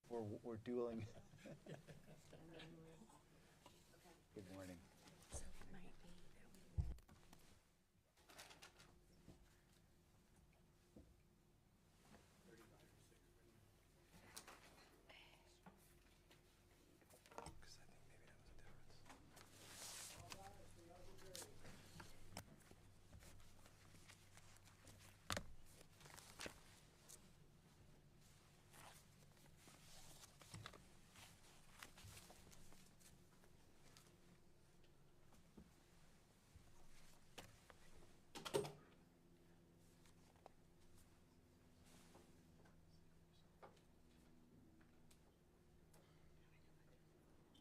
We're dueling. Good morning.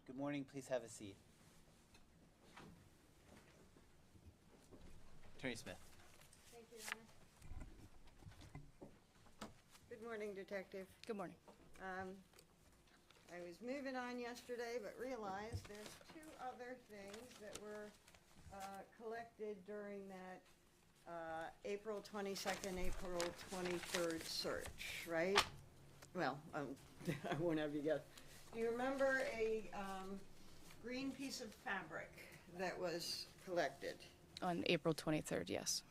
Good morning, please have a seat. Attorney Smith. Thank you, Your Honor. Good morning, Detective. Good morning. I was moving on yesterday, but realized there's two other things that were collected during that April 22nd, April 23rd search, right? Well, I won't have you guess. Do you remember a green piece of fabric that was collected? On April 23rd, yes.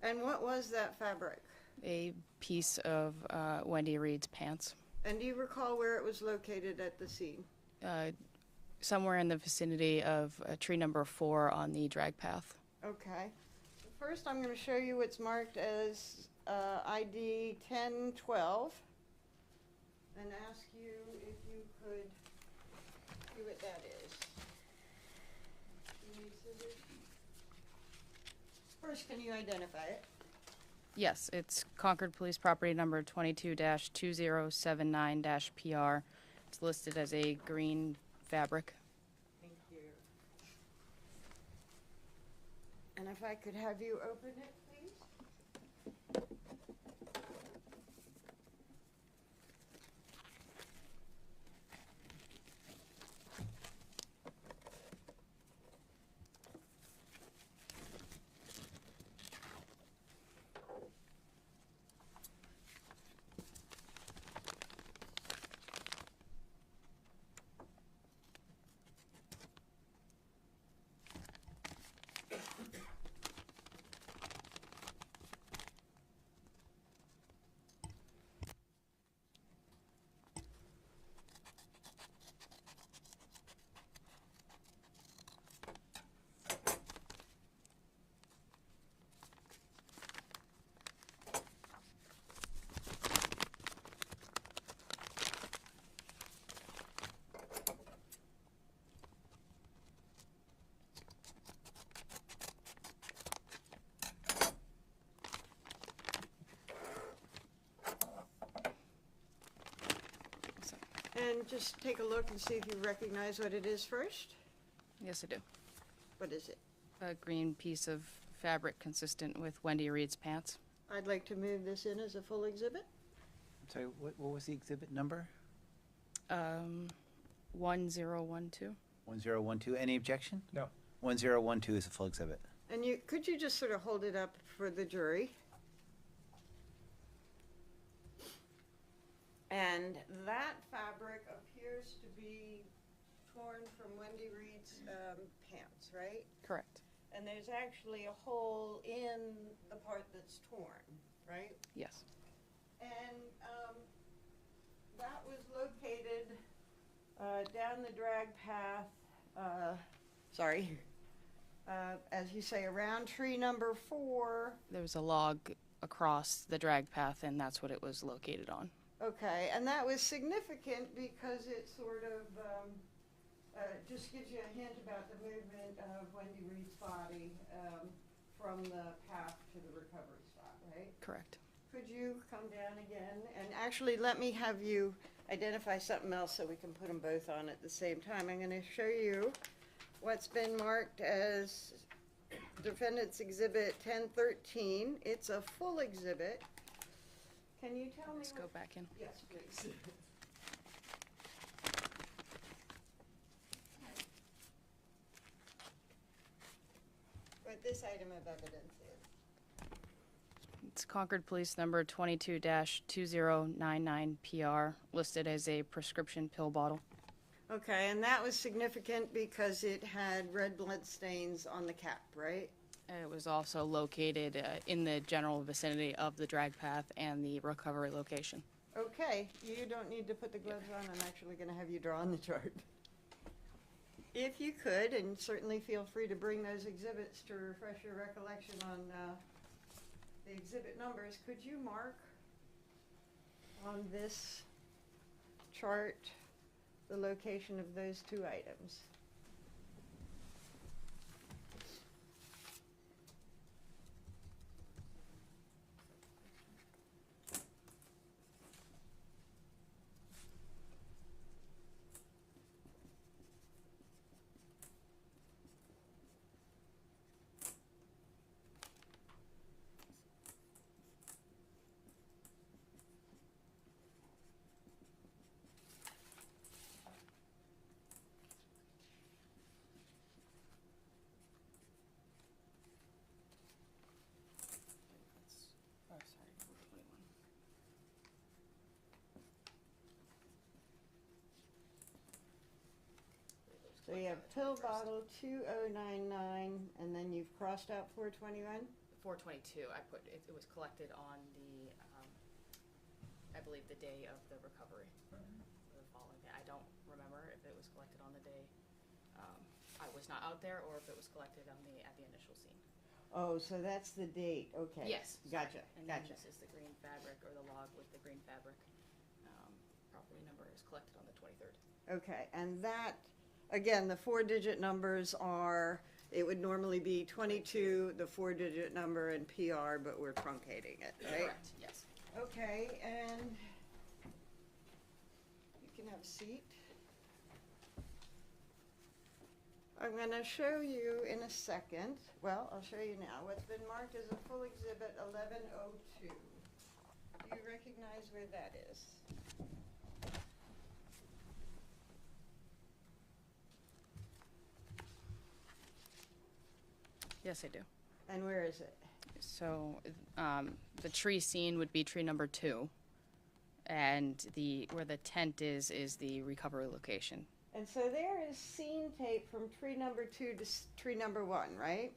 And what was that fabric? A piece of Wendy Reid's pants. And do you recall where it was located at the scene? Somewhere in the vicinity of tree number 4 on the drag path. Okay. First, I'm going to show you what's marked as ID 1012 and ask you if you could see what that is. You need scissors? First, can you identify it? Yes, it's Concord Police Property number 22-2079-PR. It's listed as a green fabric. Thank you. And if I could have you open it, please. And just take a look and see if you recognize what it is first. Yes, I do. What is it? A green piece of fabric consistent with Wendy Reid's pants. I'd like to move this in as a full exhibit. I'm sorry, what was the exhibit number? 1012. 1012. Any objection? No. 1012 is a full exhibit. And could you just sort of hold it up for the jury? And that fabric appears to be torn from Wendy Reid's pants, right? Correct. And there's actually a hole in the part that's torn, right? Yes. And that was located down the drag path, as you say, around tree number 4. There was a log across the drag path, and that's what it was located on. Okay, and that was significant because it sort of just gives you a hint about the movement of Wendy Reid's body from the path to the recovery spot, right? Correct. Could you come down again? And actually, let me have you identify something else so we can put them both on at the same time. I'm going to show you what's been marked as Defendant's Exhibit 1013. It's a full exhibit. Can you tell me? Let's go back in. Yes, please. What this item of evidence is. It's Concord Police number 22-2099 PR, listed as a prescription pill bottle. Okay, and that was significant because it had red blood stains on the cap, right? It was also located in the general vicinity of the drag path and the recovery location. Okay, you don't need to put the gloves on. I'm actually going to have you draw on the chart. If you could, and certainly feel free to bring those exhibits to refresh your recollection on the exhibit numbers, could you mark on this chart the location of those two items? So you have pill bottle 2099, and then you've crossed out 421? 422, I put, it was collected on the, I believe the day of the recovery. The following day. I don't remember if it was collected on the day I was not out there, or if it was collected on at the initial scene. Oh, so that's the date, okay. Yes. Gotcha, And then gotcha. this is the green fabric, or the log with the green fabric. Property number is collected on the 23rd. Okay, and that, again, the four-digit numbers are, it would normally be 22, the four-digit number, and PR, but we're truncating it, right? Correct, yes. Okay, and you can have a seat. I'm going to show you in a second, well, I'll show you now, what's been marked as a full exhibit 1102. Do you recognize where that is? Yes, I do. And where is it? So the tree scene would be tree number 2, and where the tent is the recovery location. And so there is scene tape from tree number 2 to tree number 1, right?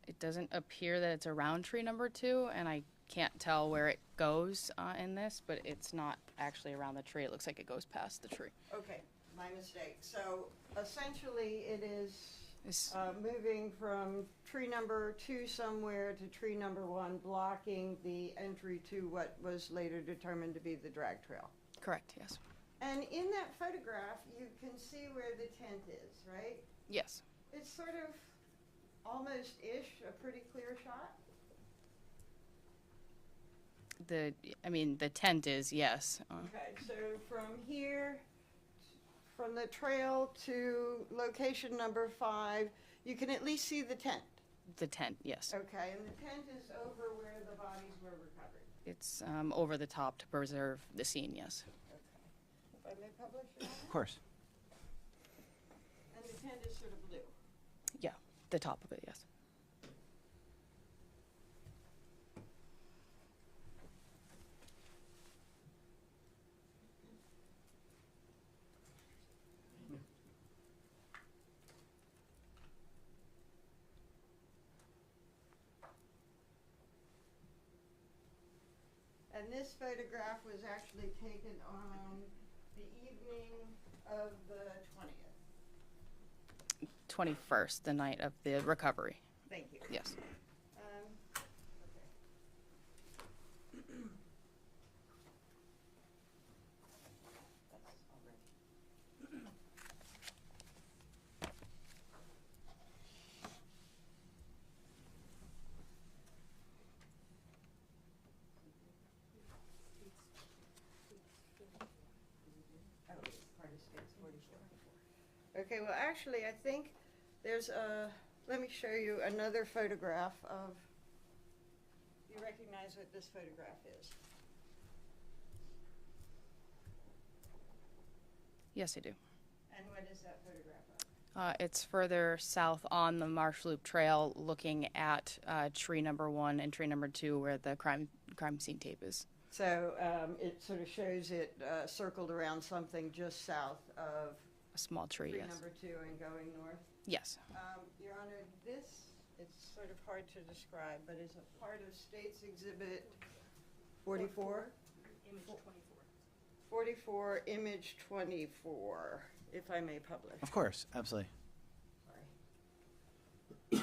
It doesn't appear that it's around tree number 2, and I can't tell where it goes in this, but it's not actually around the tree. It looks like it goes past the tree. Okay, my mistake. So essentially it is It's, moving from tree number 2 somewhere to tree number 1, blocking the entry to what was later determined to be the drag trail. correct, yes. And in that photograph, you can see where the tent is, right? Yes. It's sort of almost-ish a pretty clear shot. The tent is, yes. Okay, so from here, from the trail to location number 5, you can at least see the tent. The tent, yes. Okay, and the tent is over where the bodies were recovered. It's over the top to preserve the scene, yes. Okay. If I may publish it? Of course. And the tent is sort of blue. Yeah, the top of it, yes. And this photograph was actually taken on the evening of the 20th. 21st, the night of the recovery, Thank you. yes. Okay. That's already. Oh, it's part of space 44. Okay, well, actually, I think there's a, let me show you another photograph of, you recognize what this photograph is? Yes, I do. And what is that photograph It's further south on the Marsh Loop Trail, looking at tree number 1 and tree number 2, where the crime scene tape is. So it sort of shows it circled around something just south of A small tree, tree yes. number 2 and going north. Yes. Your Honor, this, it's sort of hard to describe, but is a part of State's Exhibit 44? Image 24. 44, Image 24, if I may publish. Of course, absolutely. Sorry.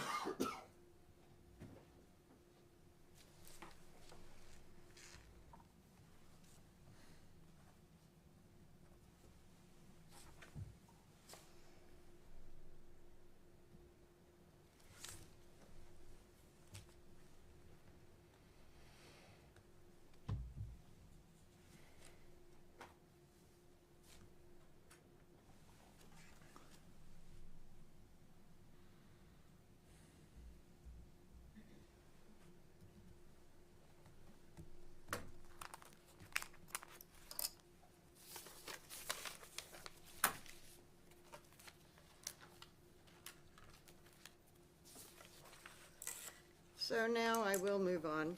So now I will move on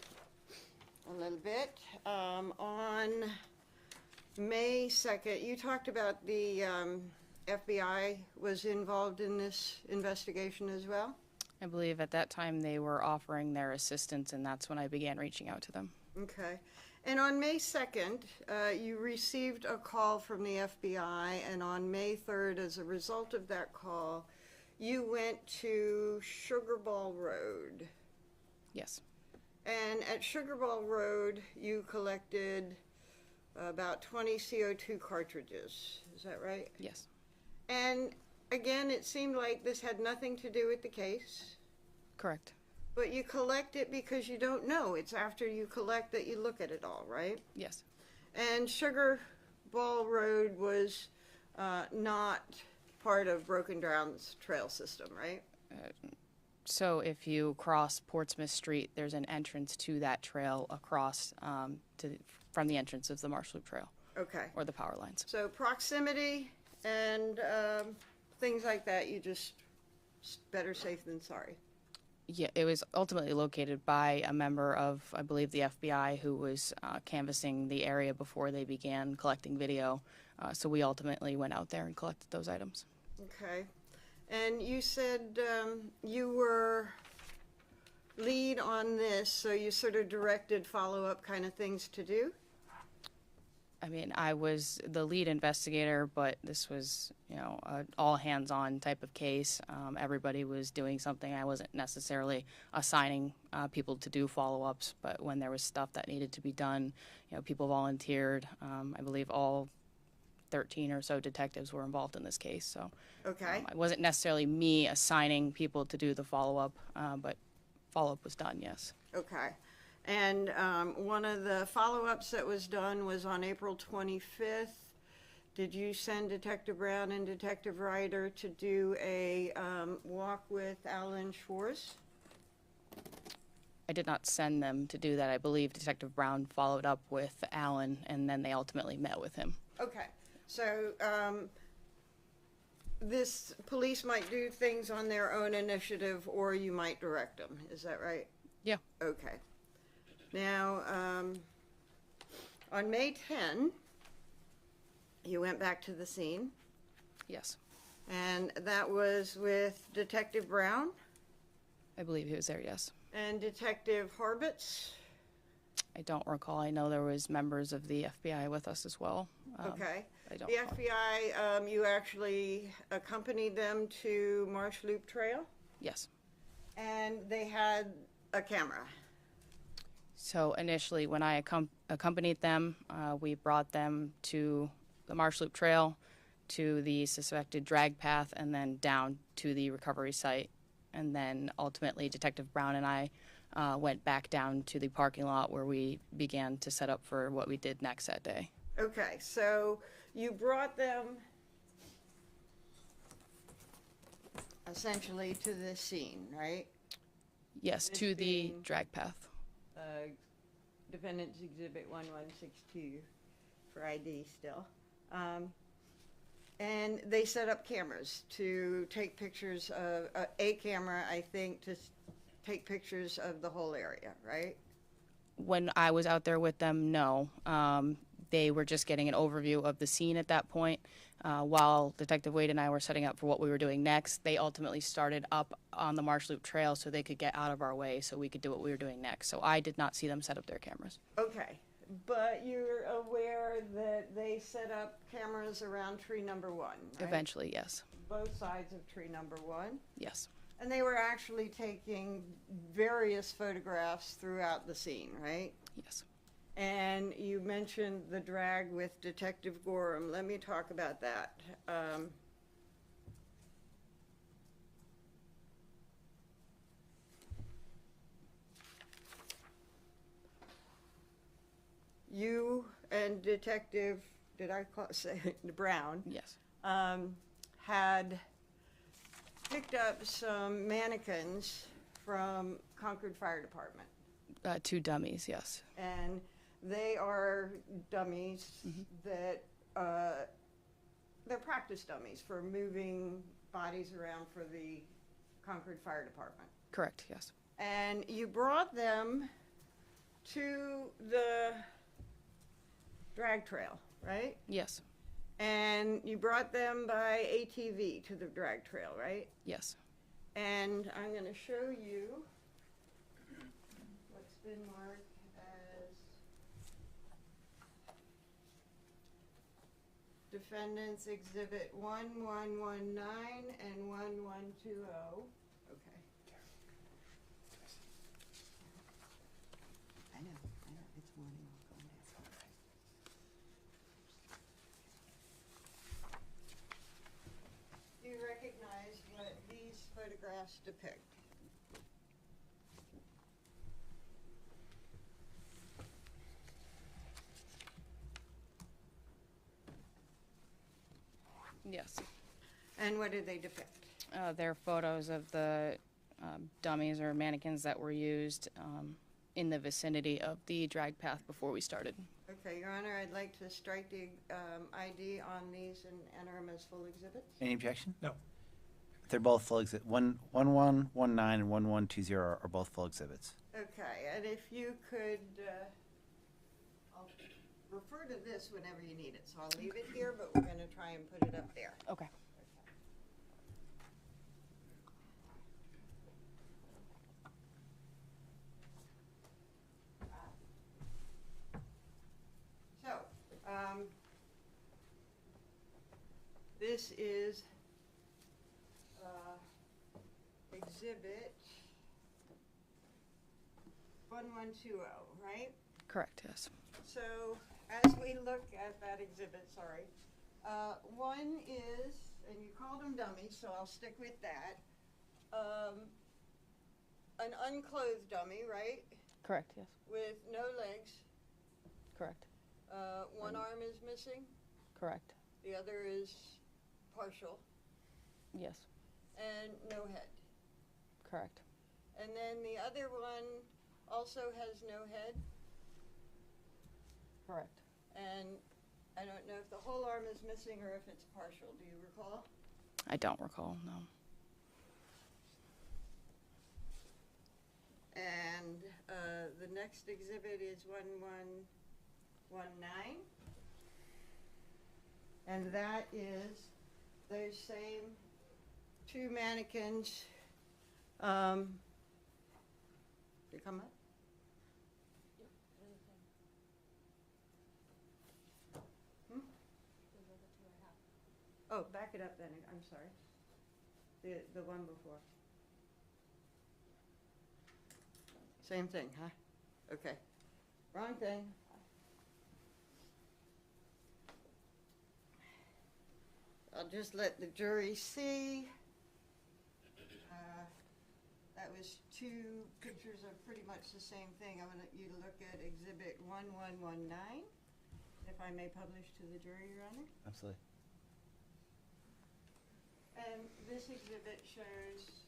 a little bit. On May 2nd, you talked about the FBI was involved in this investigation as well? I believe at that time they were offering their assistance, and that's when I began reaching out to them. Okay. And on May 2nd, you received a call from the FBI, and on May 3rd, as a result of that call, you went to Sugar Ball Road. Yes. And at Sugar Ball Road, you collected about 20 CO2 cartridges. Is that right? Yes. And again, it seemed like this had nothing to do with the case. Correct. But you collect it because you don't know. It's after you collect that you look at it all, right? Yes. And Sugar Ball Road was not part of Broken Drown's trail system, right? So if you cross Portsmouth Street, there's an entrance to that trail across from the entrance of the Marsh Loop Trail. Okay. Or the power lines. So proximity and things like that, you just better safe than sorry. Yeah, it was ultimately located by a member of, I believe, the FBI who was canvassing the area before they began collecting video. So we ultimately went out there and collected those items. Okay. And you said you were lead on this, so you sort of directed follow-up kind of things to do? I mean, I was the lead investigator, but this was, an all-hands-on type of case. Everybody was doing something. I wasn't necessarily assigning people to do follow-ups, but when there was stuff that needed to be done, people volunteered. I believe all 13 or so detectives were involved in this case. So Okay. it wasn't necessarily me assigning people to do the follow-up, but follow-up was done, yes. Okay. And one of the follow-ups that was done was on April 25th. Did you send Detective Brown and Detective Ryder to do a walk with Alan Schwartz? I did not send them to do that. I believe Detective Brown followed up with Alan, and then they ultimately met with him. Okay. So this police might do things on their own initiative, or you might direct them. Is that right? Yeah. Okay. Now, on May 10, you went back to the scene, Yes. and that was with Detective Brown I believe he was there, yes. and Detective Harbitz. I don't recall. I know there was members of the FBI with us as well. Okay. I don't The recall. FBI, you actually accompanied them to Marsh Loop Trail, Yes. and they had a camera. So initially, when I accompanied them, we brought them to the Marsh Loop Trail, to the suspected drag path, and then down to the recovery site. And then ultimately, Detective Brown and I went back down to the parking lot where we began to set up for what we did next that day. Okay, so you brought them essentially to the scene, right? Yes, This to the being- drag path. Defendant's Exhibit 1162 for ID still. And they set up cameras to take pictures of, a camera, I think, to take pictures of the whole area, right? When I was out there with them, no. They were just getting an overview of the scene at that point. While Detective Wade and I were setting up for what we were doing next, they ultimately started up on the Marsh Loop Trail so they could get out of our way so we could do what we were doing next. So I did not see them set up their cameras. Okay, but you're aware that they set up cameras around tree number 1, right? Eventually, yes. Both sides of tree number 1. Yes. And they were actually taking various photographs throughout the scene, right? Yes. And you mentioned the drag with Detective Gorham. Let me talk about that. You and Detective, did I say Brown? Yes. Had picked up some mannequins from Concord Fire Department. 2 dummies, yes. And they are dummies that, they're practice dummies for moving bodies around for the Concord Fire Department. Correct, yes. And you brought them to the drag trail, right? Yes. And you brought them by ATV to the drag trail, right? Yes. And I'm going to show you what's been marked as Defendants Exhibit 1119 and 1120. Okay. I know, it's morning. Do you recognize what these photographs depict? Yes. And what do they depict? They're photos of the dummies or mannequins that were used in the vicinity of the drag path before we started. Okay, Your Honor, I'd like to strike the ID on these and enter them as full exhibits. Any objection? No. They're both full exhibit. 1119 and 1120 are both full exhibits. Okay, and if you could, I'll refer to this whenever you need it. So I'll leave it here, but we're going to try and put it up there. Okay. So, this is exhibit 1120, right? Correct, yes. So, as we look at that exhibit, one is, and you called them dummies, so I'll stick with that, an unclothed dummy, right? Correct, yes. With no legs. Correct. One arm is missing, Correct. the other is partial, Yes. and no head. Correct. And then the other one also has no head, Correct. and I don't know if the whole arm is missing or if it's partial. Do you recall? I don't recall, no. And the next exhibit is 1119. And that is those same 2 mannequins. They come up? Oh, back it up then, I'm sorry. The one before. Same thing, huh? Okay. Wrong thing. I'll just let the jury see. That was 2 pictures of pretty much the same thing. I want you to look at exhibit 1119, if I may publish to the jury, Your Honor. Absolutely. And this exhibit shows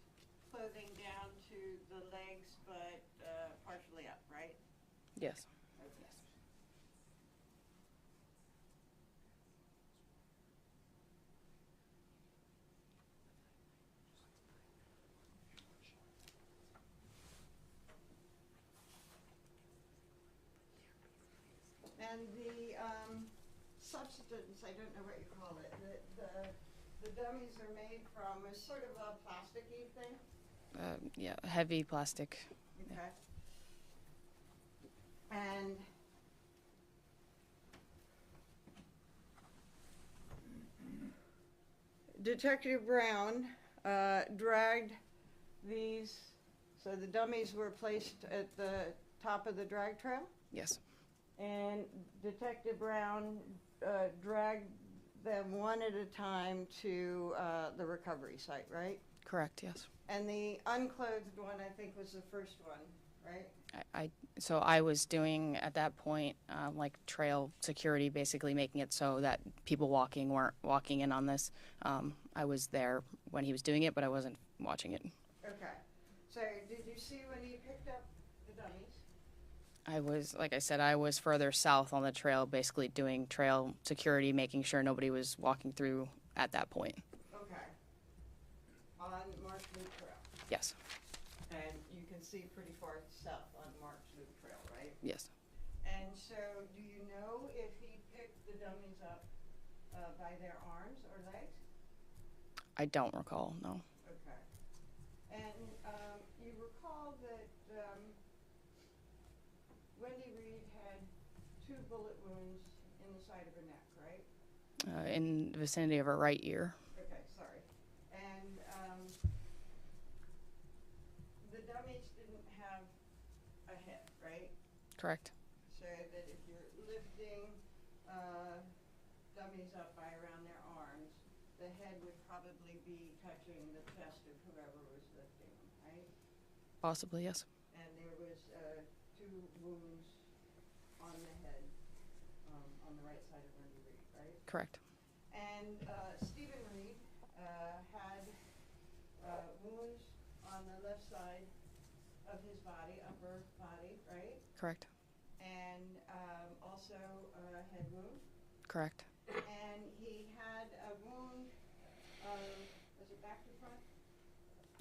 clothing down to the legs, but partially up, right? Yes. Okay. And the substance, I don't know what you call it, the dummies are made from is sort of a plasticky thing. Yeah, heavy plastic. Okay. And Detective Brown dragged these, so the dummies were placed at the top of the drag trail, Yes. and Detective Brown dragged them one at a time to the recovery site, right? Correct. Yes. And the unclothed one, I think, was the first one, right? So I was doing at that point like trail security, basically making it so that people walking weren't walking in on this. I was there when he was doing it, but I wasn't watching it. Okay. So did you see when he picked up the dummies? I was, like I said, I was further south on the trail, basically doing trail security, making sure nobody was walking through at that point. Okay. On Marsh Loop Trail. Yes. And you can see pretty far south on Marsh Loop Trail, right? Yes. And so do you know if he picked the dummies up by their arms or legs? I don't recall, no. Okay. And you recall that Wendy Reed had 2 bullet wounds in the side of her neck, right? In the vicinity of her right ear. Okay, sorry. And the dummies didn't have a head, right? Correct. So that if you're lifting dummies up by around their arms, the head would probably be touching the chest of whoever was lifting them, right? Possibly, yes. And there was 2 wounds on the head on the right side of Wendy Reed, right? Correct. And Stephen Reid had wounds on the left side of his body, upper body, right? Correct. And also a head wound. Correct. And he had a wound, was it back to front?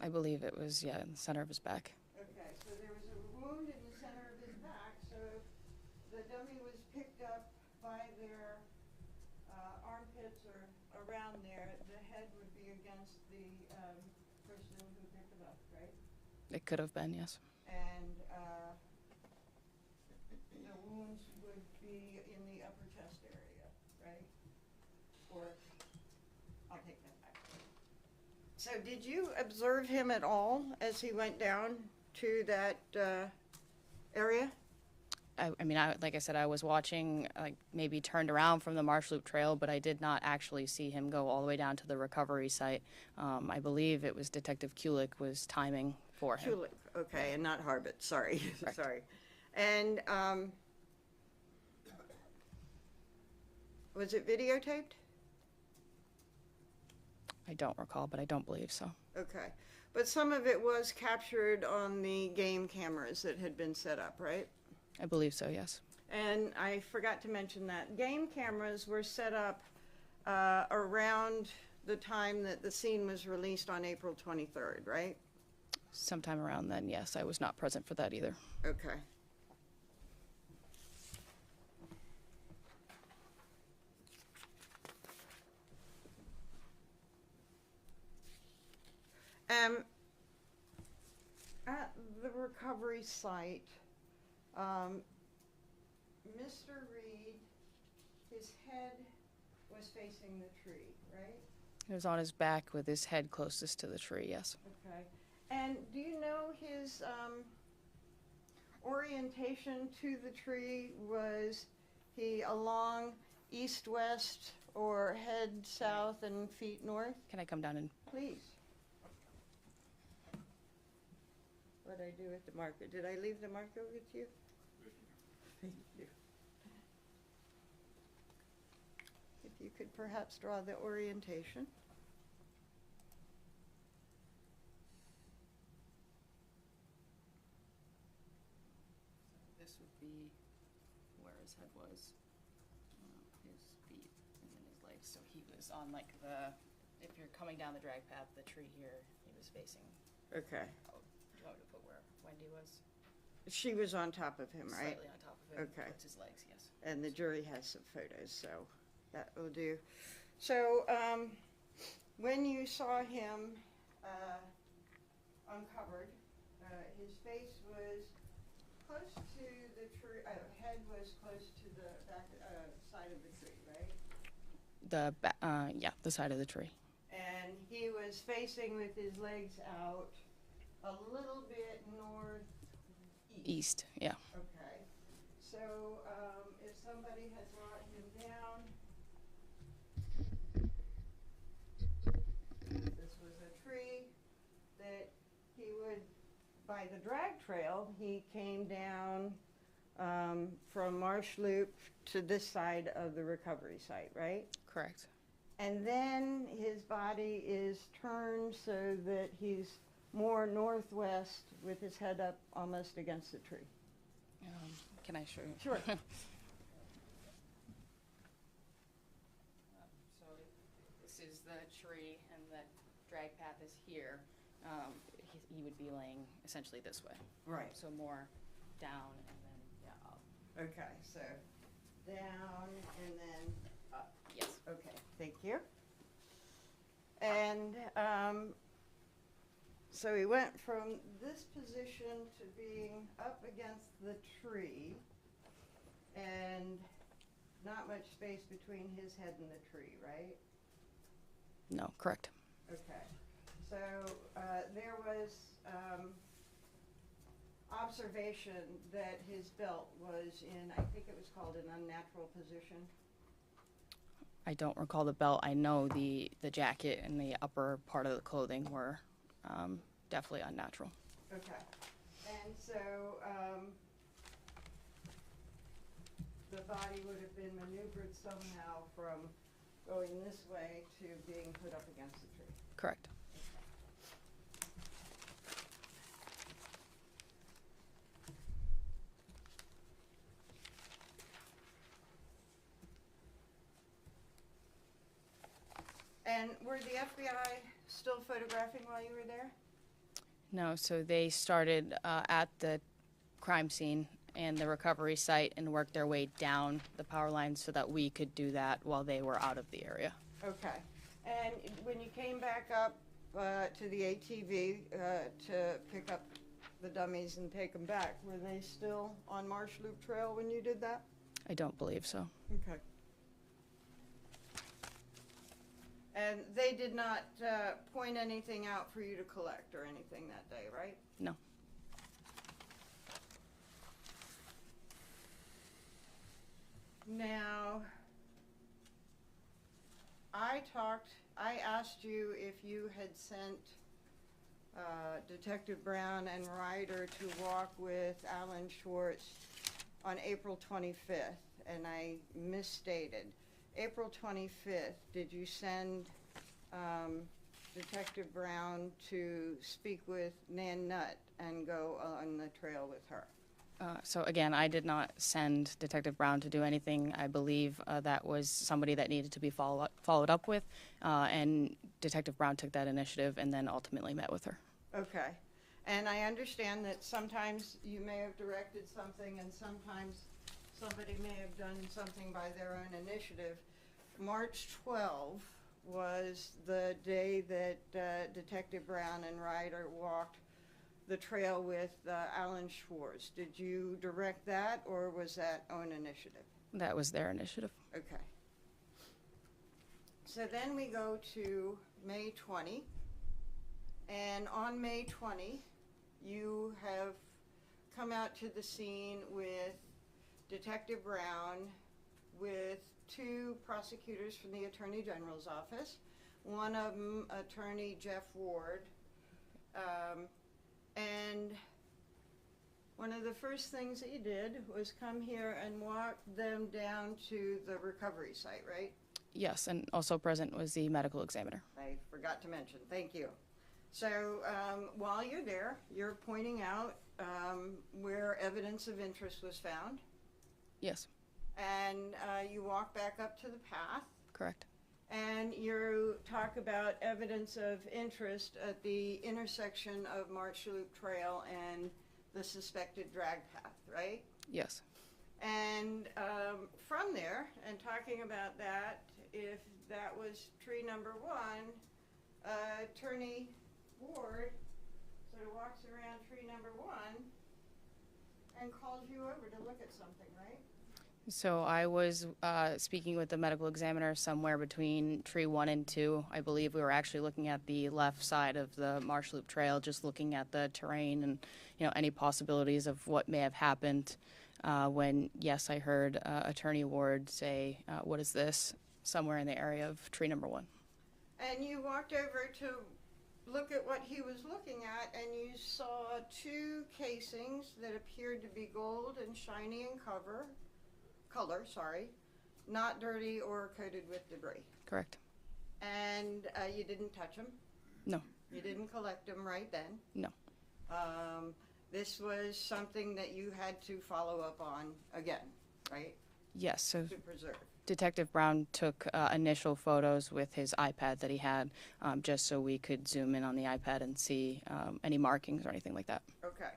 I believe it was, yeah, in the center of his back. Okay, so there was a wound in the center of his back, so the dummy was picked up by their armpits or around there. The head would be against the person who picked it up, right? It could have been, yes. And the wounds would be in the upper chest area, right? Or, I'll take that back. So did you observe him at all as he went down to that area? I mean, like I said, I was watching, like maybe turned around from the Marsh Loop Trail, but I did not actually see him go all the way down to the recovery site. I believe it was Detective Kulik was timing for him. Kulik, okay, and not Harbit, sorry, Correct. sorry. And was it videotaped? I don't recall, but I don't believe so. Okay, but some of it was captured on the game cameras that had been set up, right? I believe so, yes. And I forgot to mention that game cameras were set up around the time that the scene was released on April 23rd, right? Sometime around then, yes. I was not present for that either. Okay. At the recovery site, Mr. Reid, his head was facing the tree, right? He was on his back with his head closest to the tree, yes. Okay. And do you know his orientation to the tree? Was he along east-west or head south and feet north? Can I come down and... Please. What'd I do with the marker? Did I leave the marker with you? Thank you. If you could perhaps draw the orientation. This would be where his head was, his feet, and then his legs. So he was on like the, if you're coming down the drag path, the tree here, he was facing. Okay. Oh, do you want me to put where Wendy was? She was on top of him, right? Slightly on top of Okay. It's his legs, yes. And the jury has some photos, so that will do. So, when you saw him uncovered, his face was close to the tree, head was close to the back side of the tree, right? Yeah, the side of the tree. And he was facing with his legs out a little bit northeast. East, yeah. Okay. So, if somebody has brought him down, this was a tree that he would, by the drag trail, he came down from Marsh Loop to this side of the recovery site, right? Correct. And then his body is turned so that he's more northwest with his head up almost against the tree. Can I show you? Sure. So this is the tree, and the drag path is here. He would be laying essentially this way. Right. So more down and then up. Okay, so down and then up. Yes. Okay, thank you. And so he went from this position to being up against the tree and not much space between his head and the tree, right? No, correct. Okay. So there was observation that his belt was in, I think it was called an unnatural position. I don't recall the belt. I know the jacket and the upper part of the clothing were definitely unnatural. Okay. And so the body would have been maneuvered somehow from going this way to being put up against the tree. Correct. And were the FBI still photographing while you were there? No, so they started at the crime scene and the recovery site and worked their way down the power line so that we could do that while they were out of the area. Okay. And when you came back up to the ATV to pick up the dummies and take them back, were they still on Marsh Loop Trail when you did that? I don't believe so. Okay. And they did not point anything out for you to collect or anything that day, right? No. Now, I asked you if you had sent Detective Brown and Ryder to walk with Alan Schwartz on April 25th, and I misstated. April 25th, did you send Detective Brown to speak with Nan Nutt and go on the trail with her? So again, I did not send Detective Brown to do anything. I believe that was somebody that needed to be followed up with, and Detective Brown took that initiative and then ultimately met with her. Okay. And I understand that sometimes you may have directed something and sometimes somebody may have done something by their own initiative. March 12 was the day that Detective Brown and Ryder walked the trail with Alan Schwartz. Did you direct that, or was that own initiative? That was their initiative. Okay. So then we go to May 20, and on May 20, you have come out to the scene with Detective Brown, with two prosecutors from the Attorney General's office, one of them Attorney Jeff Ward, and one of the first things that you did was come here and walk them down to the recovery site, right? Yes, and also present was the medical examiner. I forgot to mention, thank you. So while you're there, you're pointing out where evidence of interest was found. Yes. And you walk back up to the path. Correct. And you talk about evidence of interest at the intersection of Marsh Loop Trail and the suspected drag path, right? Yes. And from there, and talking about that, if that was tree number 1, Attorney Ward sort of walks around tree number 1 and calls you over to look at something, right? So I was speaking with the medical examiner somewhere between tree 1 and 2. I believe we were actually looking at the left side of the Marsh Loop Trail, just looking at the terrain and, you know, any possibilities of what may have happened. When, yes, I heard Attorney Ward say, "What is this?" somewhere in the area of tree number 1. And you walked over to look at what he was looking at, and you saw 2 casings that appeared to be gold and shiny in color, not dirty or coated with debris. Correct. And you didn't touch them? No. You didn't collect them right then? No. This was something that you had to follow up on again, right? Yes. So To preserve. Detective Brown took initial photos with his iPad that he had, just so we could zoom in on the iPad and see any markings or anything like that. Okay.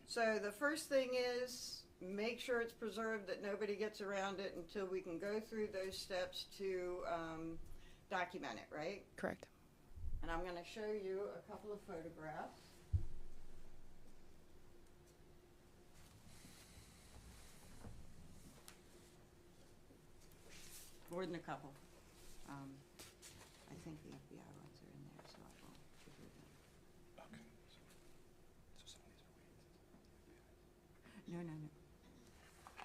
So the first thing is make sure it's preserved, that nobody gets around it until we can go through those steps to document it, right? Correct. And I'm going to show you a couple of photographs. More than a couple. I think the FBI ones are in there, so I won't give you them. Okay. So some of these are weeds. No.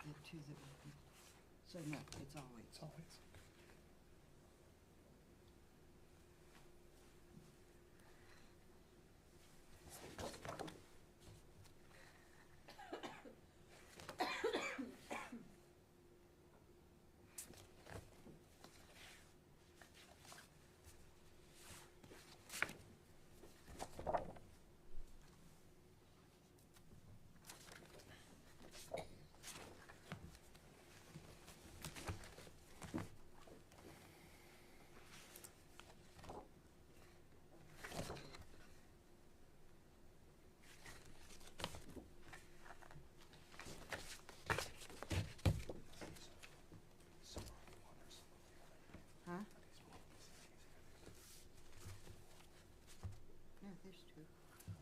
The 2 that were. So no, it's all weights. It's all weeds. Huh? No, there's 2.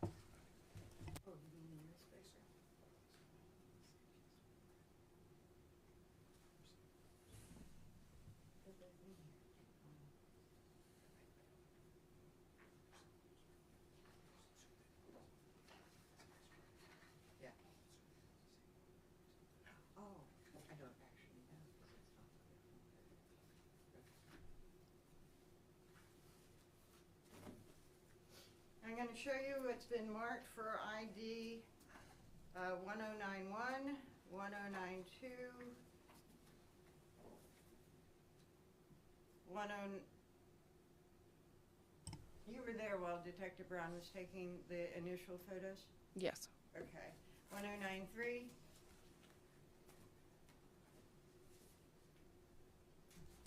Oh, you mean in this spacer? Yeah. Oh, I don't actually know. I'm going to show you what's been marked for ID 1091, 1092, 10. You were there while Detective Brown was taking the initial photos? Yes. Okay. 1093.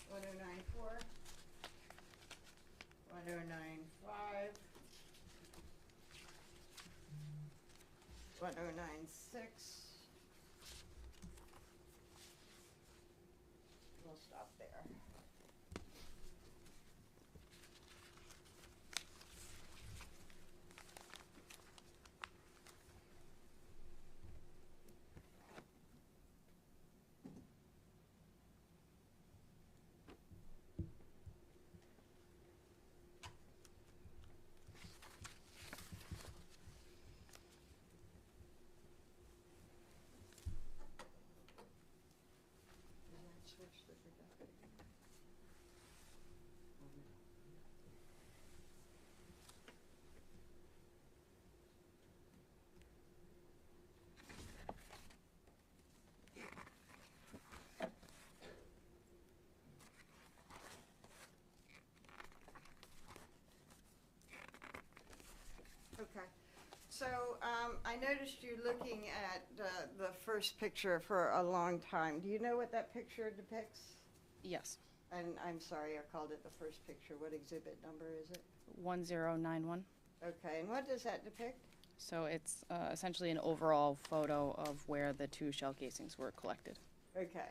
1094. 1095. 1096. We'll stop there. Switch the projector. Okay. So I noticed you looking at the first picture for a long time. Do you know what that picture depicts? Yes. And I'm sorry, I called it the first picture. What exhibit number is it? 1091. Okay, and what does that depict? So it's essentially an overall photo of where the 2 shell casings were collected. Okay.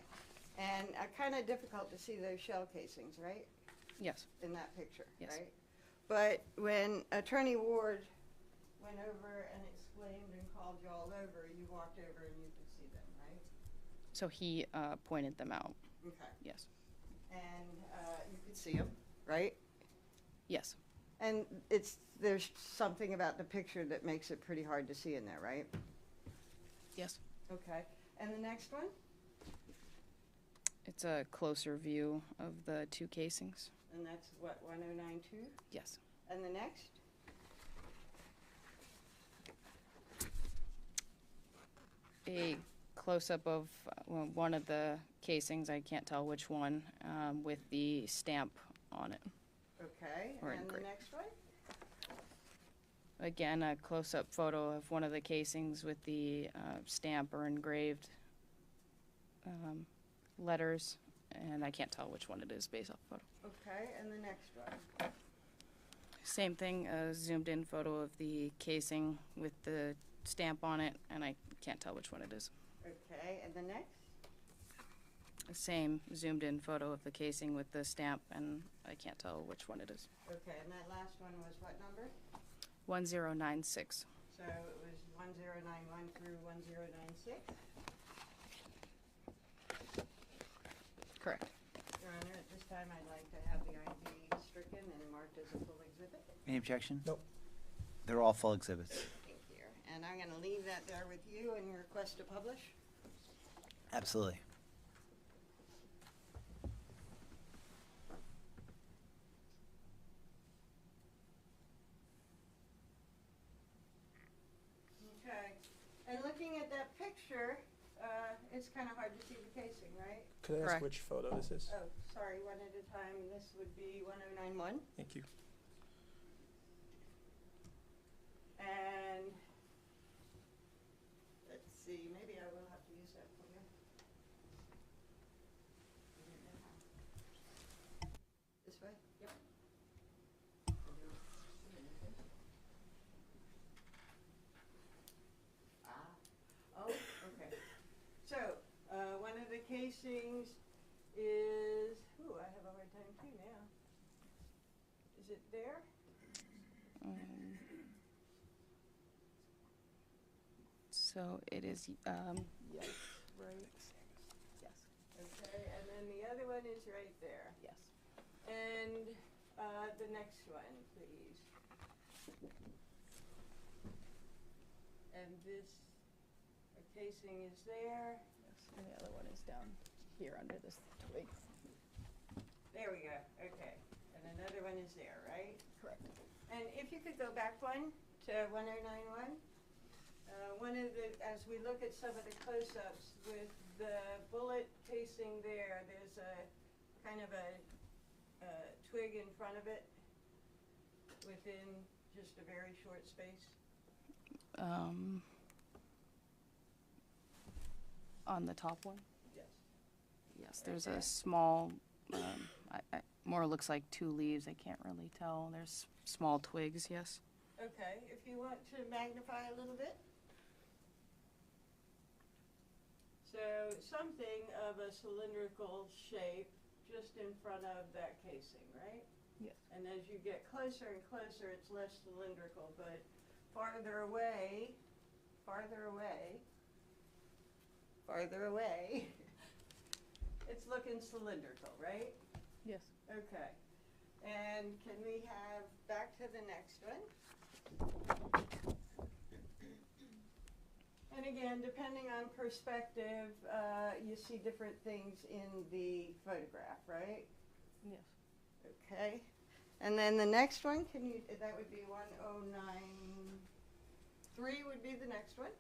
And kind of difficult to see those shell casings, right, Yes. in that picture, Yes. right? But when Attorney Ward went over and exclaimed and called you all over, you walked over and you could see them, right? So he pointed them out. Okay. Yes. And you could see them, right? Yes. And there's something about the picture that makes it pretty hard to see in there, right? Yes. Okay. And the next one? It's a closer view of the two casings. And that's what, 1092? Yes. And the next? A close-up of one of the casings, I can't tell which one, with the stamp on it. Okay. Or And the engraved. next one? Again, a close-up photo of one of the casings with the stamp or engraved letters, and I can't tell which one it is based off the photo. Okay. And the next one? Same thing, a zoomed-in photo of the casing with the stamp on it, and I can't tell which one it is. Okay. And the next? The same zoomed-in photo of the casing with the stamp, and I can't tell which one it is. Okay. And that last one was what number? 1096. So it was 1091 through 1096? Correct. Your Honor, at this time, I'd like to have the ID stricken and marked as a full exhibit. Any objection? Nope. They're all full exhibits. Thank you. And I'm going to leave that there with you and request to publish. Absolutely. Okay. And looking at that picture, it's kind of hard to see the casing, right? Could I ask Correct. which photo this is? Oh, sorry, one at a time. This would be 1091. Thank you. And let's see, maybe I will have to use that for you. This way? Yep. Oh, okay. So, one of the casings is, ooh, I have a hard time too now. Is it there? So it is, Yes, right. yes, Okay, and then the other one is right there. yes. And the next one, please. And this casing is there. Yes. And the other one is down here under this twig. There we go, okay. And another one is there, right? Correct. And if you could go back one to 1091. One of the, as we look at some of the close-ups with the bullet casing there, there's a kind of a twig in front of it within just a very short space. On the top one? Yes. Yes, there's Okay. a small, more looks like two leaves, I can't really tell. There's small twigs, yes. Okay, if you want to magnify a little bit. So something of a cylindrical shape just in front of that casing, right? Yes. And as you get closer and closer, it's less cylindrical, but farther away, it's looking cylindrical, right? Yes. Okay. And can we have back to the next one? And again, depending on perspective, you see different things in the photograph, right? Yes. Okay. And then the next one, can you, that would be 1093 would be the next one.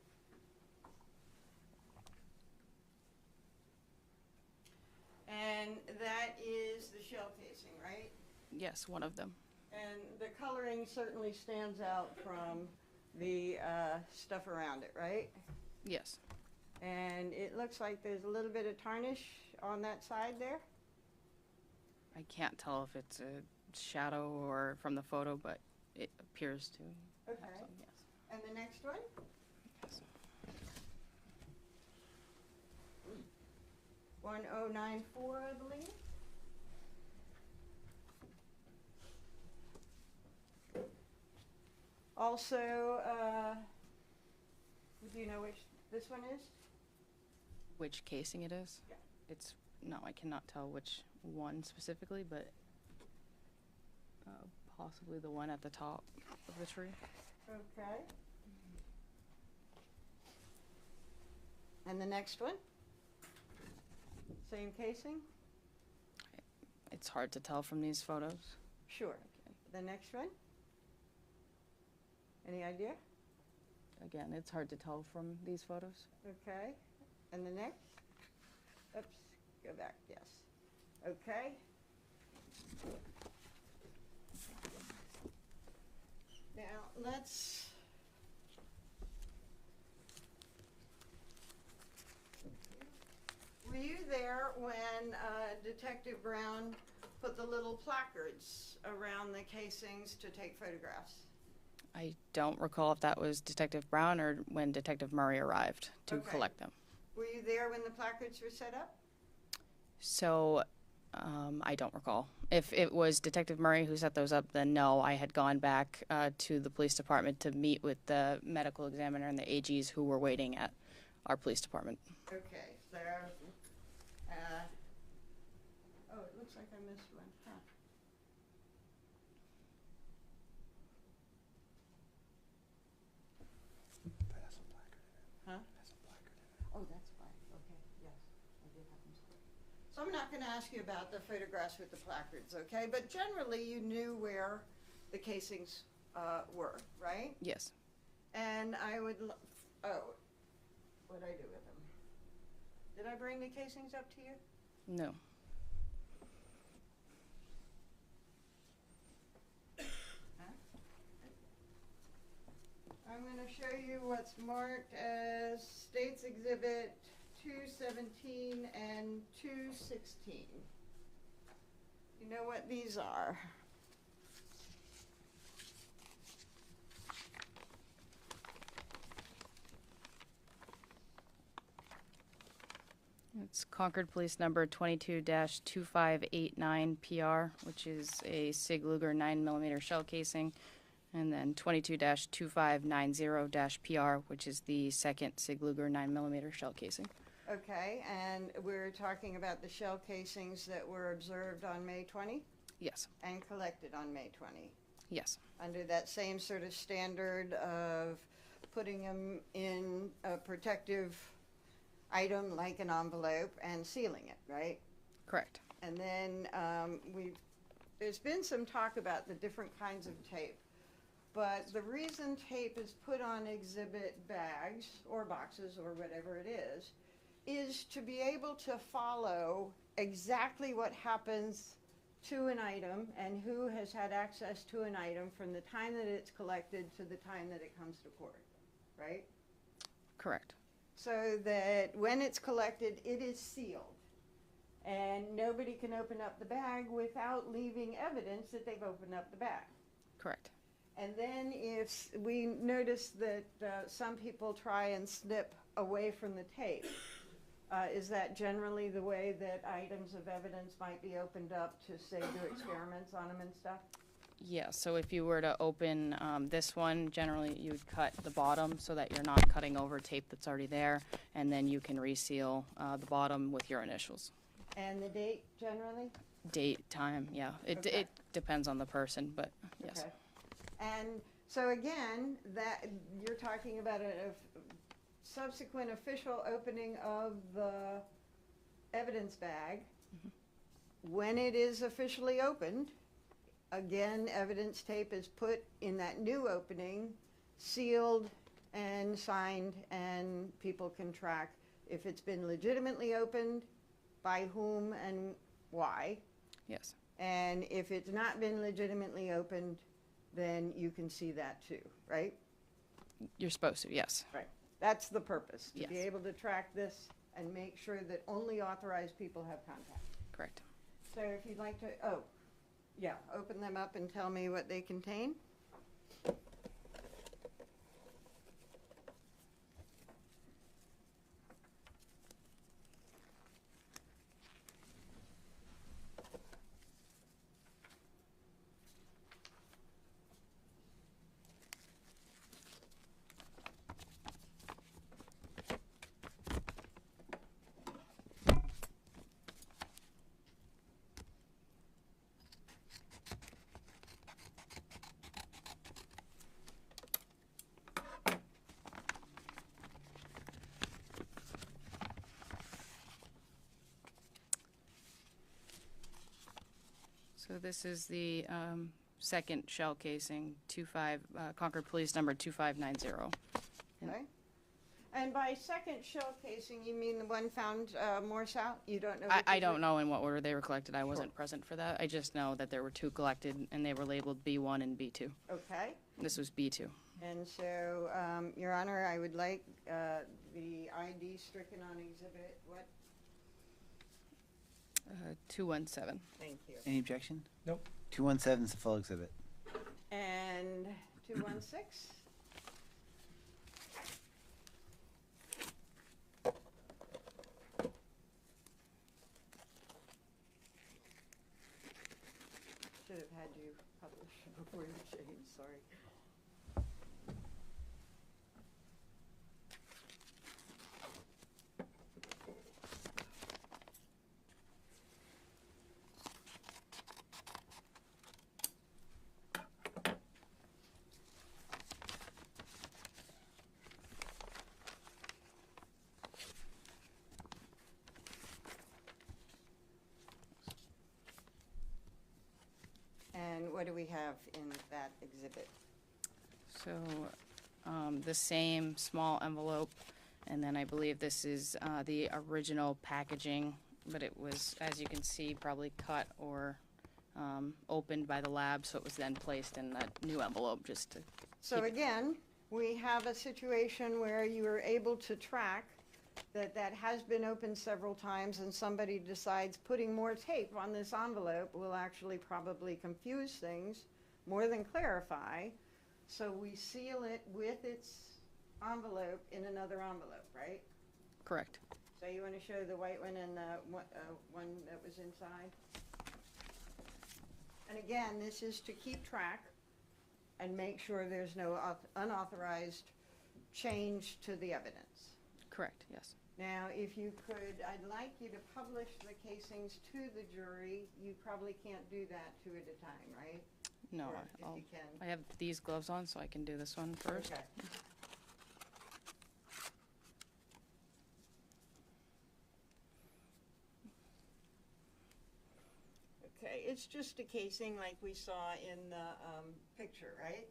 And that is the shell casing, right? Yes, one of them. And the coloring certainly stands out from the stuff around it, right? Yes. And it looks like there's a little bit of tarnish on that side there. I can't tell if it's a shadow or from the photo, but it appears to have Okay. some, yes. And the next one? Yes. 1094, I believe. Also, do you know which this one is? Which casing it is? Yeah. It's, no, I cannot tell which one specifically, but possibly the one at the top of the tree. Okay. And the next one? Same casing? It's hard to tell from these photos. Sure. The next one? Any idea? Again, it's hard to tell from these photos. Okay. And the next? Oops, go back, yes. Okay. Now, let's... Were you there when Detective Brown put the little placards around the casings to take photographs? I don't recall if that was Detective Brown or when Detective Murray arrived to Okay. collect them. Were you there when the placards were set up? So, I don't recall. If it was Detective Murray who set those up, then no, I had gone back to the police department to meet with the medical examiner and the AGs who were waiting at our police department. Okay, so, oh, it looks like I missed one, huh? That has some placard in it. Huh? It has some placard in it. Oh, that's fine, okay, yes, I did have them squared. So I'm not gonna ask you about the photographs with the placards, okay? But generally, you knew where the casings, were, right? Yes. And I would, oh, what'd I do with them? Did I bring the casings up to you? No. I'm gonna show you what's marked as States Exhibit 217 and 216. You know what these are? It's Concord Police Number 22-2589 PR, which is a Sig Luger 9mm shell casing, and then 22-2590 PR, which is the second Sig Luger 9mm shell casing. Okay, and we're talking about the shell casings that were observed on May 20 Yes. and collected on May 20, Yes. under that same sort of standard of putting them in a protective item like an envelope and sealing it, right? Correct. And then there's been some talk about the different kinds of tape, but the reason tape is put on exhibit bags or boxes or whatever it is to be able to follow exactly what happens to an item and who has had access to an item from the time that it's collected to the time that it comes to court, right? Correct. So that when it's collected, it is sealed. And nobody can open up the bag without leaving evidence that they've opened up the bag. Correct. And then if we notice that some people try and snip away from the tape, is that generally the way that items of evidence might be opened up to, say, do experiments on them and stuff? Yeah, so if you were to open this one, generally you'd cut the bottom so that you're not cutting over tape that's already there, and then you can reseal the bottom with your initials. And the date generally? Date, time, yeah. Okay. It depends on the person, but yes. Okay. And so again, that you're talking about a subsequent official opening of the evidence bag. Mm-hmm. When it is officially opened, again, evidence tape is put in that new opening, sealed and signed, and people can track if it's been legitimately opened, by whom and why. Yes. And if it's not been legitimately opened, then you can see that too, right? You're supposed to, yes. Right. That's the purpose, to be Yes. able to track this and make sure that only authorized people have contact. Correct. So if you'd like to, open them up and tell me what they contain. So this is the second shell casing, Concord Police number 2590. Okay. And by second shell casing, you mean the one found more south? You don't know? I don't know in what order they were collected. I wasn't present for that. I just know that there were 2 collected, and they were labeled B1 and B2. Okay. This was B2. And so, Your Honor, I would like the ID stricken on exhibit, what? 217. Thank you. Any objection? Nope. 217 is the full exhibit. And 216? Should have had you publish before you changed, sorry. And what do we have in that exhibit? So the same small envelope, and then I believe this is the original packaging, but it was, as you can see, probably cut or opened by the lab, so it was then placed in that new envelope just to So keep it. again, we have a situation where you are able to track that has been opened several times, and somebody decides putting more tape on this envelope will actually probably confuse things more than clarify. So we seal it with its envelope in another envelope, right? Correct. So you want to show the white one and the one that was inside? And again, this is to keep track and make sure there's no unauthorized change to the evidence. Correct, yes. Now, if you could, I'd like you to publish the casings to the jury. You probably can't do that 2 at a time, right? No, Or if you can. I have these gloves on, so I can do this one first. Okay. Okay, it's just a casing like we saw in the picture, right?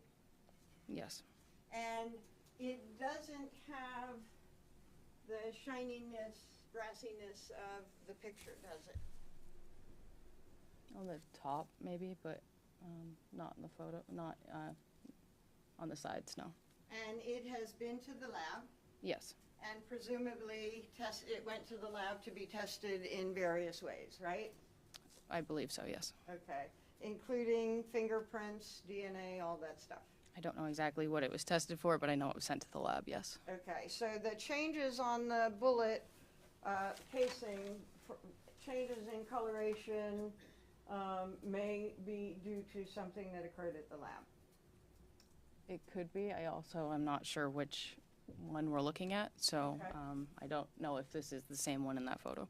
Yes. And it doesn't have the shininess, brassiness of the picture, does it? On the top, maybe, but not in the photo, not on the sides, no. And it has been to the lab, Yes, and presumably it went to the lab to be tested in various ways, right? I believe so, yes. Okay, including fingerprints, DNA, all that stuff. I don't know exactly what it was tested for, but I know it was sent to the lab, yes. Okay, so the changes on the bullet casing, changes in coloration may be due to something that occurred at the lab. It could be. I also am not sure which one we're looking at, so Okay. I don't know if this is the same one in that photo.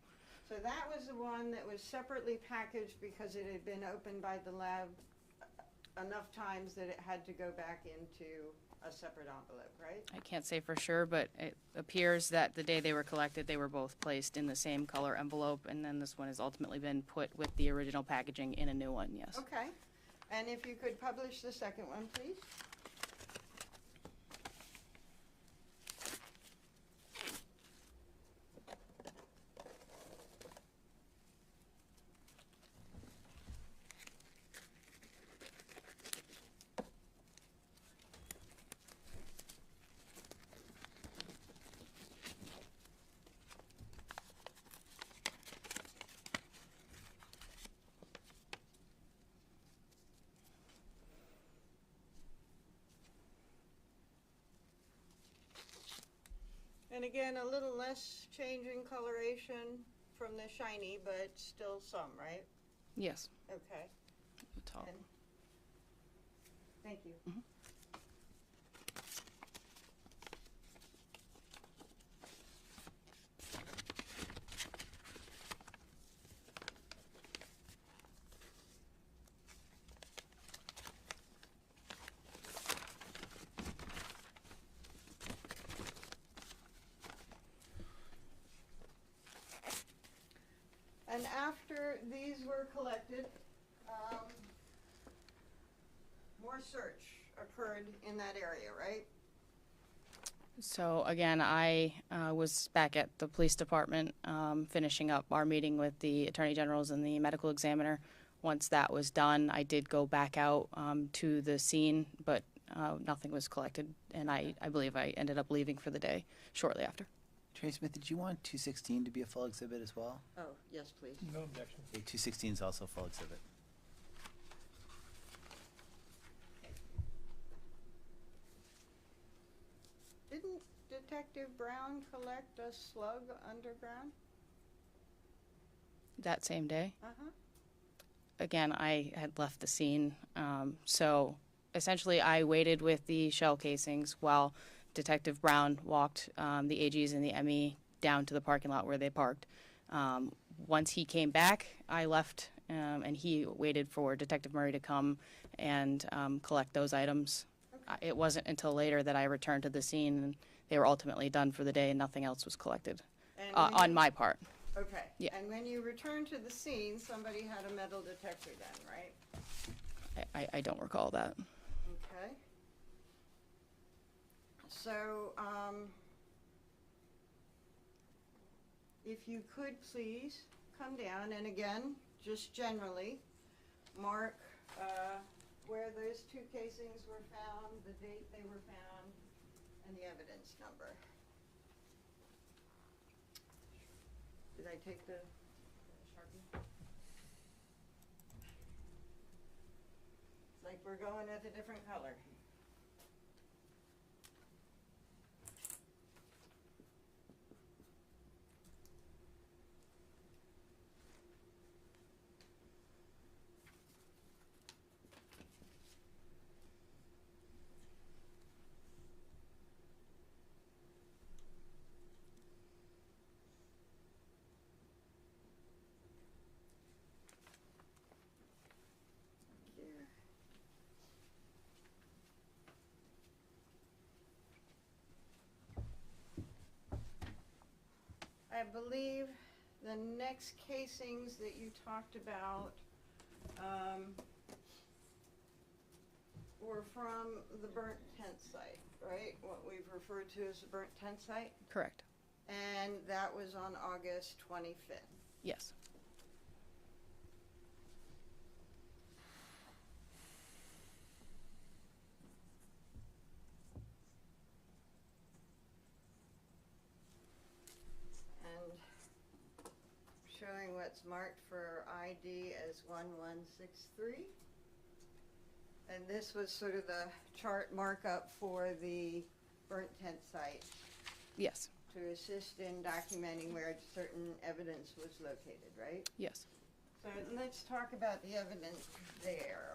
So that was the one that was separately packaged because it had been opened by the lab enough times that it had to go back into a separate envelope, right? I can't say for sure, but it appears that the day they were collected, they were both placed in the same color envelope, and then this one has ultimately been put with the original packaging in a new one, yes. Okay, and if you could publish the second one, please. And again, a little less change in coloration from the shiny, but still some, right? Yes, Okay, the top. and, thank you. And after these were collected, more search occurred in that area, right? So again, I was back at the police department finishing up our meeting with the attorney generals and the medical examiner. Once that was done, I did go back out to the scene, but nothing was collected, and I believe I ended up leaving for the day shortly after. Attorney Smith, did you want 216 to be a full exhibit as well? Oh, yes, please. No objection. Okay, 216 is also a full exhibit. Didn't Detective Brown collect a slug underground? That same day, Uh-huh. again, I had left the scene, so essentially I waited with the shell casings while Detective Brown walked the AGs and the ME down to the parking lot where they parked. Once he came back, I left, and he waited for Detective Murray to come and collect those items. It wasn't until later that I returned to the scene, and they were ultimately done for the day, and nothing else was collected And when on you- my part. Okay. Yeah. And when you returned to the scene, somebody had a metal detector then, right? I don't recall that. Okay. So, if you could please come down and again, just generally, mark where those two casings were found, the date they were found, and the evidence number. Did I take the Sharpie? It's like we're going with a different color. Here. I believe the next casings that you talked about were from the burnt tent site, right? What we've referred to as the burnt tent site? Correct. And that was on August 25th. Yes. And showing what's marked for ID as 1163. And this was sort of the chart markup for the burnt tent site Yes. to assist in documenting where certain evidence was located, right? Yes. So let's talk about the evidence there.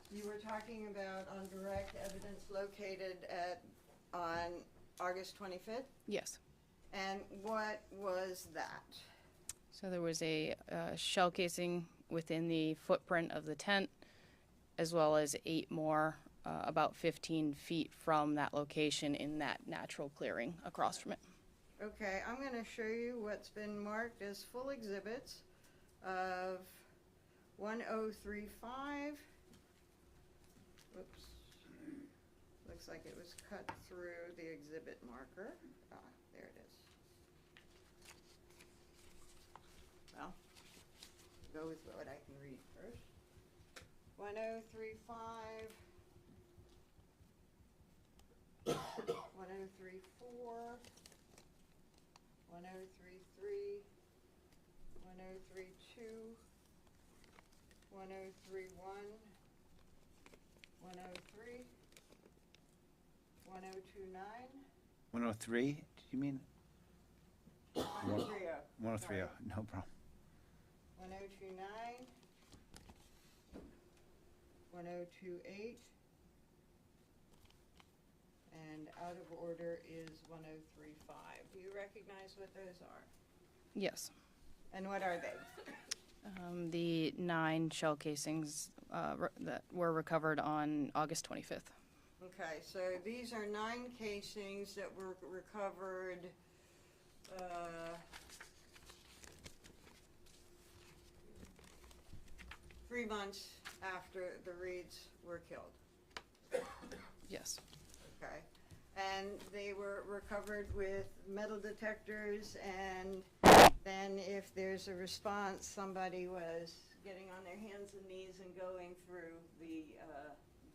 You were talking about on direct evidence located on August 25th? Yes. And what was that? So there was a shell casing within the footprint of the tent, as well as 8 more about 15 feet from that location in that natural clearing across from it. Okay, I'm going to show you what's been marked as full exhibits of 1035. Oops. Looks like it was cut through the exhibit marker. Ah, there it is. Well, go with what I can read first. 1035. 1034. 1033, 1032, 1031, 103, 1029, 103, did you mean? 1030, 103, Sorry. no problem. 1029, 1028, and out of order is 1035. Do you recognize what those are? Yes. And what are they? The 9 shell casings that were recovered on August 25th. Okay, so these are 9 casings that were recovered, 3 months after the Reids were killed. Yes. Okay. And they were recovered with metal detectors, and then if there's a response, somebody was getting on their hands and knees and going through the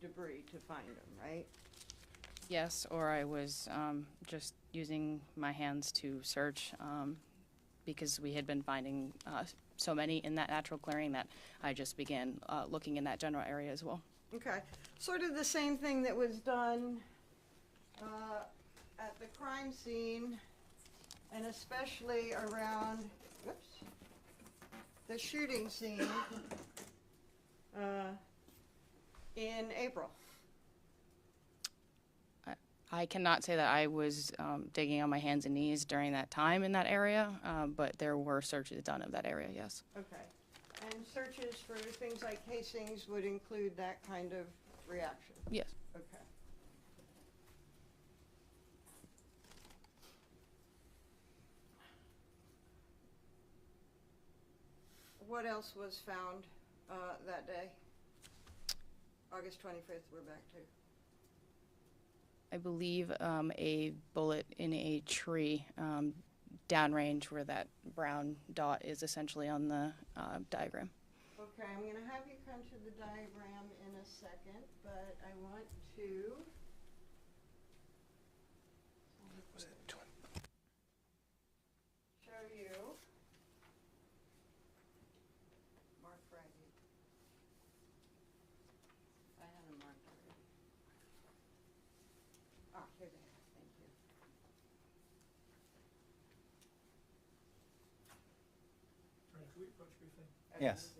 debris to find them, right? Yes, or I was just using my hands to search because we had been finding so many in that natural clearing that I just began looking in that general area as well. Okay. Sort of the same thing that was done at the crime scene, and especially around, whoops, the shooting scene in April. I cannot say that I was digging on my hands and knees during that time in that area, but there were searches done of that area, yes. Okay. And searches for things like casings would include that kind of reaction? Yes. Okay. What else was found that day? August 25th, we're back to. I believe a bullet in a tree downrange where that brown dot is essentially on the diagram. Okay, I'm going to have you come to the diagram in a second, but I want to Was it 20? show you Mark Braggy. I had them marked already. Ah, here they are. Thank you. Can we approach briefly? Yes.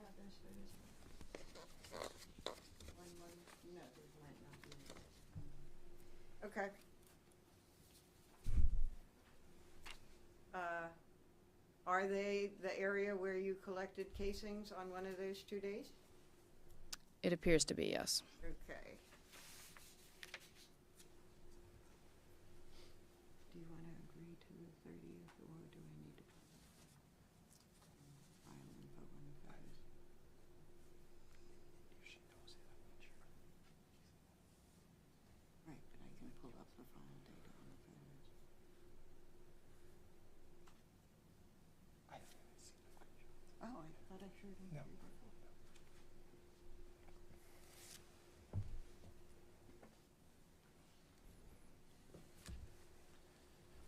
have those photos? No, there might not be. Okay. Are they the area where you collected casings on one of those 2 days? It appears to be, yes. Okay. Do you want to agree to the 30th, or do I need to file and vote on the photos? If she knows it, I'm not sure. Right, but I can pull up the file data on the photos. I haven't seen the screenshots. Oh, I thought I showed them No. to you before.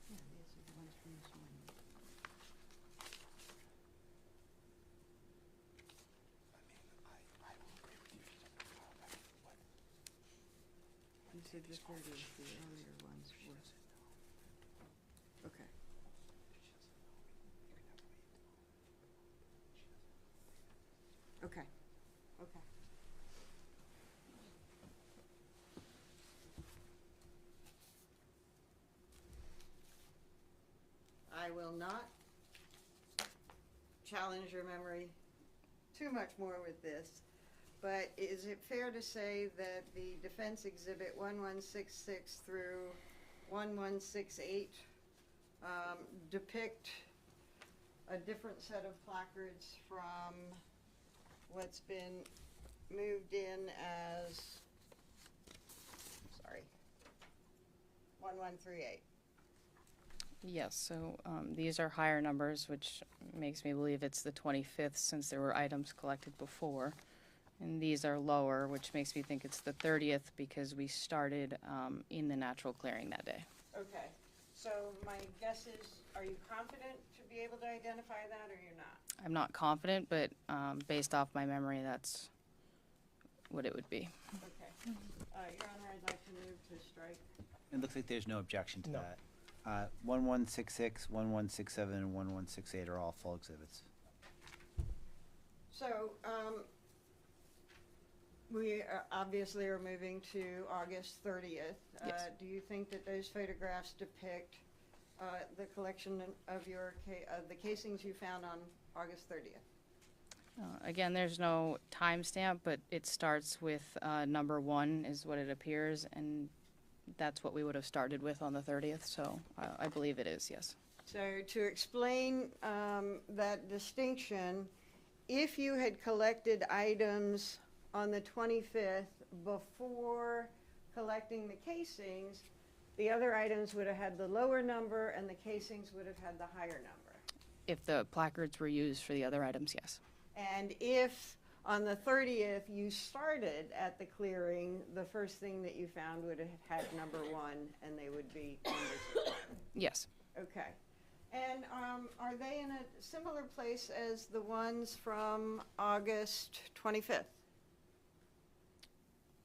Yeah, these are the ones from this morning. I mean, I will agree with you if you don't know how that what. You said the 30th, the earlier ones She were. doesn't know. Okay. She doesn't know. You can have wait. She doesn't know. Okay. Okay. I will not challenge your memory too much more with this, but is it fair to say that the Defense Exhibit 1166 through 1168 depict a different set of placards from what's been moved in as, sorry, 1138? Yes, so these are higher numbers, which makes me believe it's the 25th since there were items collected before. And these are lower, which makes me think it's the 30th because we started in the natural clearing that day. Okay, so my guess is, are you confident to be able to identify that, or you're not? I'm not confident, but based off my memory, that's what it would be. Okay. Your Honor, I'd like to move to strike. It looks like there's no objection to No. that. 1166, 1167, and 1168 are all full exhibits. So, we obviously are moving to August 30th. Yes. Do you think that those photographs depict the collection of the casings you found on August 30th? Again, there's no timestamp, but it starts with number 1 is what it appears, and that's what we would have started with on the 30th, so I believe it is, yes. So to explain that distinction, if you had collected items on the 25th before collecting the casings, the other items would have had the lower number and the casings would have had the higher number. If the placards were used for the other items, yes. And if on the 30th you started at the clearing, the first thing that you found would have had number 1 and they would be numbers. Yes. Okay. And are they in a similar place as the ones from August 25th?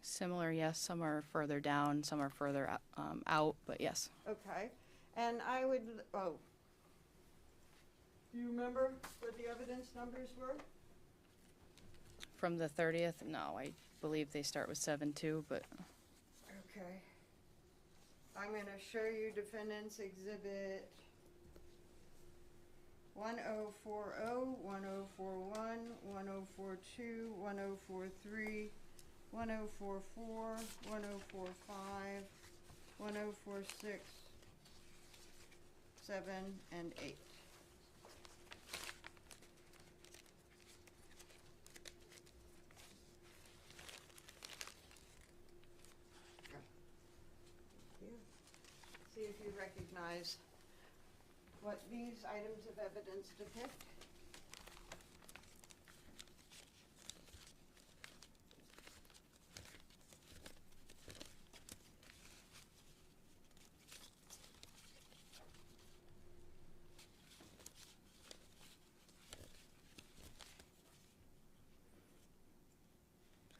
Similar, yes. Some are further down, some are further out, but yes. Okay. And I would, do you remember what the evidence numbers were? From the 30th, no, I believe they start with 7-2, but Okay. I'm going to show you Defendant's Exhibit 1040, 1041, 1042, 1043, 1044, 1045, 1046, 7, and 8. See if you recognize what these items of evidence depict.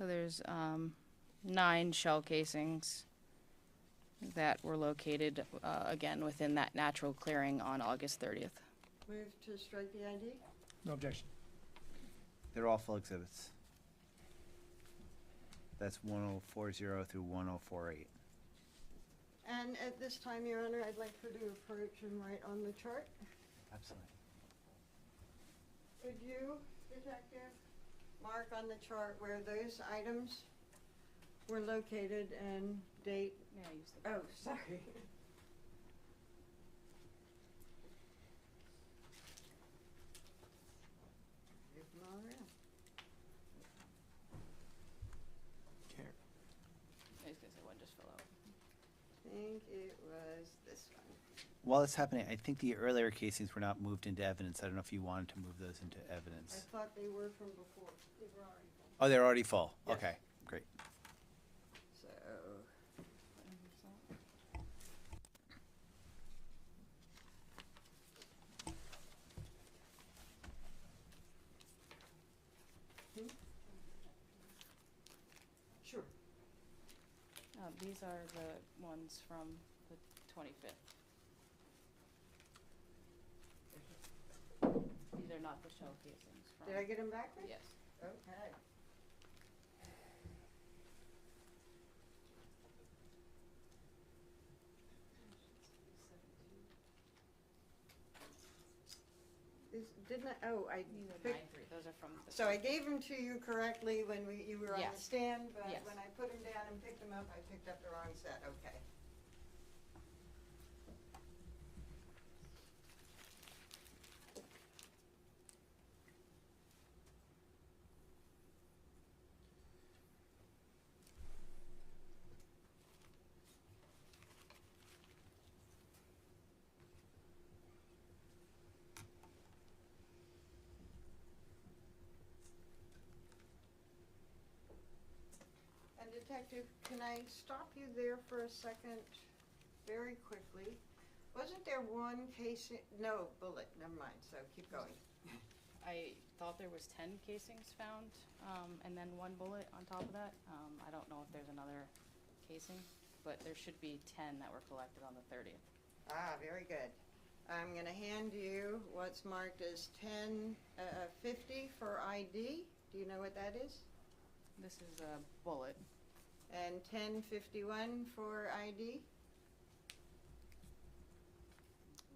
so there's 9 shell casings that were located, again, within that natural clearing on August 30th. Move to strike the ID. No objection. They're all full exhibits. That's 1040 through 1048. And at this time, Your Honor, I'd like her to approach and write on the chart. Absolutely. Could you, Detective, mark on the chart where those items were located and date? May I use the? Oh, sorry. Move them all around. Care. I was gonna say one just fell out. I think it was this one. While it's happening, I think the earlier casings were not moved into evidence. I don't know if you wanted to move those into I evidence. thought they were from before. They were already from. Oh, they're already full. Yes. Okay, great. So, sure. These are the ones from the 25th. These are not the shell casings from. Did I get them back there? Yes. Okay. Didn't I, oh, I These are picked, 9-3, those are from the. so I gave them to you correctly when you were on the Yes. stand, but Yes. when I put them down and picked them up, I picked up the wrong set, okay. And Detective, can I stop you there for a second, very quickly? Wasn't there one case, no, bullet, never mind, so keep going. I thought there was 10 casings found, and then one bullet on top of that. I don't know if there's another casing, but there should be 10 that were collected on the 30th. Ah, very good. I'm gonna hand you what's marked as 1050 for ID. Do you know what that is? This is a bullet. And 1051 for ID?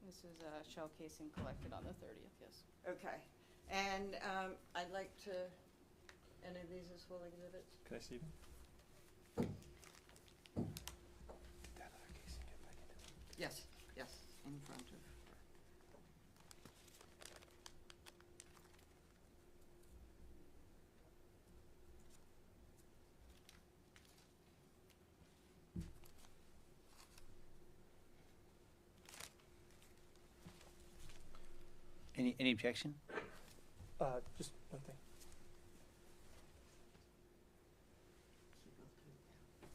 This is a shell casing collected on the 30th, yes. Okay. And I'd like to, any of these as full exhibits? Can I see them? That other casing get back into it. Yes, yes, in front of. Any objection? Just one thing.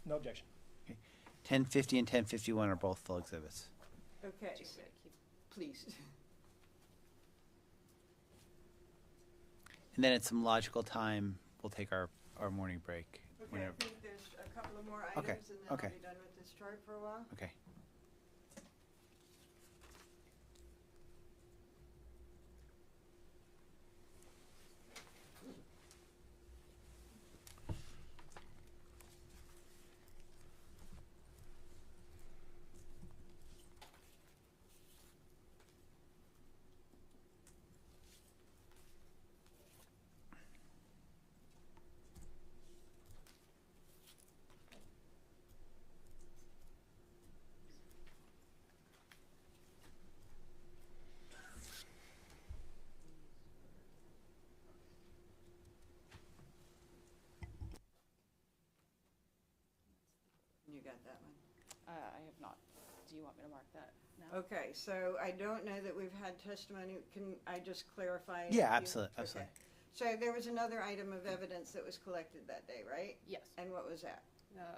No objection. 1050 and 1051 are both full exhibits. Okay, Do you want me to keep? please. And then at some logical time, we'll take our morning break. Okay, I Whenever. think there's a couple of more Okay, items and then I'll okay. be done with this chart for a while. Okay. You got that one? I have not. Do you want me to mark that now? Okay, so I don't know that we've had testimony. Can I just clarify? Yeah, a few? absolutely, Okay. absolutely. So there was another item of evidence that was collected that day, right? Yes. And what was that?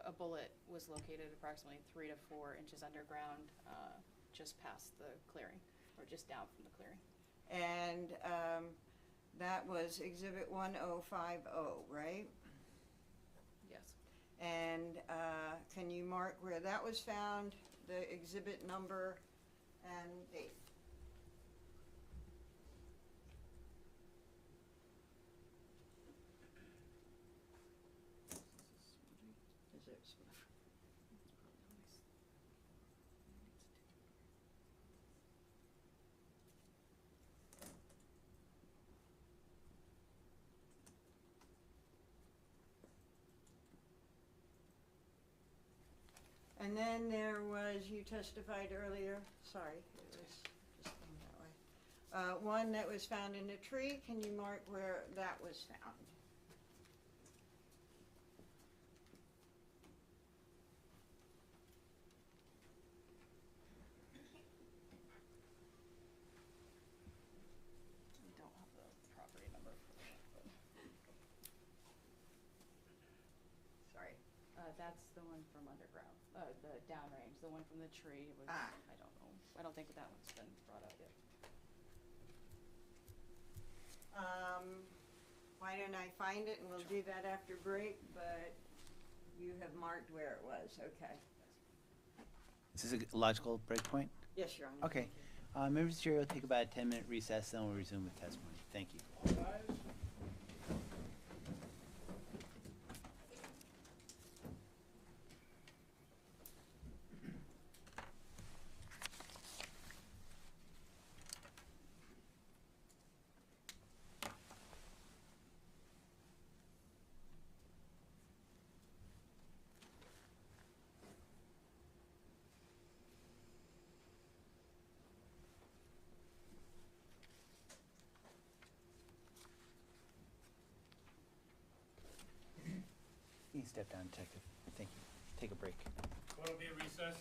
A bullet was located approximately 3 to 4 inches underground, just past the clearing, or just down from the clearing. And that was Exhibit 1050, right? Yes. And can you mark where that was found, the exhibit number and date? And then there was, you testified earlier, sorry, it was just going that way. One that was found in a tree, can you mark where that was found? We don't have the property number for that, but. Sorry, that's the one from underground, the downrange, the one from the tree was, Ah. I don't know, I don't think that one's been brought out yet. Why don't I find it, and we'll do that after break, but you have marked where it was, okay. Is this a logical break point? Yes, Your Honor. Okay. Members of the jury will take about a 10-minute recess, then we'll resume with testimony. Thank you. You can step down, Detective. Thank you. Take a break. Court will be at recess.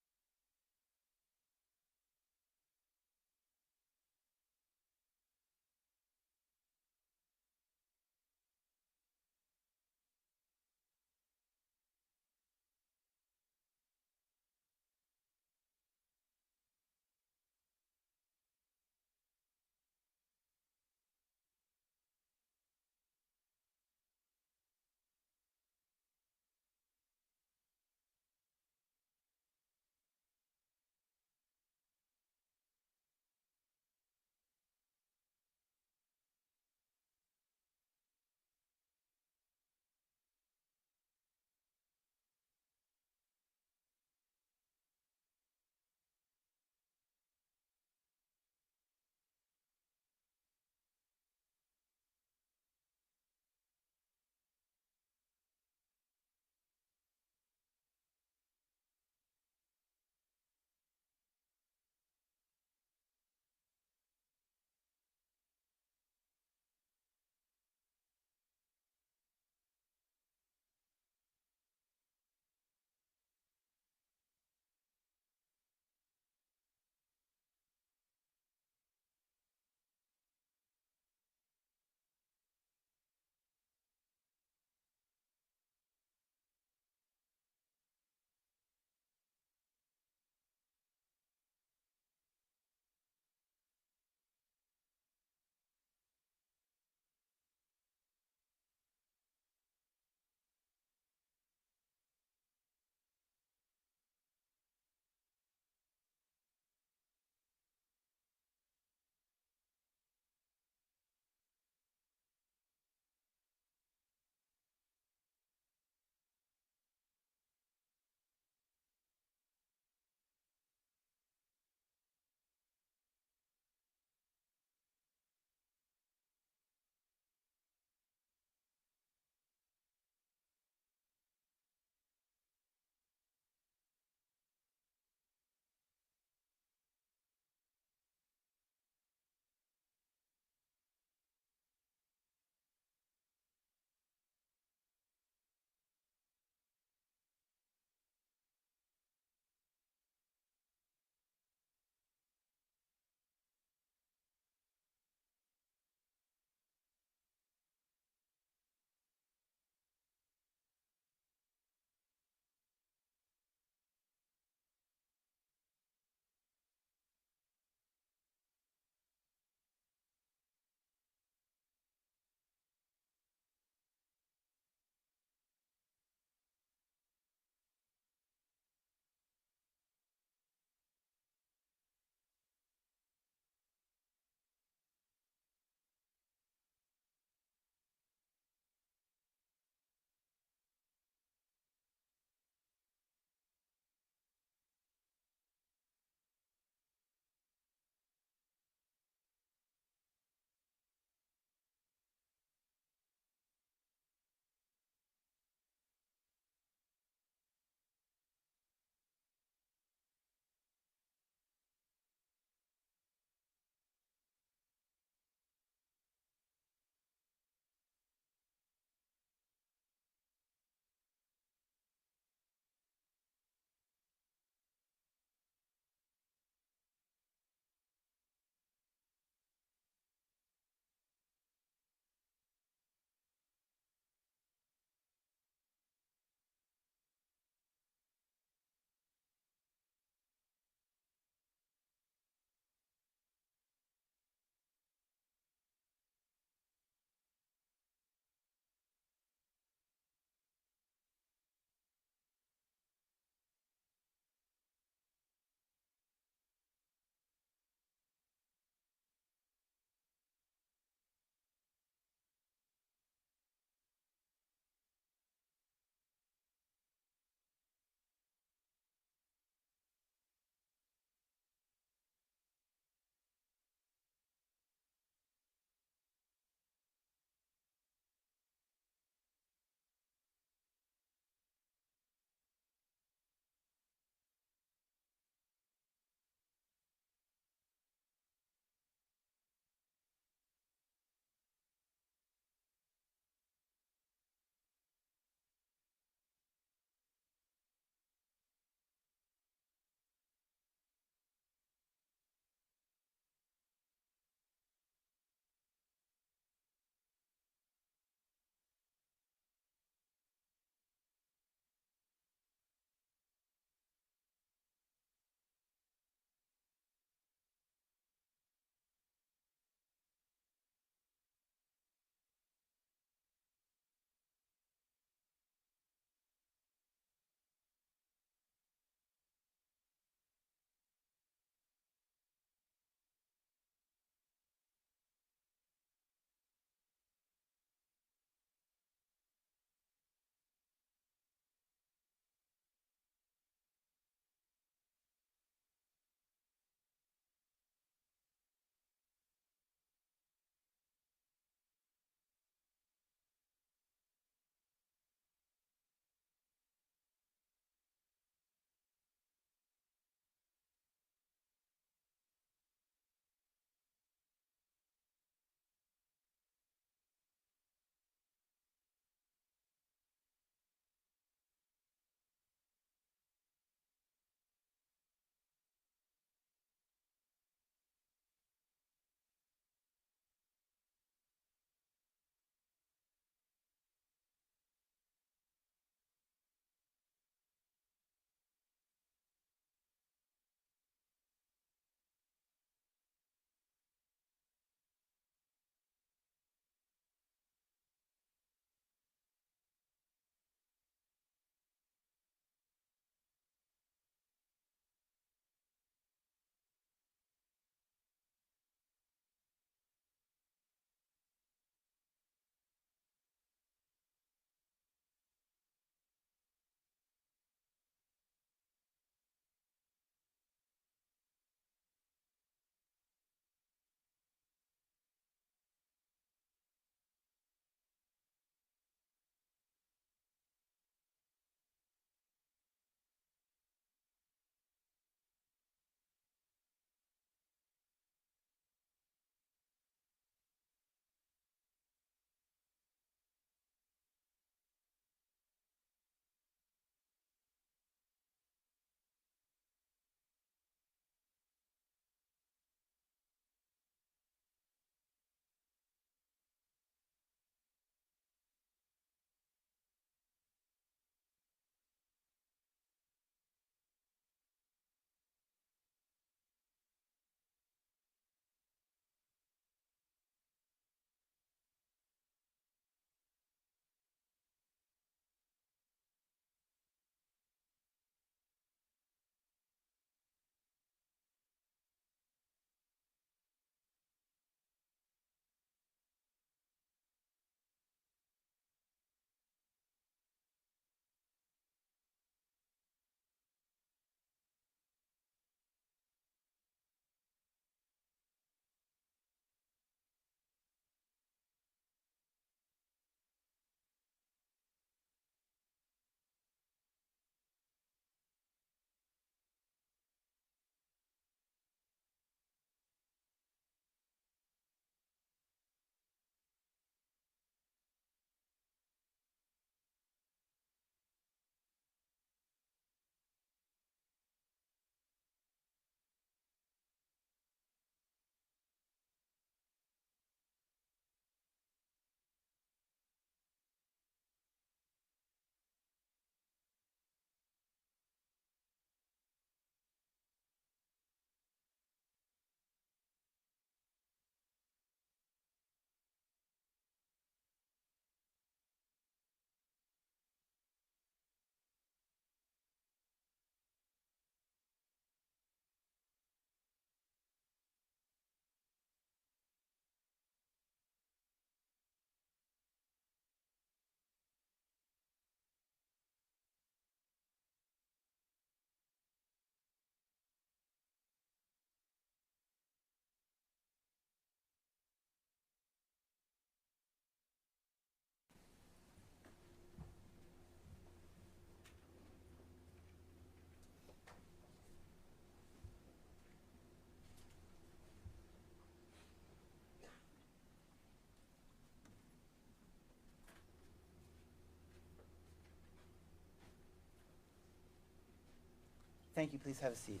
Thank you. Please have a seat.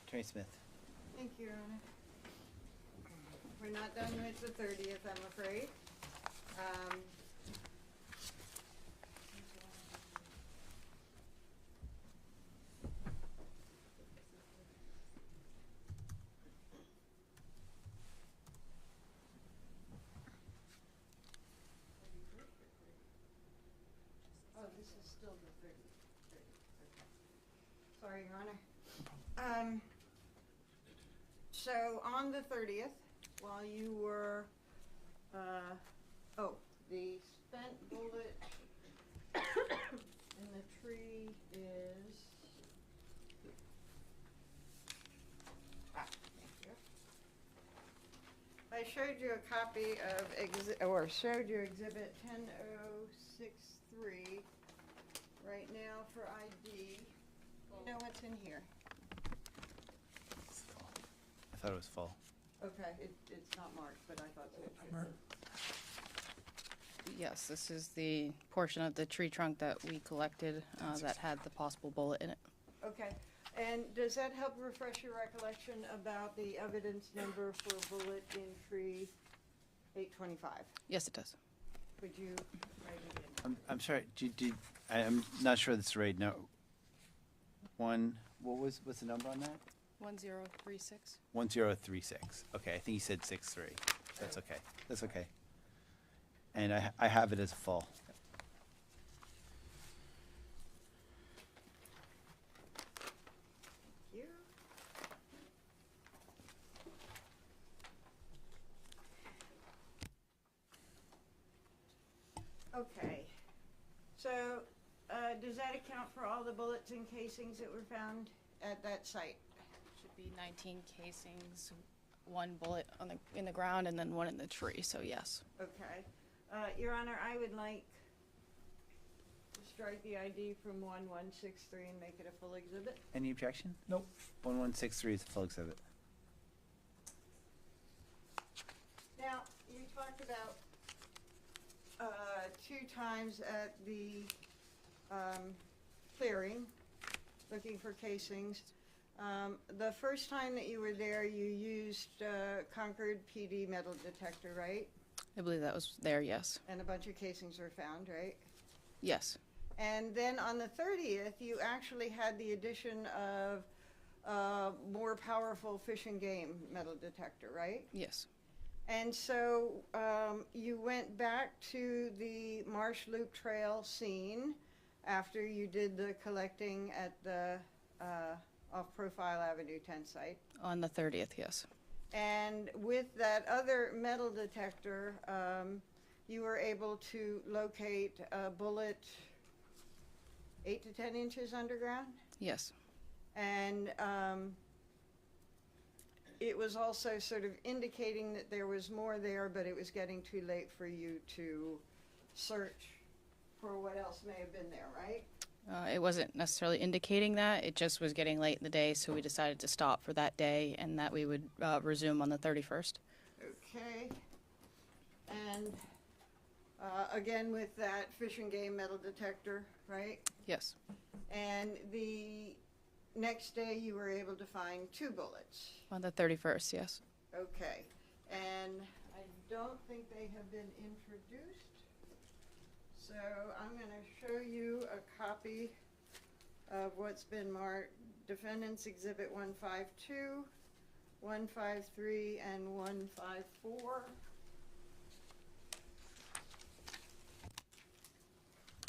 Attorney Smith. Thank you, Your Honor. We're not done with the 30th, I'm afraid. Oh, this is still the 30th. Okay. Sorry, Your Honor. So on the 30th, while you were, the spent bullet in the tree is, thank you. I showed you a copy of showed you exhibit 10063 right now for ID. You know what's in here? I thought it was full. Okay, it's not marked, but I thought so too. Yes, this is the portion of the tree trunk that we collected that had the possible bullet in it. Okay, and does that help refresh your recollection about the evidence number for bullet in tree 825? Yes, it does. Would you write it in? I'm sorry. I'm not sure that's right. No. What's the number on that? 1036. 1036. Okay, I think he said 63. That's okay. That's okay. And I have it as full. Thank you. Okay, so does that account for all the bullets and casings that were found at that site? Should be 19 casings, one bullet in the ground, and then one in the tree. So yes. Okay. Your Honor, I would like to strike the ID from 1163 and make it a full exhibit. Any objection? Nope. 1163 is a full exhibit. Now, you talked about 2 times at the clearing, looking for casings. The first time that you were there, you used Concord PD metal detector, right? I believe that was there, yes. And a bunch of casings were found, right? Yes. And then on the 30th, you actually had the addition of more powerful fish and game metal detector, right? Yes. And so you went back to the Marsh Loop Trail scene after you did the collecting at the off-Profile Avenue 10 site. On the 30th, yes. And with that other metal detector, you were able to locate a bullet 8 to 10 inches underground? Yes. And it was also sort of indicating that there was more there, but it was getting too late for you to search for what else may have been there, right? It wasn't necessarily indicating that. It just was getting late in the day, so we decided to stop for that day and that we would resume on the 31st. Okay. And again with that fish and game metal detector, right? Yes. And the next day you were able to find 2 bullets. On the 31st, yes. Okay. And I don't think they have been introduced. So I'm going to show you a copy of what's been marked Defendant's Exhibit 152, 153, and 154.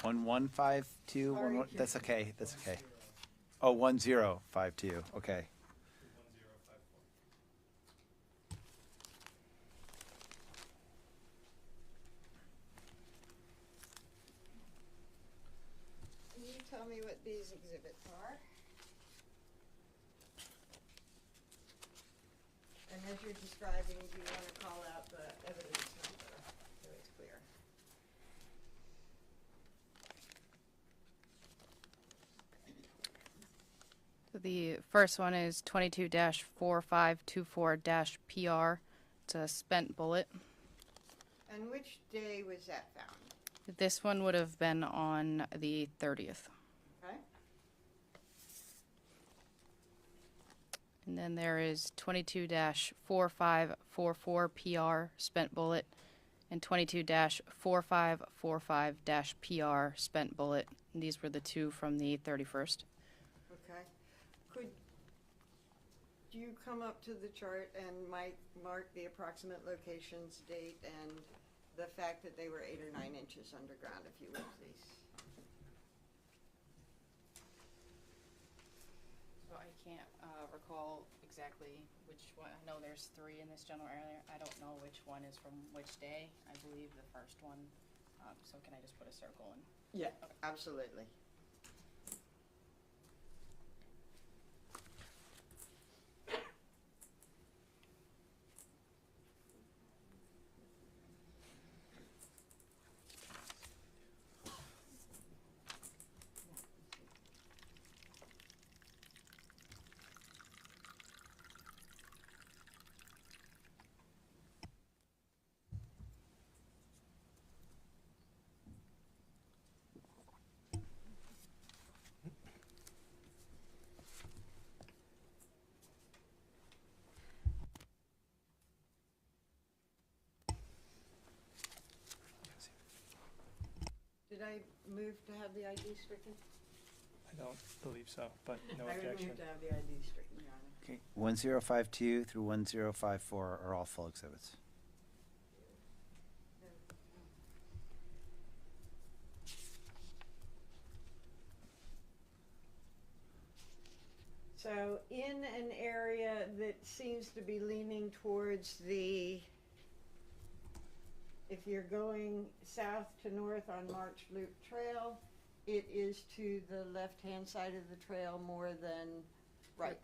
1152. Sorry. That's okay. That's okay. Oh, 1052. Okay. Can you tell me what these exhibits are? And as you're describing, do you want to call out the evidence number so it's clear? So the first one is 22-4524-PR. It's a spent bullet. And which day was that found? This one would have been on the 30th. Okay. And then there is 22-4544 PR spent bullet and 22-4545 PR spent bullet. And these were the two from the 31st. Okay. Could you come up to the chart and mark the approximate locations, date, and the fact that they were 8 or 9 inches underground, if you would, please? So I can't recall exactly which one. I know there's 3 in this general area. I don't know which one is from which day. I believe the first one. So can I just put a circle in? Yeah, absolutely. Did I move to have the ID stricken? I don't believe so, but no I would objection. move to have the ID stricken, Your Honor. Okay, 1052 through 1054 are all full exhibits. So in an area that seems to be leaning towards the, if you're going south to north on March Loop Trail, it is to the left-hand side of the trail more than right.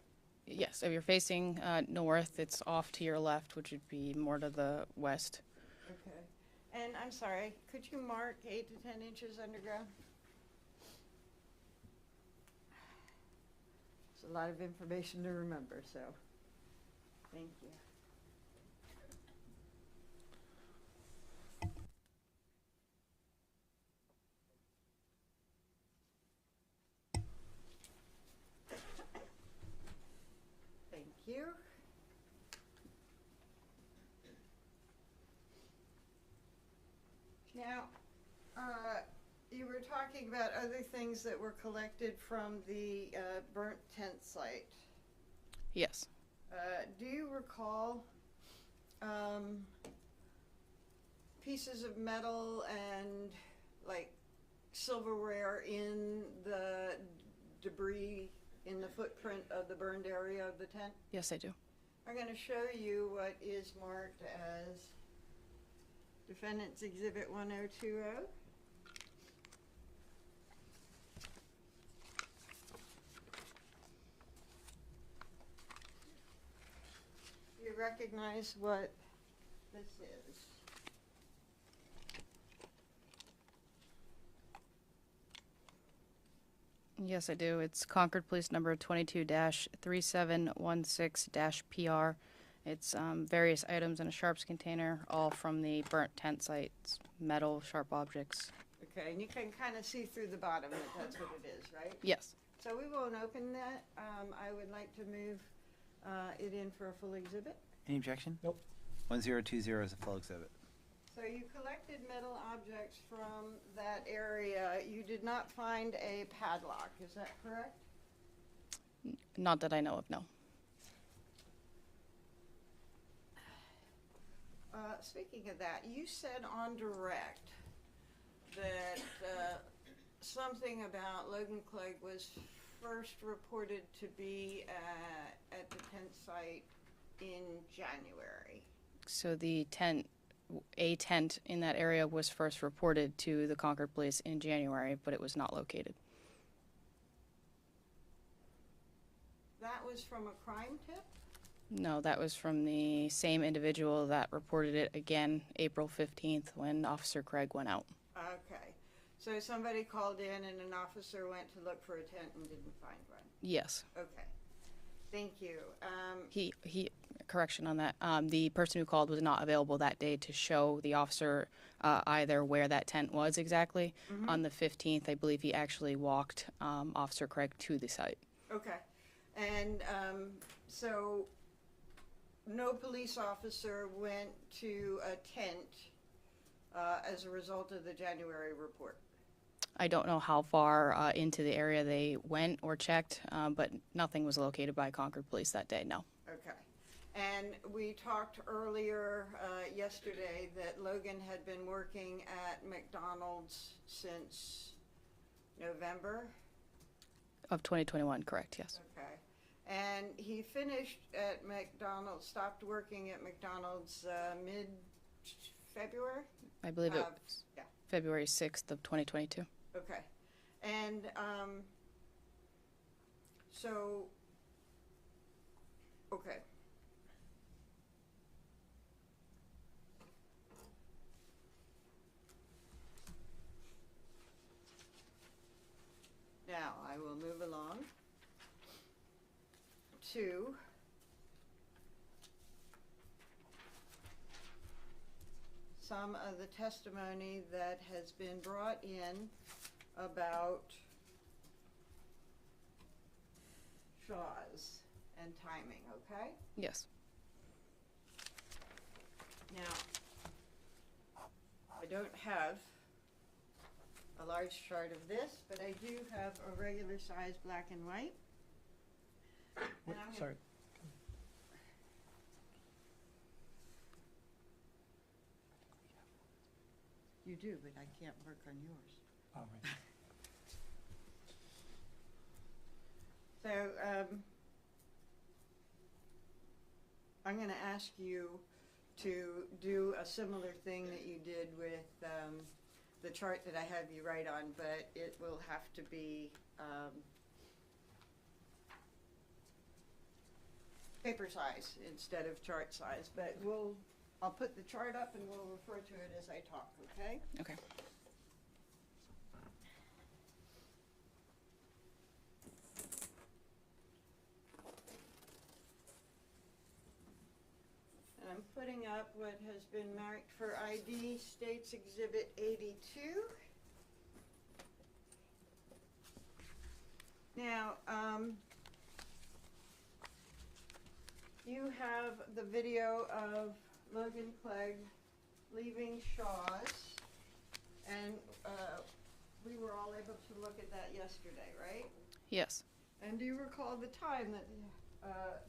Yes, if you're facing north, it's off to your left, which would be more to the west. Okay. And I'm sorry, could you mark 8 to 10 inches underground? It's a lot of information to remember, so thank you. Thank you. Now, you were talking about other things that were collected from the burnt tent site. Yes. Do you recall pieces of metal and like silverware in the debris in the footprint of the burned area of the tent? Yes, I do. I'm going to show you what is marked as Defendant's Exhibit 1020. You recognize what this is? Yes, I do. It's Concord Police number 22-3716-PR. It's various items in a sharps container, all from the burnt tent site. It's metal, sharp objects. Okay, and you can kind of see through the bottom that that's what it is, right? Yes. So we won't open that. I would like to move it in for a full exhibit. Any objection? Nope. 1020 is a full exhibit. So you collected metal objects from that area. You did not find a padlock, is that correct? Not that I know of, no. Speaking of that, you said on direct that something about Logan Clegg was first reported to be at the tent site in January. So a tent in that area was first reported to the Concord Police in January, but it was not located. That was from a crime tip? No, that was from the same individual that reported it again April 15th when Officer Craig went out. Okay. So somebody called in and an officer went to look for a tent and didn't find one? Yes. Okay. Thank you. Correction on that. The person who called was not available that day to show the officer either where that tent was exactly. On the 15th, I believe he actually walked Officer Craig to the site. Okay. And so no police officer went to a tent as a result of the January report. I don't know how far into the area they went or checked, but nothing was located by Concord Police that day, no. Okay. And we talked earlier yesterday that Logan had been working at McDonald's since November. Of 2021, correct, yes. Okay. And he finished at McDonald's, stopped working at McDonald's mid-February? I believe it was Yeah. February 6th of 2022. Okay. And so, okay. Now, I will move along to some of the testimony that has been brought in about Shaw's and timing, okay? Yes. Now, I don't have a large chart of this, but I do have a regular size black and white. And I'm gonna- Sorry. You do, but I can't work on yours. Oh, right. So, I'm gonna ask you to do a similar thing that you did with, the chart that I have you write on, but it will have to be, paper size instead of chart size, but I'll put the chart up and we'll refer to it as I talk, okay? Okay. And I'm putting up what has been marked for ID, States Exhibit 82. Now, you have the video of Logan Clegg leaving Shaw's, and we were all able to look at that yesterday, right? Yes. And do you recall the time that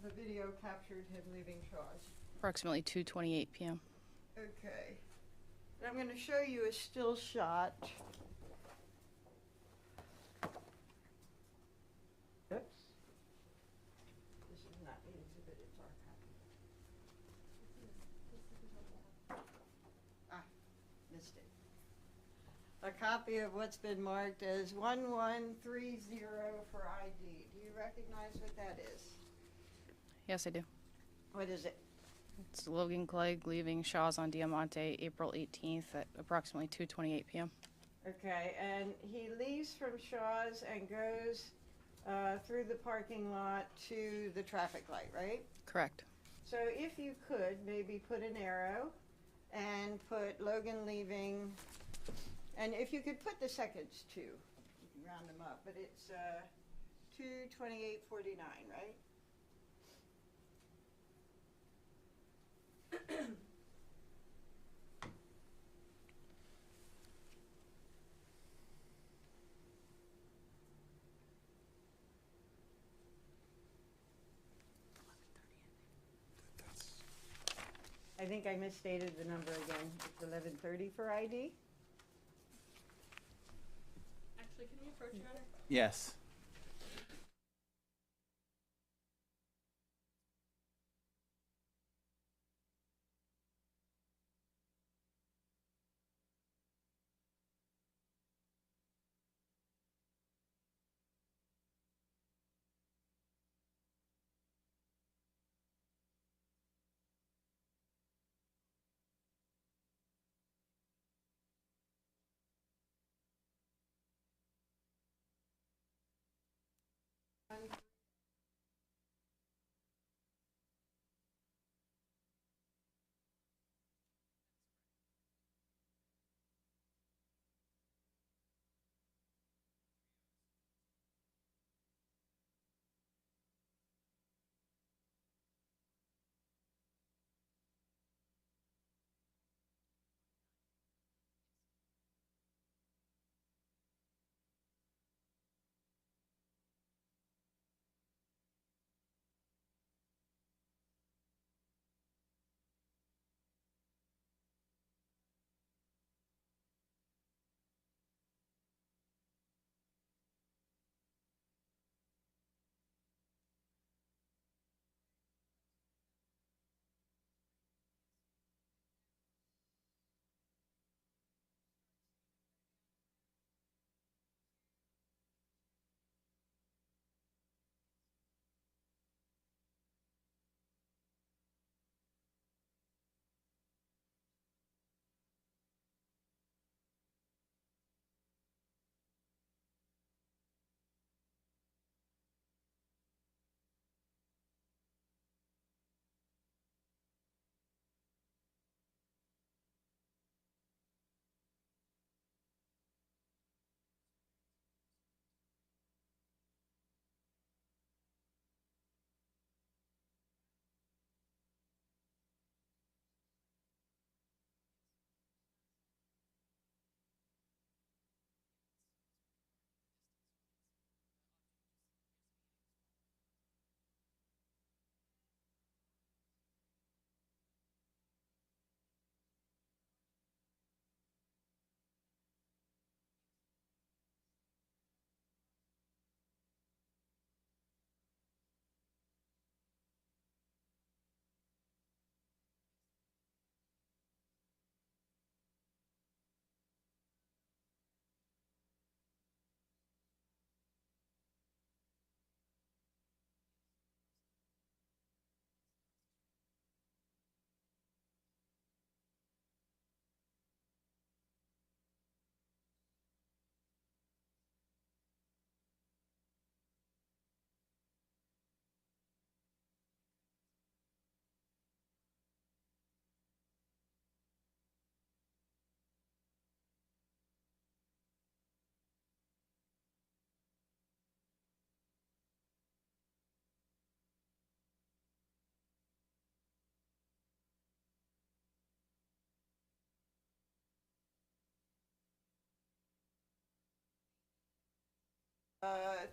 the video captured him leaving Shaw's? Approximately 2:28 p.m. Okay. And I'm going to show you a still shot. Oops. This is not the exhibit, it's our copy. Ah, missed it. A copy of what's been marked as 1130 for ID. Do you recognize what that is? Yes, I do. What is it? It's Logan Clegg leaving Shaw's on Diamante, April 18th at approximately 2:28 p.m. Okay, and he leaves from Shaw's and goes through the parking lot to the traffic light, right? Correct. So if you could, maybe put an arrow and put Logan leaving, and if you could put the seconds too, you can round them up, but it's 2:28:49, right? I think I misstated the number again. It's 11:30 for ID. Actually, can you approach better? Yes.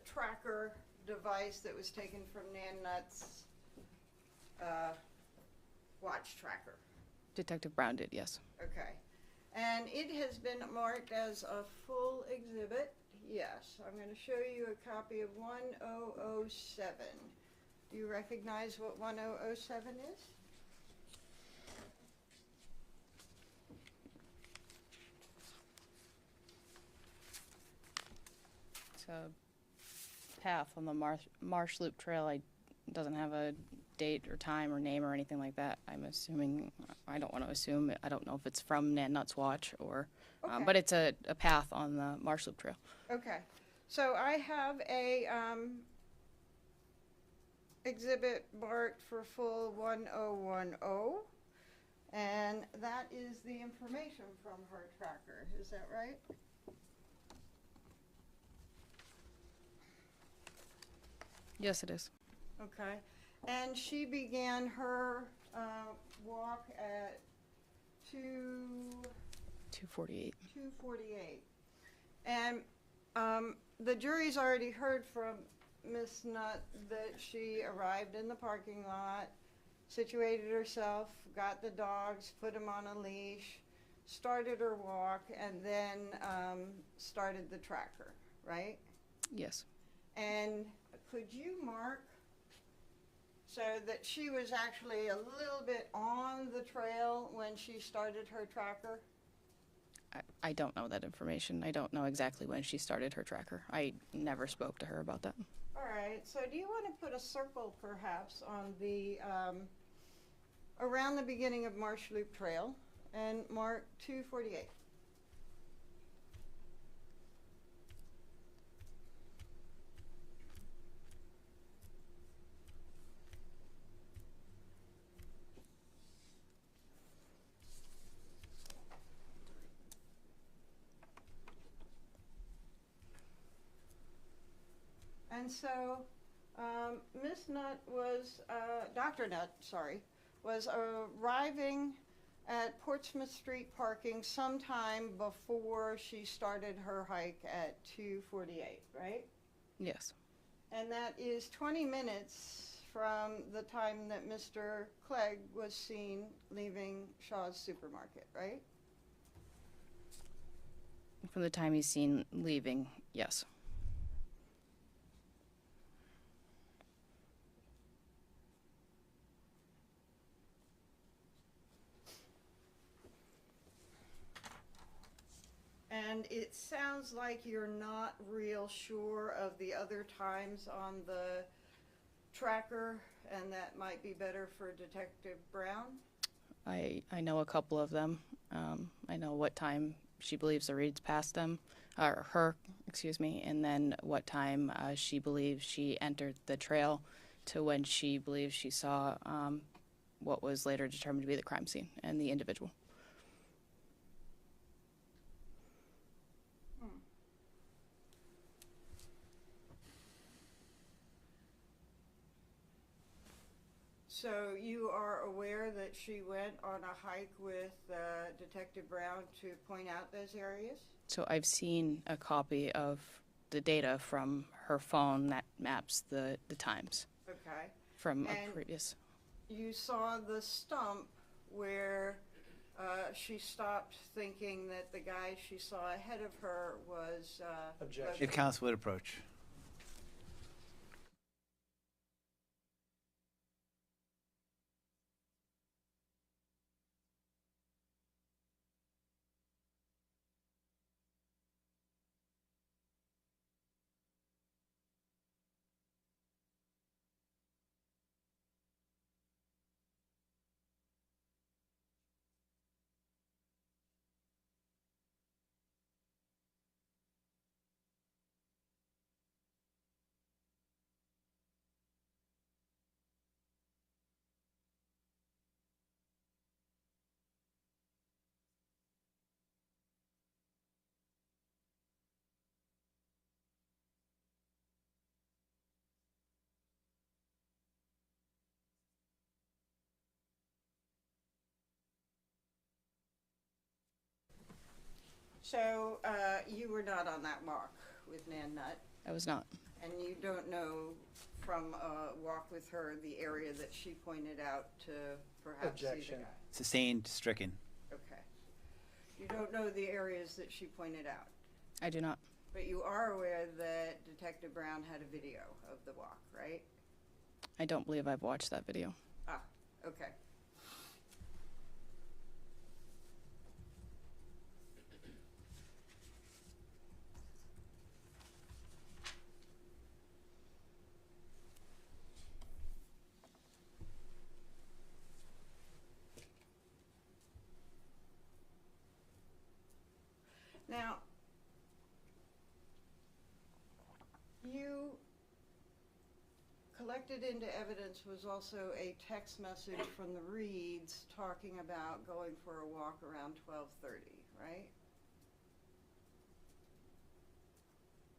tracker device that was taken from Nan Nutt's watch tracker. Detective Brown did, yes. Okay. And it has been marked as a full exhibit. Yes, I'm going to show you a copy of 1007. Do you recognize what 1007 is? It's a path on the Marsh Loop Trail. It doesn't have a date or time or name or anything like that. I'm assuming, I don't want to assume, I don't know if it's from Nan Nutt's watch or, Okay. but it's a path on the Marsh Loop Trail. Okay. So I have a exhibit marked for full 1010, and that is the information from her tracker. Is that right? Yes, it is. Okay. And she began her walk at 2:48. 2:48. And the jury's already heard from Miss Nutt that she arrived in the parking lot, situated herself, got the dogs, put them on a leash, started her walk, and then started the tracker, right? Yes. And could you mark so that she was actually a little bit on the trail when she started her tracker? I don't know that information. I don't know exactly when she started her tracker. I never spoke to her about that. All right, so do you want to put a circle perhaps on the, around the beginning of Marsh Loop Trail and mark 2:48? And so, Miss Nutt was, Dr. Nutt, sorry, was arriving at Portsmouth Street parking sometime before she started her hike at 2:48, right? Yes. And that is 20 minutes from the time that Mr. Clegg was seen leaving Shaw's Supermarket, right? From the time he's seen leaving, yes. And it sounds like you're not real sure of the other times on the tracker, and that might be better for Detective Brown? I know a couple of them. I know what time she believes the Reeds passed them, or her, excuse me, and then what time she believes she entered the trail to when she believes she saw what was later determined to be the crime scene and the individual. So you are aware that she went on a hike with Detective Brown to point out those areas? So I've seen a copy of the data from her phone that maps the times Okay. from a And previous. you saw the stump where she stopped thinking that the guy she saw ahead of her was... Objection. It counts with approach. So you were not on that walk with Nan Nutt? I was not. And you don't know from a walk with her the area that she pointed out to perhaps see the Objection. guy? Sustained, stricken. Okay. You don't know the areas that she pointed out, I do not. but you are aware that Detective Brown had a video of the walk, right? I don't believe I've watched that video. Ah, okay. Now, you collected into evidence was also a text message from the Reids talking about going for a walk around 12:30, right?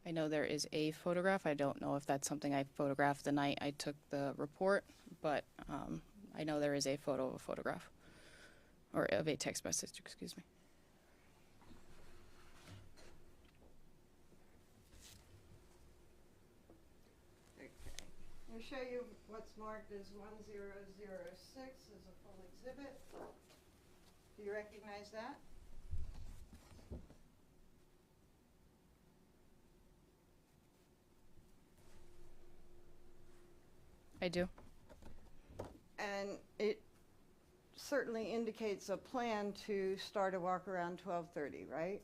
I know there is a photograph. I don't know if that's something I photographed the night I took the report, but I know there is a photo of a photograph. Or of a text message, excuse me. Okay. I'm going to show you what's marked as 1006 as a full exhibit. Do you recognize that? I do. And it certainly indicates a plan to start a walk around 12:30, right?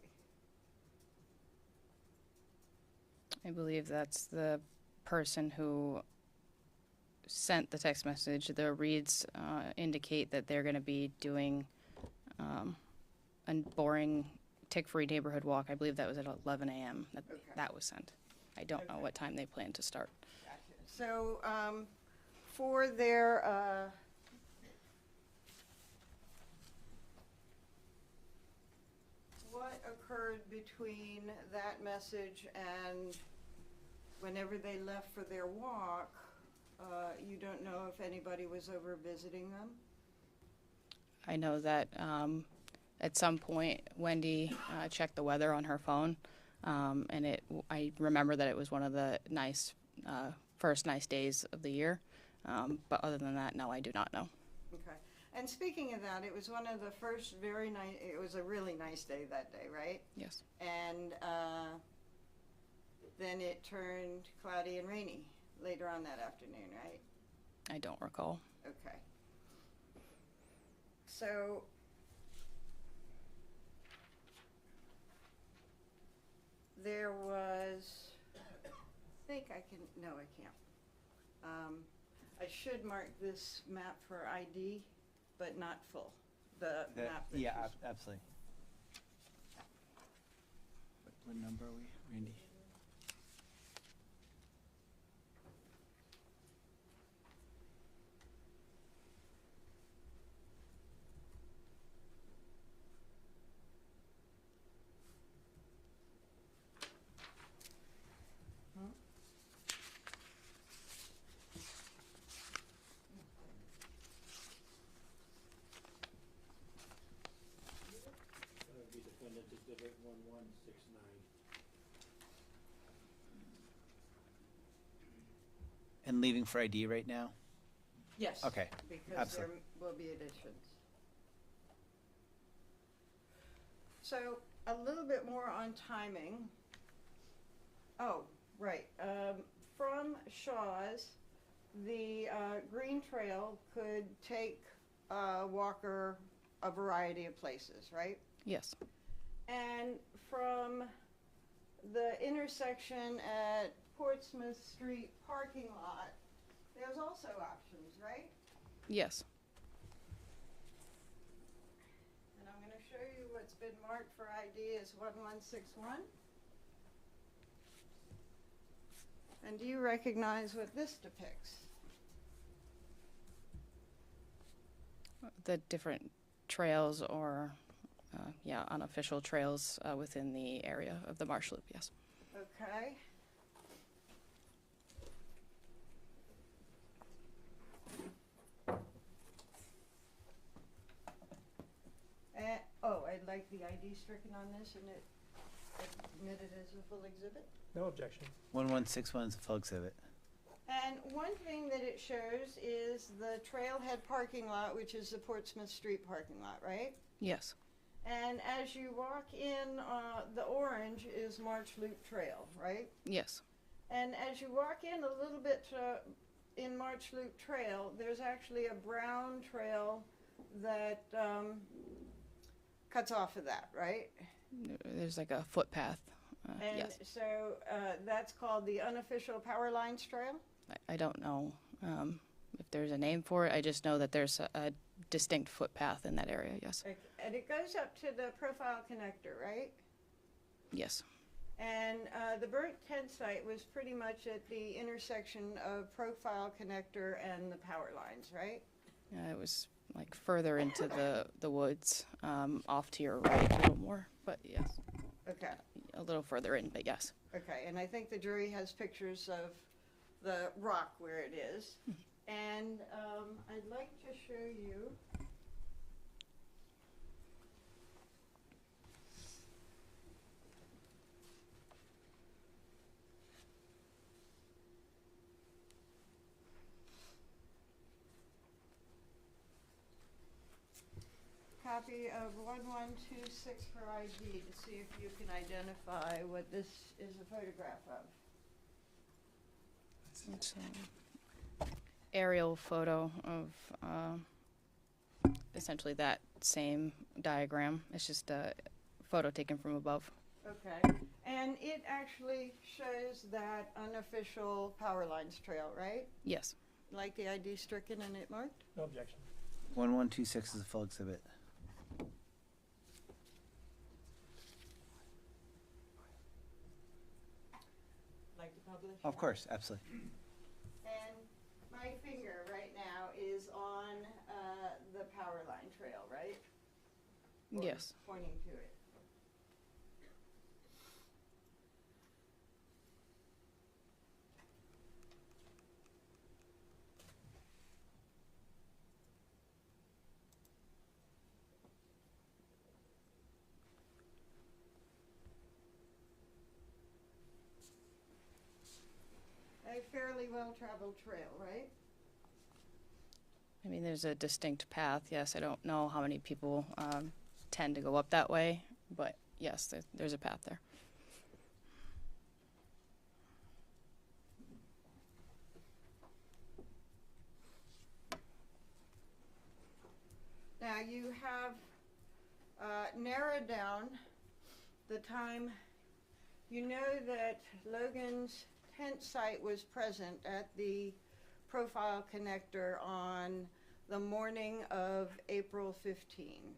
I believe that's the person who sent the text message. The reads indicate that they're going to be doing a boring tick-free neighborhood walk. I believe that was at 11 a.m. Okay. That was sent. I don't know Okay. what time they plan to start. Gotcha. So, for their, what occurred between that message and whenever they left for their walk, you don't know if anybody was over visiting them? I know that at some point Wendy checked the weather on her phone, and I remember that it was one of the first nice days of the year. But other than that, no, I do not know. Okay. And speaking of that, it was one of the first it was a really nice day that day, right? Yes. And then it turned cloudy and rainy later on that afternoon, right? I don't recall. Okay. So, there was, I think I can, no, I can't. I should mark this map for ID, but not full. The map that Yeah, she's- absolutely. What number are we, Randy? That would be Defendant Exhibit 1169. And leaving for ID right now? Yes. Okay, Because absolutely. there will be additions. So, a little bit more on timing. Oh, right. From Shaw's, the Green Trail could take a walker a variety of places, right? Yes. And from the intersection at Portsmouth Street parking lot, there's also options, right? Yes. And I'm going to show you what's been marked for ID as 1161. And do you recognize what this depicts? The different trails or, unofficial trails within the area of the Marsh Loop, yes. Okay. I'd like the ID stricken on this, and it admitted as a full exhibit. No objection. 1161 is a full exhibit. And one thing that it shows is the trailhead parking lot, which is the Portsmouth Street parking lot, right? Yes. And as you walk in, the orange is March Loop Trail, right? Yes. And as you walk in a little bit in March Loop Trail, there's actually a brown trail that cuts off of that, right? There's like a footpath. And Yes. so that's called the unofficial Power Lines Trail? I don't know if there's a name for it. I just know that there's a distinct footpath in that area. Yes. Okay. And it goes up to the profile connector, right? Yes. And the burnt tent site was pretty much at the intersection of profile connector and the power lines, right? It was like further into the woods, off to your right a little more. But yes, Okay. a little further in. But yes. Okay, and I think the jury has pictures of the rock where it is. And I'd like to show you. Copy of 1126 for ID to see if you can identify what this is a photograph of. It's an aerial photo of essentially that same diagram. It's just a photo taken from above. Okay, and it actually shows that unofficial power lines trail, right? Yes. Like the ID stricken and it marked? No objection. 1126 is a full exhibit. Like to publish? Of course, absolutely. And my finger right now is on the power line trail, right? Or Yes. pointing to it. A fairly well-traveled trail, right? I mean, there's a distinct path. Yes. I don't know how many people tend to go up that way, but yes, there's a path there. Now you have narrowed down the time. You know that Logan's tent site was present at the profile connector on the morning of April 15.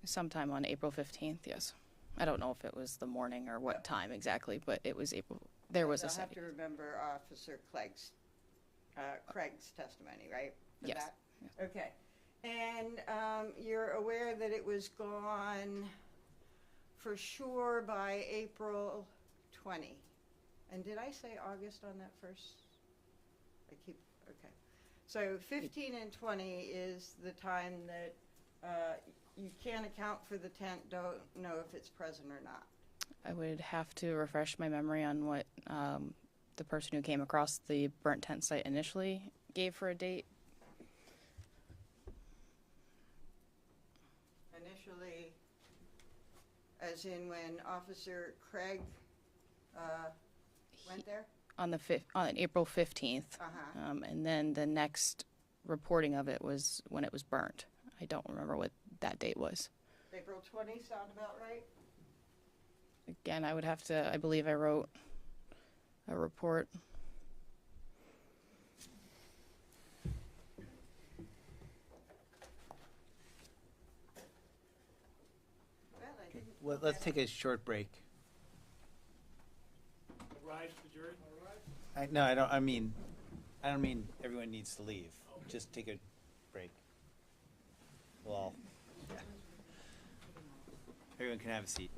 Sometime on April 15th. Yes. I don't know if it was the morning or what time exactly, but it was April. There was a I'll have site. to remember Officer Clegg's testimony, right? For Yes. that? Okay. And you're aware that it was gone for sure by April 20. And did I say August on that first? Okay. So 15 and 20 is the time that you can't account for the tent, don't know if it's present or not. I would have to refresh my memory on what the person who came across the burnt tent site initially gave for a date. Initially, as in when Officer Clegg went there? On April 15th. Uh-huh. And then the next reporting of it was when it was burnt. I don't remember what that date was. April 20 sound about right? Again, I would have to, I believe I wrote a report. Well, I didn't. Well, let's take a short break. Rise to jury. No, I don't mean everyone needs to leave. Just take a break. Well, yeah. Everyone can have a seat.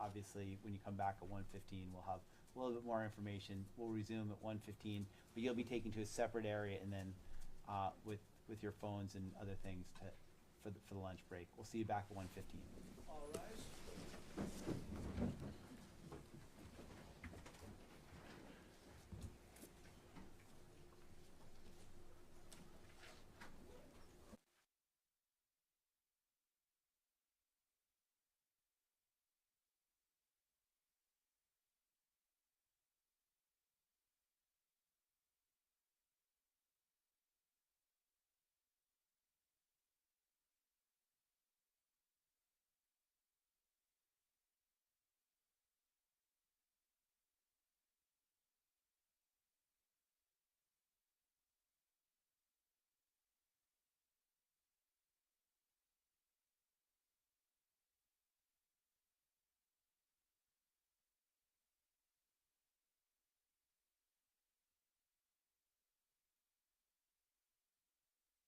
obviously, when you come back at 1:15, we'll have a little bit more information. We'll resume at 1:15, but you'll be taken to a separate area, and then with your phones and other things for the lunch break. We'll see you back at 1:15. All rise.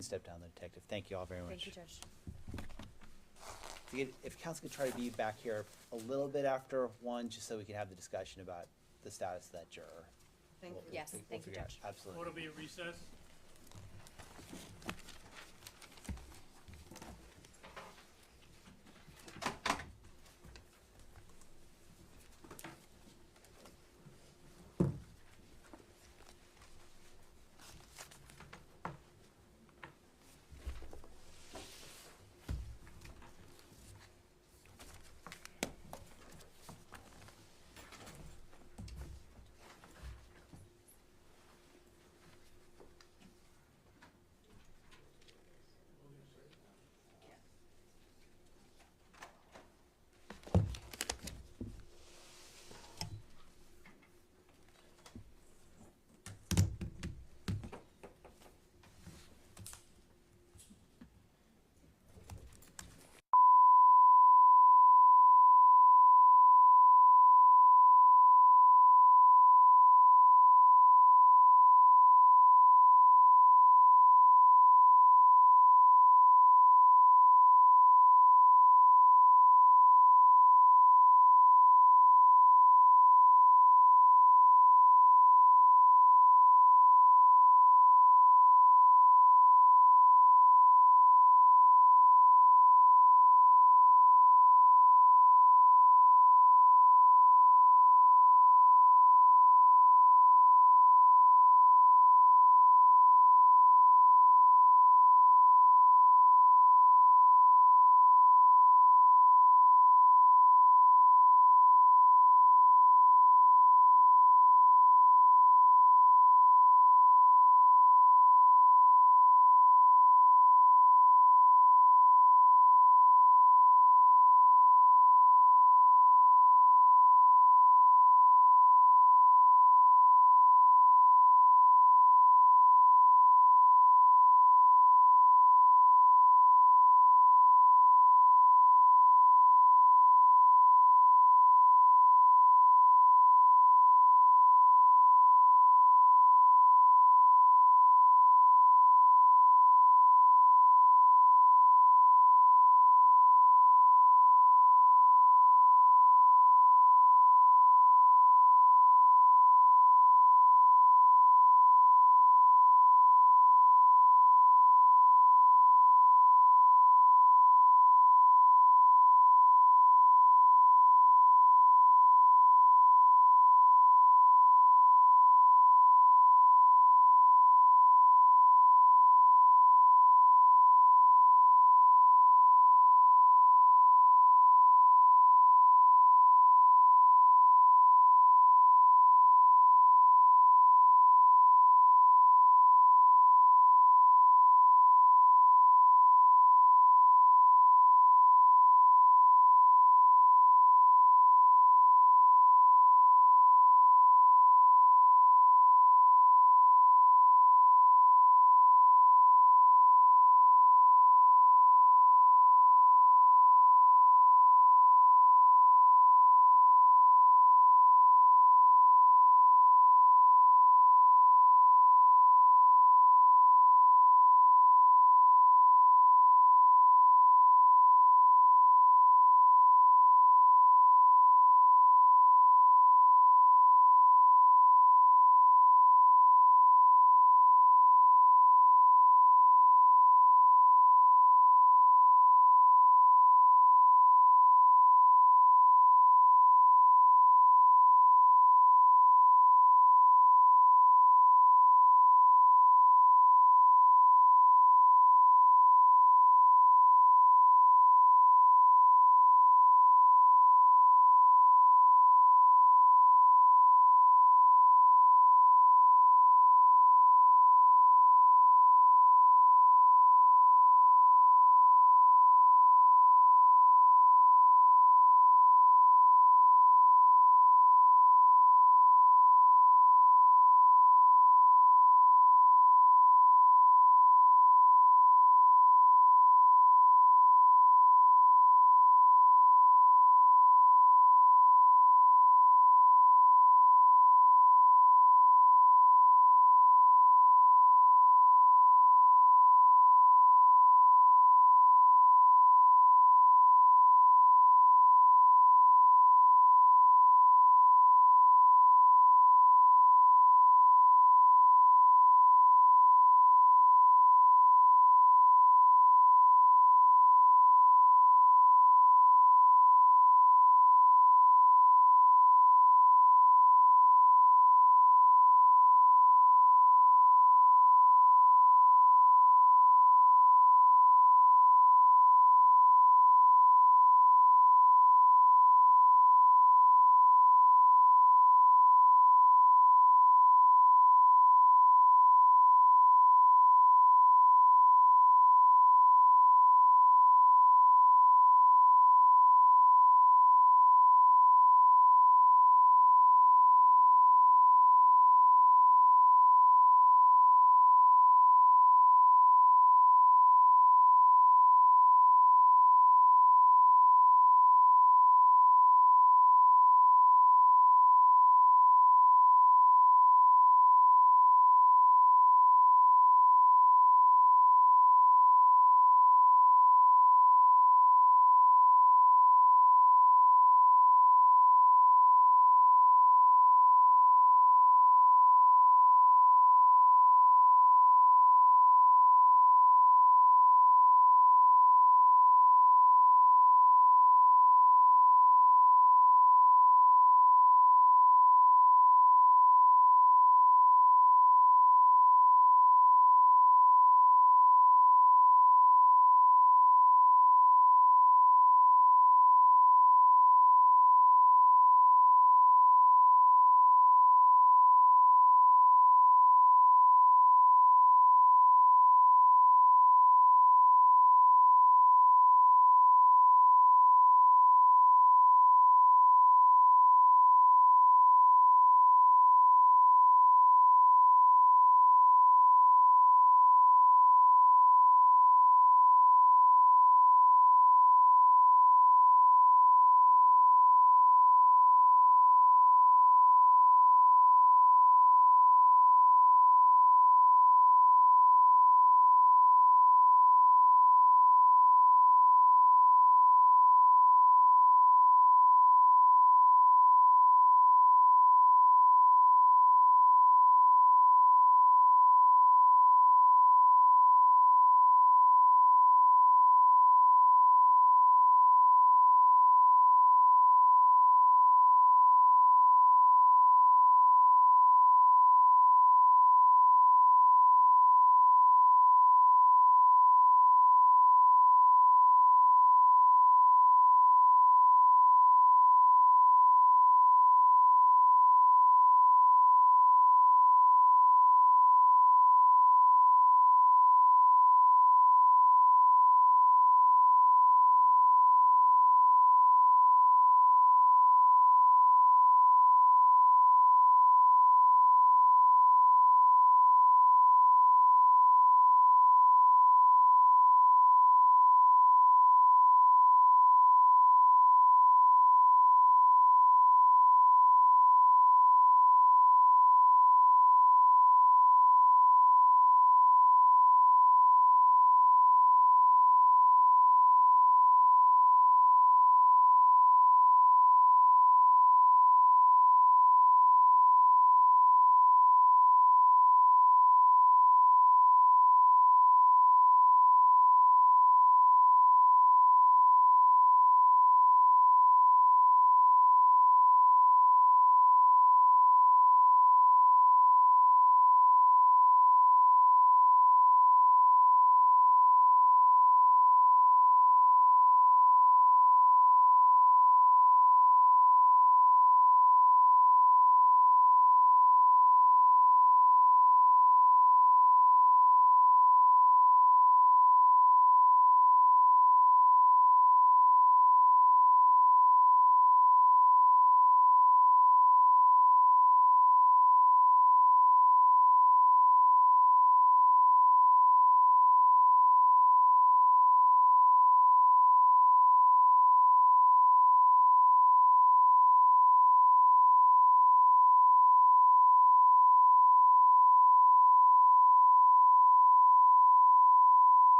Step down, the detective. Thank you all very much. Thank you, Judge. If council could try to be back here a little bit after 1, just so we can have the discussion about the status of that juror. Thank you. Yes, thank you, figure out- Judge. Absolutely. Court will be at recess.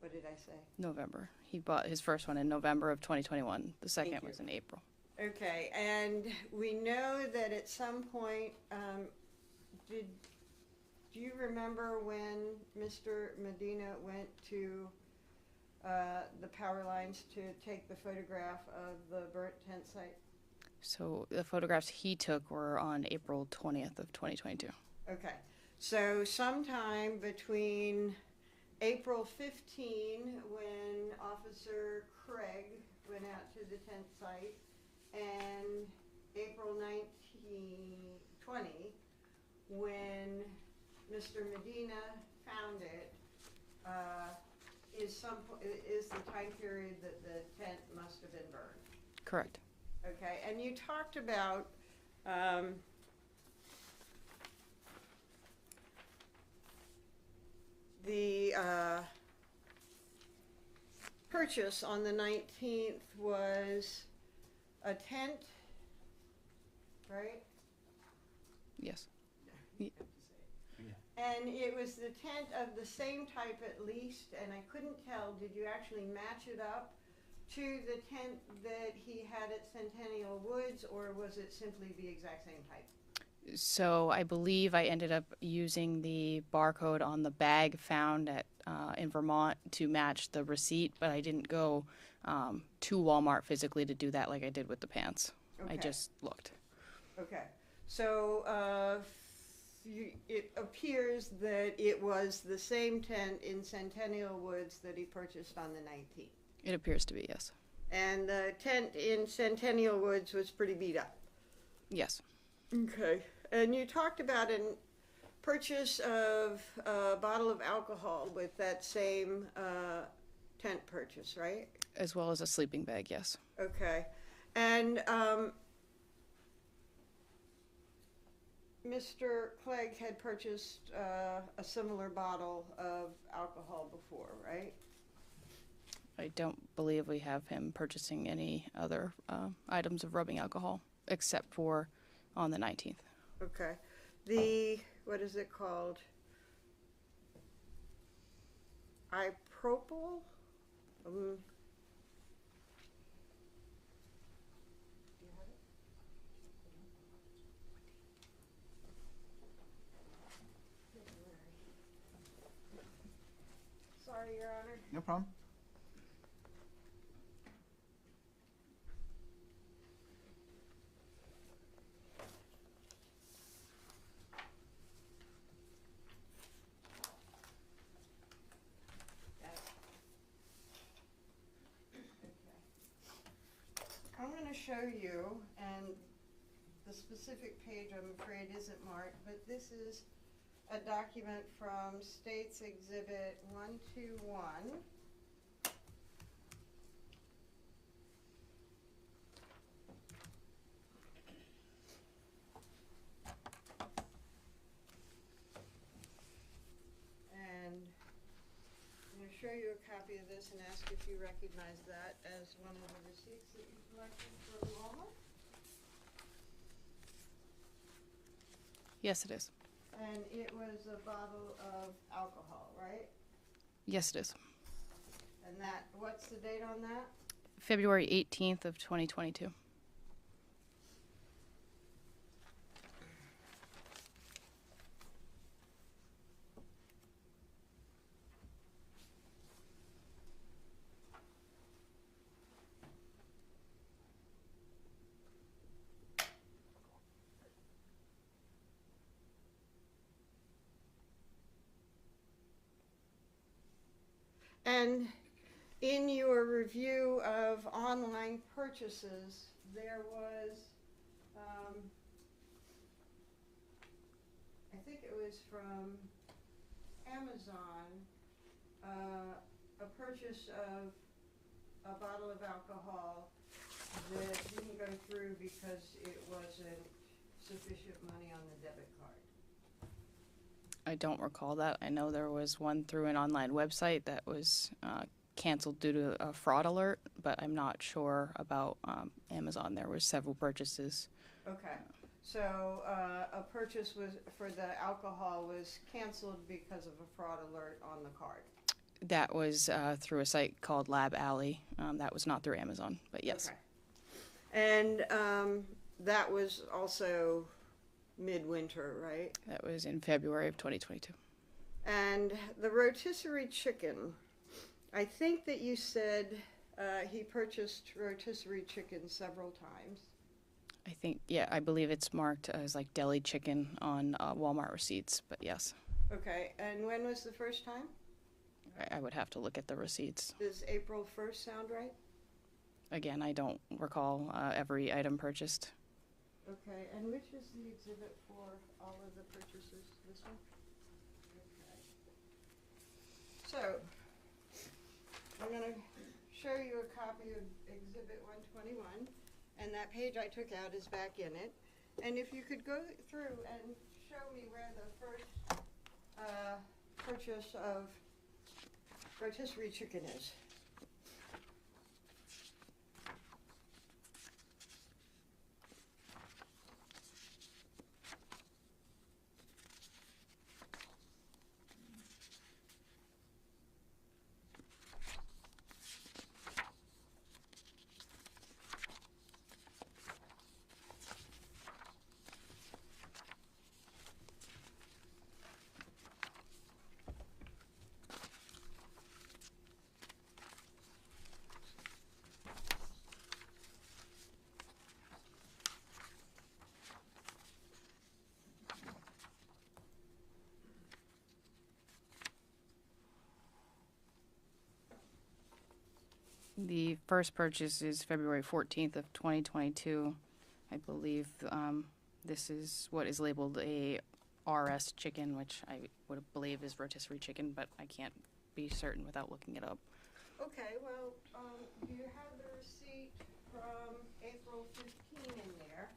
What did I say? November. He bought his first one in November of 2021. The second Thank you. was in April. Okay, and we know that at some point, do you remember when Mr. Medina went to the power lines to take the photograph of the burnt tent site? So the photographs he took were on April 20th of 2022. Okay, so sometime between April 15, when Officer Clegg went out to the tent site, and April 20, when Mr. Medina found it, is the time period that the tent must have been burned. Correct. Okay, and you talked about the purchase on the 19th was a tent, right? Yes. And it was the tent of the same type at least, and I couldn't tell, did you actually match it up to the tent that he had at Centennial Woods, or was it simply the exact same type? So I believe I ended up using the barcode on the bag found at in Vermont to match the receipt, but I didn't go to Walmart physically to do that like I did with the pants. Okay. I just looked. Okay, so it appears that it was the same tent in Centennial Woods that he purchased on the 19th. It appears to be, yes. And the tent in Centennial Woods was pretty beat up. Yes. Okay. And you talked about a purchase of a bottle of alcohol with that same tent purchase, right? As well as a sleeping bag, yes. Okay. And Mr. Clegg had purchased a similar bottle of alcohol before, right? I don't believe we have him purchasing any other items of rubbing alcohol except for on the 19th. Okay. What is it called? Isopropyl? Do you have it? Sorry, Your Honor. No problem. I'm going to show you, and the specific page I'm afraid isn't marked, but this is a document from States Exhibit 121. And I'm going to show you a copy of this and ask if you recognize that as one of the receipts that you collected from Walmart. Yes, it is. And it was a bottle of alcohol, right? Yes, it is. And that, what's the date on that? February 18th of 2022. And in your review of online purchases, there was, I think it was from Amazon, a purchase of a bottle of alcohol that didn't go through because it wasn't sufficient money on the debit card. I don't recall that. I know there was one through an online website that was canceled due to a fraud alert, but I'm not sure about Amazon. There were several purchases. Okay, so a purchase was for the alcohol was canceled because of a fraud alert on the card. That was through a site called Lab Alley. That was not through Amazon, but yes. Okay. And that was also midwinter, right? That was in February of 2022. And the rotisserie chicken, I think that you said he purchased rotisserie chicken several times. I think, yeah, I believe it's marked as like deli chicken on Walmart receipts, but yes. Okay, and when was the first time? I would have to look at the receipts. Does April 1st sound right? Again, I don't recall every item purchased. Okay, and which is the exhibit for all of the purchases? This one? Okay. So, I'm going to show you a copy of Exhibit 121, and that page I took out is back in it. And if you could go through and show me where the first purchase of rotisserie chicken is. The first purchase is February 14th of 2022. I believe this is what is labeled a RS chicken, which I would believe is rotisserie chicken, but I can't be certain without looking it up. Okay, well, do you have the receipt from April 15 in there?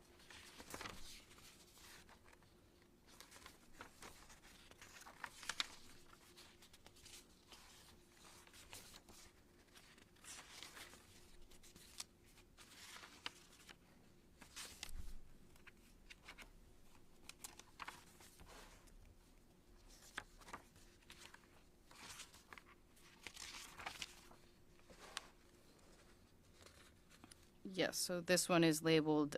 Yes, so this one is labeled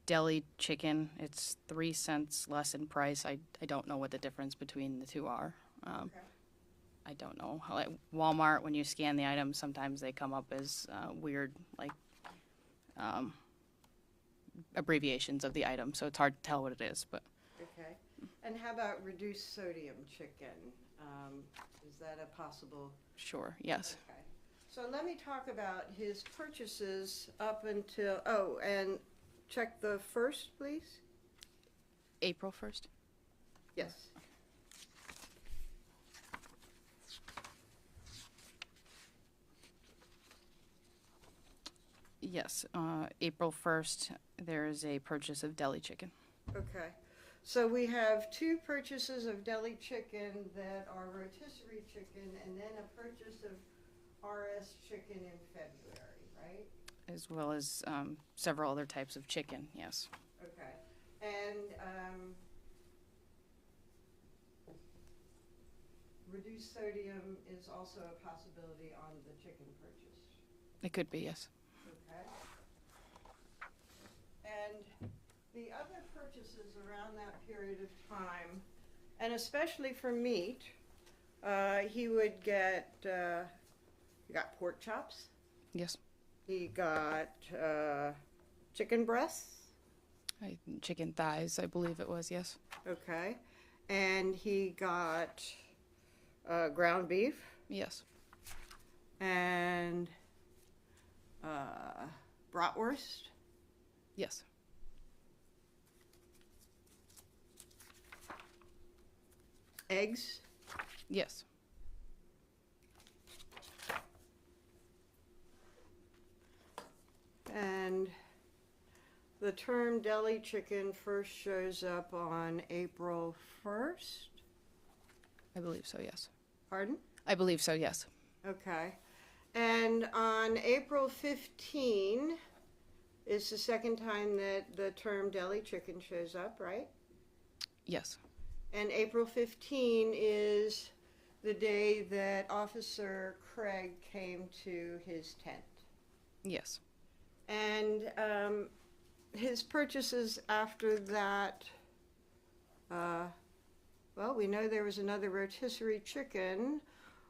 deli chicken. It's 3 cents less in price. I don't know what the difference between the two are. Okay. I don't know. Like Walmart, when you scan the items, sometimes they come up as weird, like abbreviations of the item, so it's hard to tell what it is. But Okay. And how about reduced sodium chicken? Is that a possible? sure, yes. Okay. So let me talk about his purchases up until, and check the first, please. April 1st? Yes. Yes, April 1st, there is a purchase of deli chicken. Okay. So we have 2 purchases of deli chicken that are rotisserie chicken, and then a purchase of RS chicken in February, right? As well as several other types of chicken, yes. Okay. And reduced sodium is also a possibility on the chicken purchase. It could be, yes. Okay. And the other purchases around that period of time, and especially for meat, he would get, he got pork chops. Yes. He got chicken breasts. Chicken thighs, I believe it was, yes. Okay. And he got ground beef. Yes. And bratwurst. Yes. Eggs. Yes. And the term deli chicken first shows up on April 1st. I believe so, yes. Pardon? I believe so, yes. Okay. And on April 15 is the second time that the term deli chicken shows up, right? Yes. And April 15 is the day that Officer Clegg came to his tent. Yes. And his purchases after that, well, we know there was another rotisserie chicken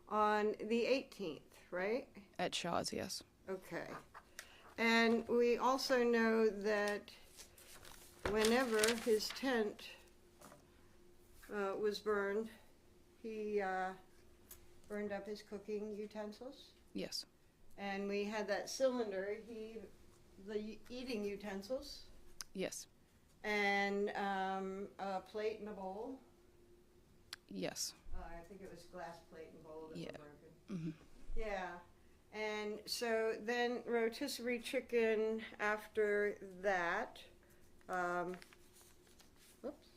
on the 18th, right? At Shaw's, yes. Okay. And we also know that whenever his tent was burned, he burned up his cooking utensils. Yes. And we had that cylinder, the eating utensils, Yes. and a plate and a bowl. Yes. I think it was glass plate and bowl that Yeah. were broken. Hmm. Yeah. And so then rotisserie chicken after that. Whoops.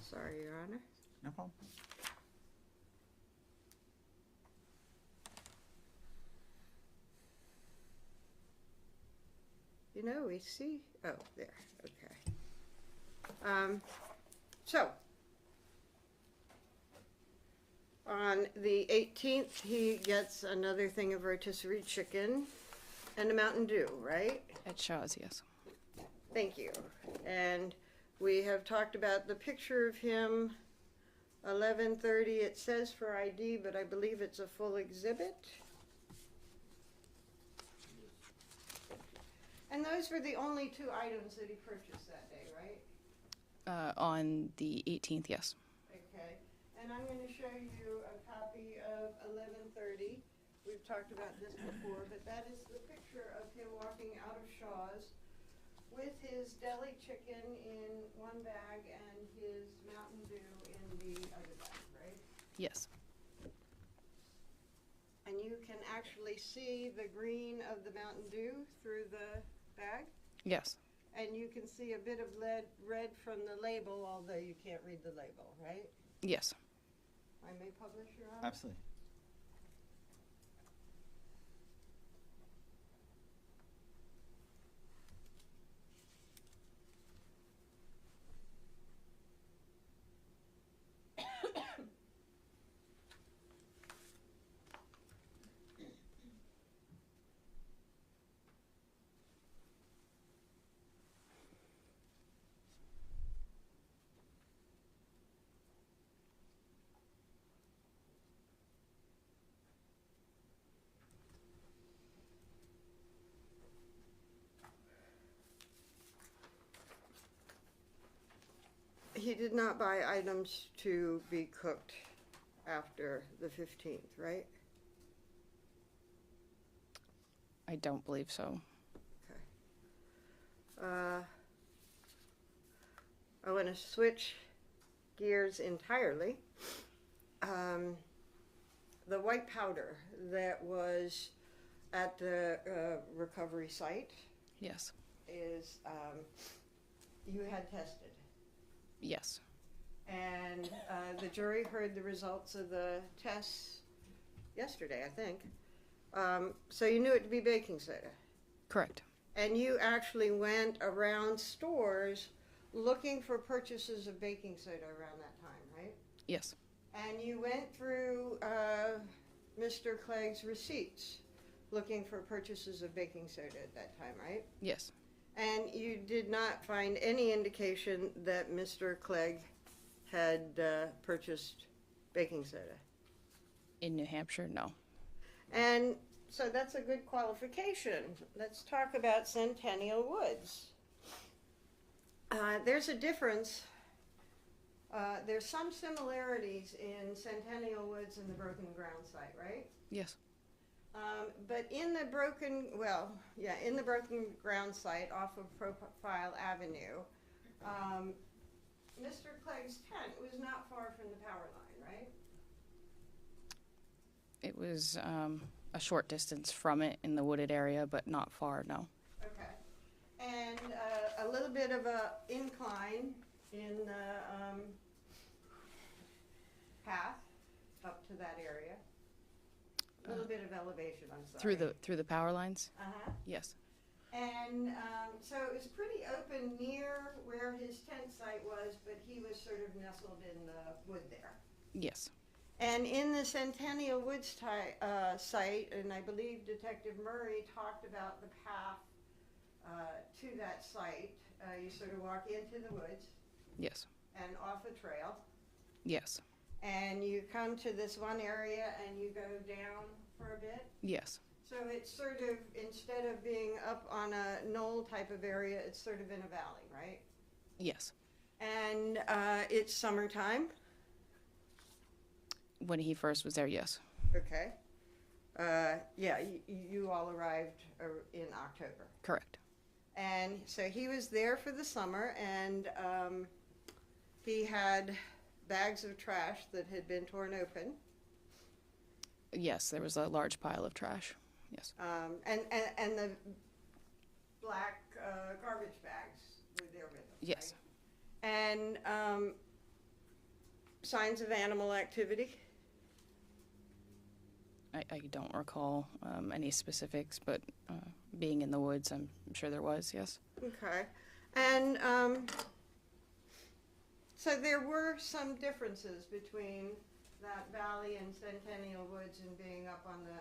Sorry, Your Honor. No problem. You know, we see, oh, there, okay. So, on the 18th, he gets another thing of rotisserie chicken and a Mountain Dew, right? At Shaw's, yes. Thank you. And we have talked about the picture of him, 11:30, it says for ID, but I believe it's a full exhibit. And those were the only two items that he purchased that day, right? On the 18th, yes. Okay. And I'm going to show you a copy of 11:30. We've talked about this before, but that is the picture of him walking out of Shaw's with his deli chicken in one bag and his Mountain Dew in the other bag, right? Yes. And you can actually see the green of the Mountain Dew through the bag. Yes. And you can see a bit of red from the label, although you can't read the label, right? Yes. I may publish, Your Honor? Absolutely. He did not buy items to be cooked after the 15th, right? I don't believe so. I want to switch gears entirely. The white powder that was at the recovery site Yes. is, you had tested. Yes. And the jury heard the results of the tests yesterday, I think. So you knew it to be baking soda. Correct. And you actually went around stores looking for purchases of baking soda around that time, right? Yes. And you went through Mr. Clegg's receipts looking for purchases of baking soda at that time, right? Yes. And you did not find any indication that Mr. Clegg had purchased baking soda. In New Hampshire, no. And so that's a good qualification. Let's talk about Centennial Woods. There's a difference. There's some similarities in Centennial Woods and the Broken Ground site, right? Yes. But in the Broken Ground site off of Profile Avenue, Mr. Clegg's tent was not far from the power line, right? It was a short distance from it in the wooded area, but not far, no. Okay. And a little bit of a incline in the path up to that area. A little bit of elevation, I'm sorry. Through the power lines? Uh-huh. Yes. And so it was pretty open near where his tent site was, but he was sort of nestled in the wood there. Yes. And in the Centennial Woods site, and I believe Detective Murray talked about the path to that site. You sort of walk into the woods Yes. and off a trail, Yes. and you come to this one area and you go down for a bit. Yes. So it's sort of, instead of being up on a knoll type of area, it's sort of in a valley, right? Yes. And it's summertime. When he first was there, yes. Okay. Yeah, you all arrived in October. Correct. And so he was there for the summer, and he had bags of trash that had been torn open. Yes, there was a large pile of trash. Yes. And the black garbage bags were there with him. Yes. Right? And signs of animal activity. I don't recall any specifics, but being in the woods, I'm sure there was, yes. Okay. And so there were some differences between that valley and Centennial Woods and being up on the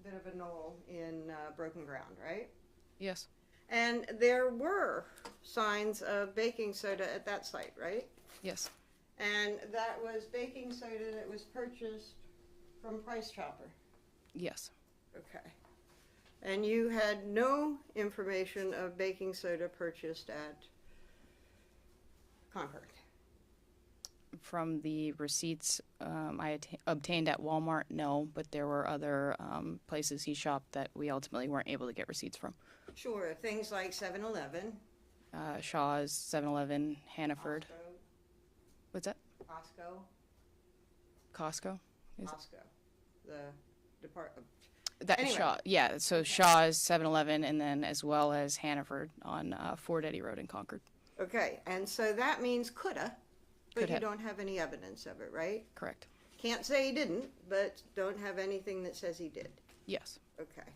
bit of a knoll in broken ground, right? Yes. And there were signs of baking soda at that site, right? Yes. And that was baking soda that was purchased from Price Chopper. Yes. Okay. And you had no information of baking soda purchased at Concord? From the receipts I obtained at Walmart, no, but there were other places he shopped that we ultimately weren't able to get receipts from. Sure, things like 7-Eleven. Shaw's, 7-Eleven, Hannaford. Costco. What's that? Costco? Is it? Costco. The department. That Anyway. Shaw, yeah. So Shaw's, 7-Eleven, and then as well as Hannaford on Fort Eddy Road in Concord. Okay, and so that means coulda, but Could you have. don't have any evidence of it, right? Correct. Can't say he didn't, but don't have anything that says he did. Yes. Okay.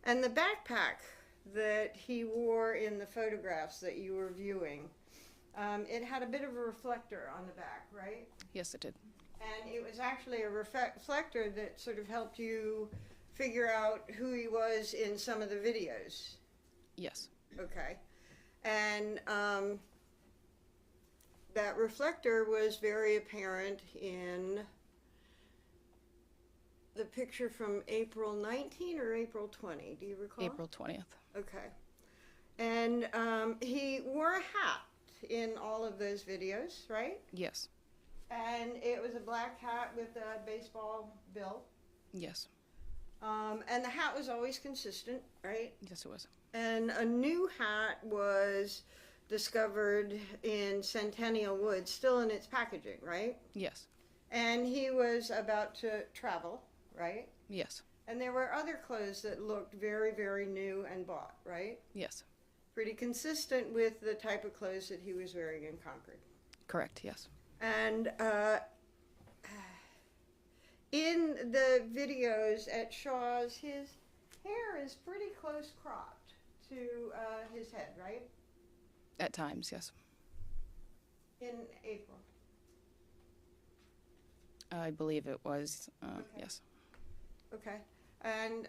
And the backpack that he wore in the photographs that you were viewing, it had a bit of a reflector on the back, right? Yes, it did. And it was actually a reflector that sort of helped you figure out who he was in some of the videos. Yes. Okay. And that reflector was very apparent in the picture from April 19 or April 20. Do you recall? April 20th. Okay. And he wore a hat in all of those videos, right? Yes. And it was a black hat with a baseball bill. Yes. And the hat was always consistent, right? Yes, it was. And a new hat was discovered in Centennial Woods, still in its packaging, right? Yes. And he was about to travel, right? Yes. And there were other clothes that looked very, very new and bought, right? Yes. Pretty consistent with the type of clothes that he was wearing in Concord. Correct. Yes. And in the videos at Shaw's, his hair is pretty close cropped to his head, right? At times, yes. In April. I believe it was. Okay. Yes. Okay. And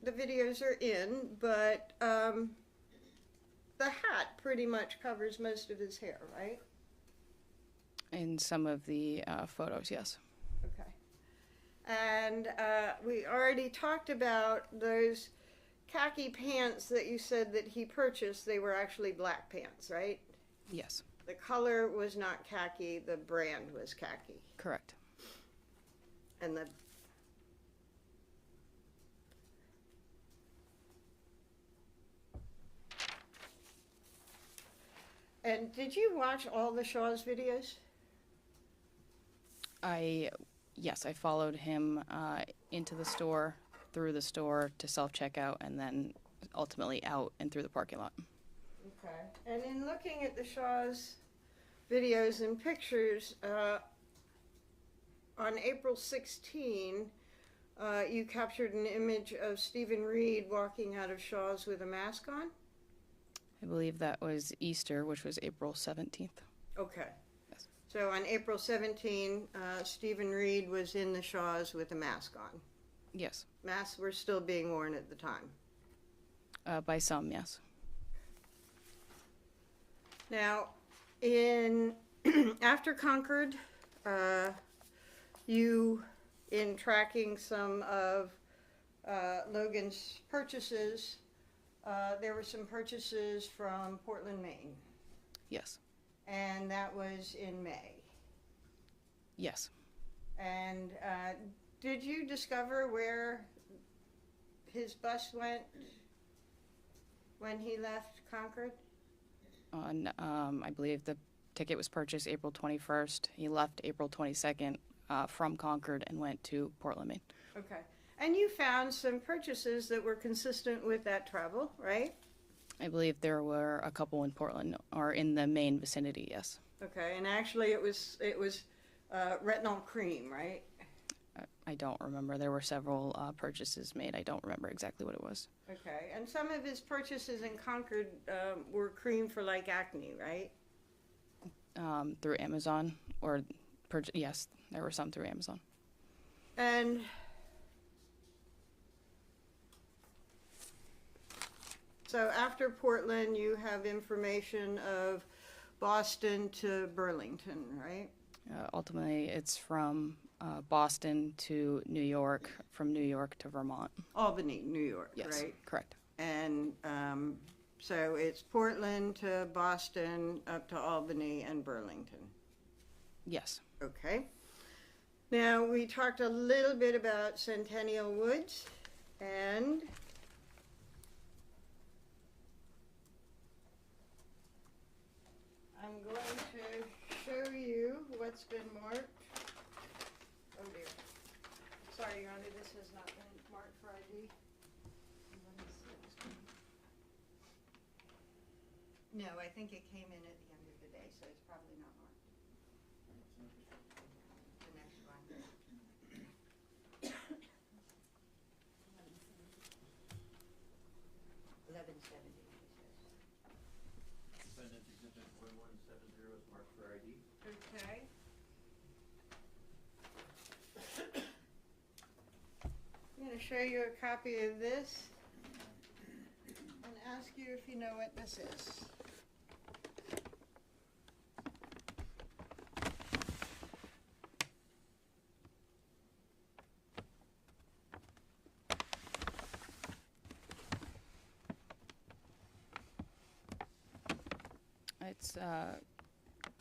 the videos are in, but the hat pretty much covers most of his hair, right? In some of the photos, yes. Okay. And we already talked about those khaki pants that you said that he purchased. They were actually black pants, right? Yes. The color was not khaki, the brand was khaki. Correct. And did you watch all the Shaw's videos? Yes, I followed him into the store, through the store to self-checkout, and then ultimately out and through the parking lot. Okay. And in looking at the Shaw's videos and pictures, on April 16, you captured an image of Stephen Reid walking out of Shaw's with a mask on? I believe that was Easter, which was April 17th. Okay. Yes. So on April 17, Stephen Reid was in the Shaw's with a mask on. Yes. Masks were still being worn at the time. By some, yes. Now, after Concord, you, in tracking some of Logan's purchases, there were some purchases from Portland, Maine, Yes. and that was in May. Yes. And did you discover where his bus went when he left Concord? On, I believe the ticket was purchased April 21st. He left April 22nd from Concord and went to Portland, Maine. Okay. And you found some purchases that were consistent with that travel, right? I believe there were a couple in Portland or in the Maine vicinity, yes. Okay, and actually it was retinol cream, right? I don't remember. There were several purchases made. I don't remember exactly what it was. Okay, and some of his purchases in Concord were cream for like acne, right? Through Amazon or, yes, there were some through Amazon. And so after Portland, you have information of Boston to Burlington, right? Ultimately, it's from Boston to New York, from New York to Vermont. Albany, New York, Yes, right? correct. And so it's Portland to Boston, up to Albany and Burlington. Yes. Okay. Now, we talked a little bit about Centennial Woods, and I'm going to show you what's been marked. Oh dear. Sorry, Your Honor, this has not been marked for ID. No, I think it came in at the end of the day, so it's probably not marked. The next one. 1170, he says. Defendant Exhibit 1170 is marked for ID. Okay. I'm going to show you a copy of this and ask you if you know what this is. It's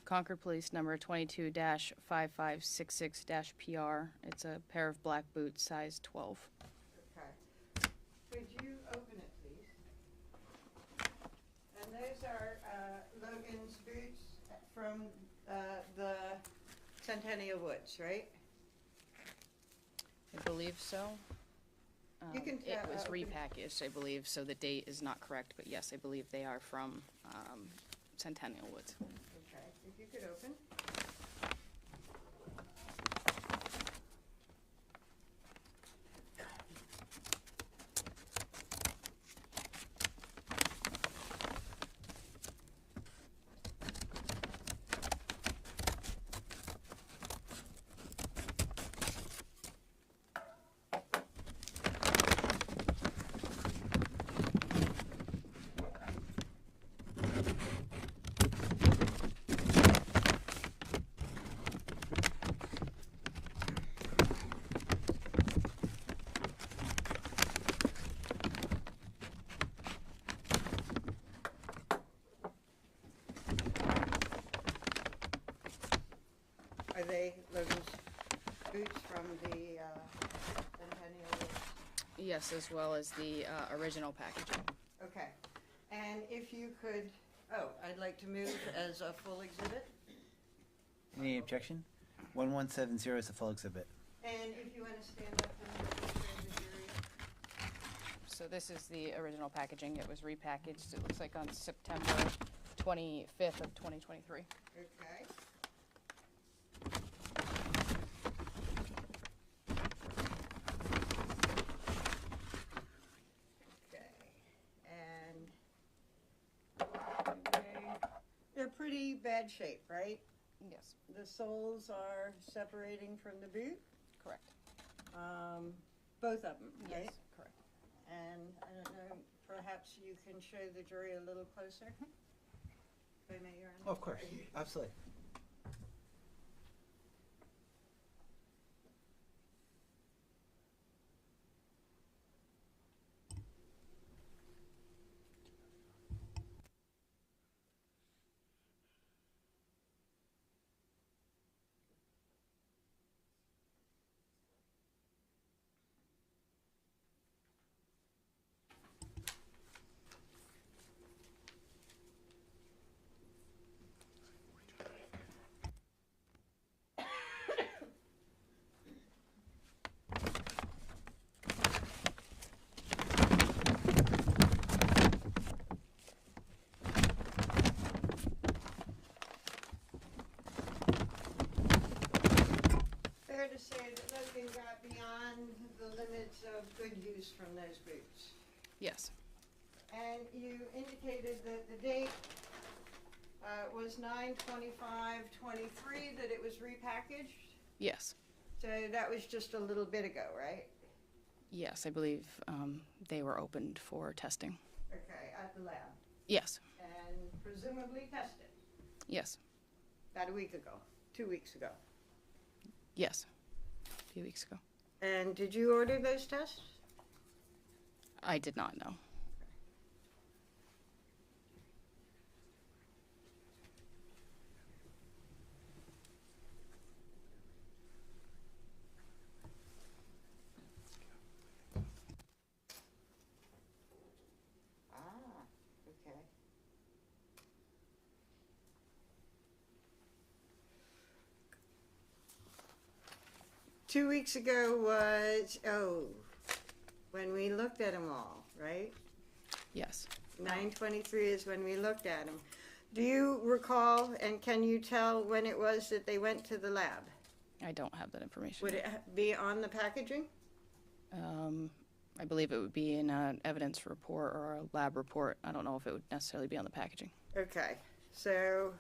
Concord Police number 22-5566-PR. It's a pair of black boots, size 12. Okay. Could you open it, please? And those are Logan's boots from the Centennial Woods, right? I believe so. You can It was open- repackaged, I believe, so the date is not correct, but yes, I believe they are from Centennial Woods. Okay, if you could open. Are they Logan's boots from the Centennial Woods? Yes, as well as the original packaging. Okay, and if you could, I'd like to move as a full exhibit. Any objection? 1170 is the full exhibit. And if you want to stand up and show the jury. So this is the original packaging. It was repackaged, it looks like on September 25th of 2023. Okay. Okay, and they're pretty bad shape, right? Yes, The soles are separating from the boot, correct. both of them, right? Yes, correct. And I don't know, perhaps you can show the jury a little closer? If I may, Your Honor? Of course, absolutely. Fair to say that Logan got beyond the limits of good use from those boots. Yes, And you indicated that the date was 9/25/23, that it was repackaged? yes, So that was just a little bit ago, right? yes, I believe they were opened for testing. Okay, at the lab. Yes, And presumably tested yes, about a week ago, 2 weeks ago. yes, a few weeks ago. And did you order those tests? I did not know. Ah, okay. Two weeks ago was, when we looked at them all, right? Yes, 9/23 is when we looked at them. Do you recall, and can you tell when it was that they went to the lab? I don't have that information. Would it be on the packaging? I believe it would be in an evidence report or a lab report. I don't know if it would necessarily be on the packaging. Okay, so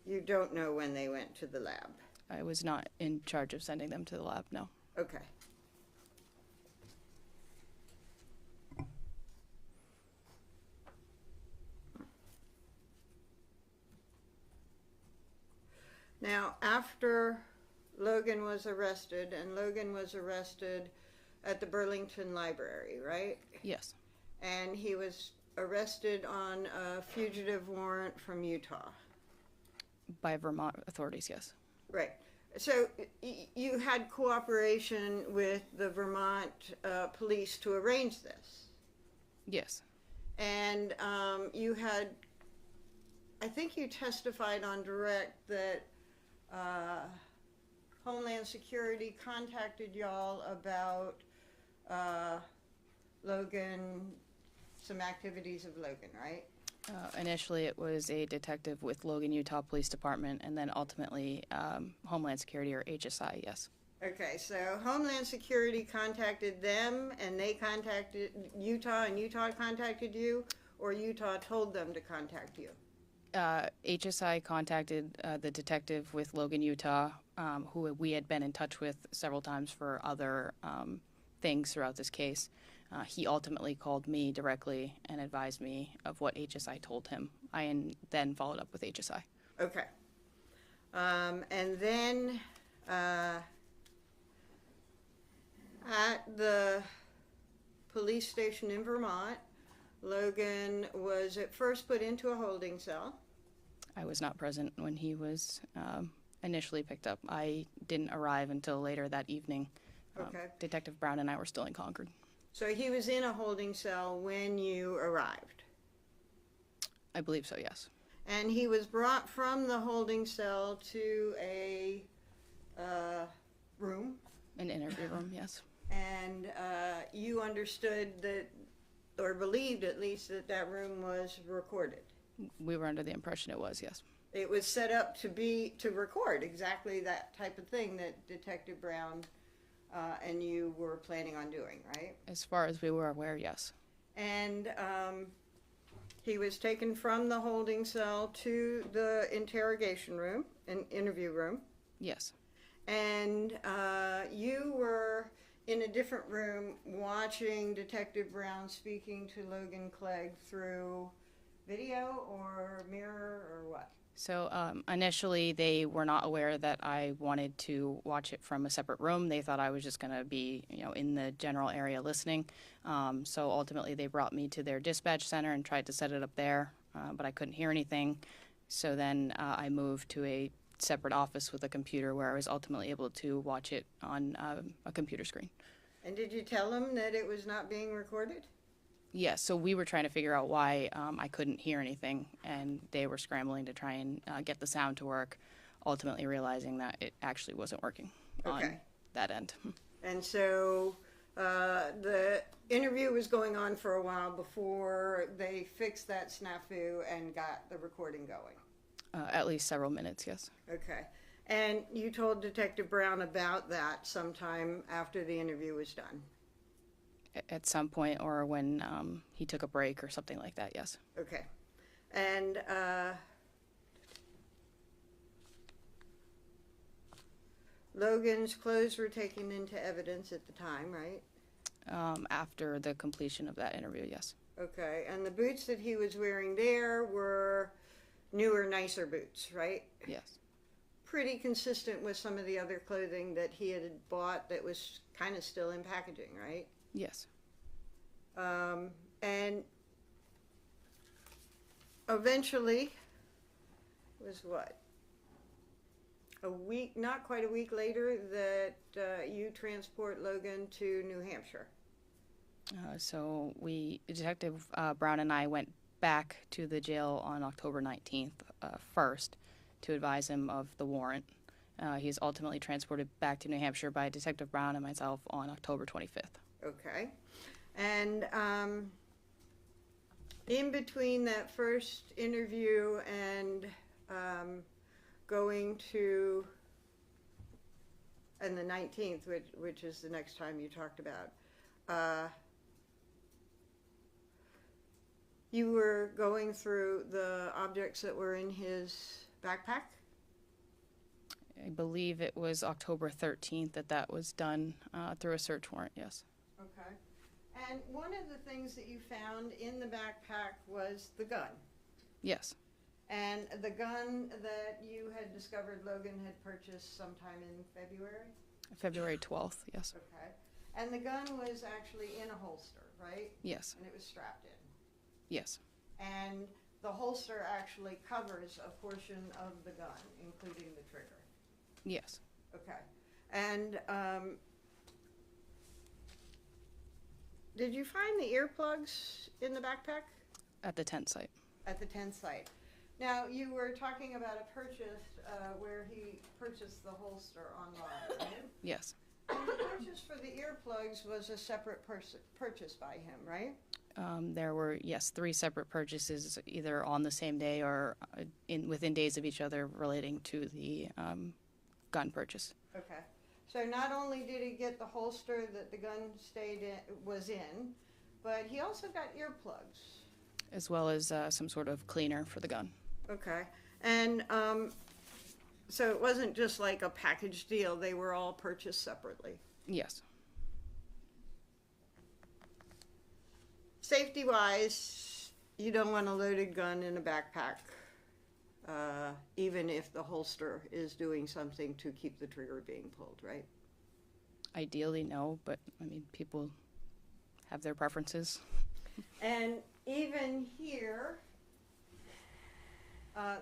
you don't know when they went to the lab? I was not in charge of sending them to the lab, no. Okay. Now, after Logan was arrested, and Logan was arrested at the Burlington Library, right? Yes, And he was arrested on a fugitive warrant from Utah. by Vermont authorities, yes. Right. So you had cooperation with the Vermont police to arrange this. Yes, And you had, I think you testified on direct that Homeland Security contacted y'all about Logan, some activities of Logan, right? initially it was a detective with Logan, Utah Police Department, and then ultimately Homeland Security or HSI, yes. Okay, so Homeland Security contacted them and they contacted Utah and Utah contacted you, or Utah told them to contact you? HSI contacted the detective with Logan, Utah, who we had been in touch with several times for other things throughout this case. He ultimately called me directly and advised me of what HSI told him. I then followed up with HSI. Okay. And then at the police station in Vermont, Logan was at first put into a holding cell. I was not present when he was initially picked up. I didn't arrive until later that evening. Okay. Detective Brown and I were still in Concord. So he was in a holding cell when you arrived. I believe so, yes. And he was brought from the holding cell to a room, An interview room, yes. and you understood that, or believed at least, that that room was recorded. We were under the impression it was, yes. It was set up to record exactly that type of thing that Detective Brown and you were planning on doing, right? As far as we were aware, yes. And he was taken from the holding cell to the interrogation room, an interview room. Yes. And you were in a different room watching Detective Brown speaking to Logan Clegg through video or mirror or what? So initially, they were not aware that I wanted to watch it from a separate room. They thought I was just going to be, in the general area listening. So ultimately, they brought me to their dispatch center and tried to set it up there, but I couldn't hear anything. So then I moved to a separate office with a computer where I was ultimately able to watch it on a computer screen. And did you tell them that it was not being recorded? Yes, so we were trying to figure out why I couldn't hear anything, and they were scrambling to try and get the sound to work, ultimately realizing that it actually wasn't working on that end. And so the interview was going on for a while before they fixed that snafu and got the recording going. At least several minutes, yes. Okay. And you told Detective Brown about that sometime after the interview was done? At some point, or when he took a break or something like that, yes. Okay. And Logan's clothes were taken into evidence at the time, right? After the completion of that interview, yes. Okay. And the boots that he was wearing there were newer, nicer boots, right? Yes. Pretty consistent with some of the other clothing that he had bought that was kind of still in packaging, right? Yes. And eventually, it was what? A week, not quite a week later, that you transport Logan to New Hampshire. So Detective Brown and I went back to the jail on October 19th first to advise him of the warrant. He's ultimately transported back to New Hampshire by Detective Brown and myself on October 25th. Okay. And in between that first interview and going to, and the 19th, which is the next time you talked about, you were going through the objects that were in his backpack? I believe it was October 13th that was done through a search warrant, yes. Okay. And one of the things that you found in the backpack was the gun. Yes. And the gun that you had discovered Logan had purchased sometime in February? February 12th, yes. Okay. And the gun was actually in a holster, right? Yes. And it was strapped in. Yes. And the holster actually covers a portion of the gun, including the trigger. Yes. Okay. And did you find the earplugs in the backpack? At the tent site. At the tent site. Now, you were talking about a purchase where he purchased the holster online, right? Yes. And the purchase for the earplugs was a separate purchase by him, right? There were, yes, 3 separate purchases, either on the same day or within days of each other, relating to the gun purchase. Okay. So not only did he get the holster that the gun was in, but he also got earplugs. As well as some sort of cleaner for the gun. Okay. And so it wasn't just like a package deal. They were all purchased separately. Yes. Safety-wise, you don't want a loaded gun in a backpack, even if the holster is doing something to keep the trigger being pulled, right? Ideally, no, but, I mean, people have their preferences. And even here,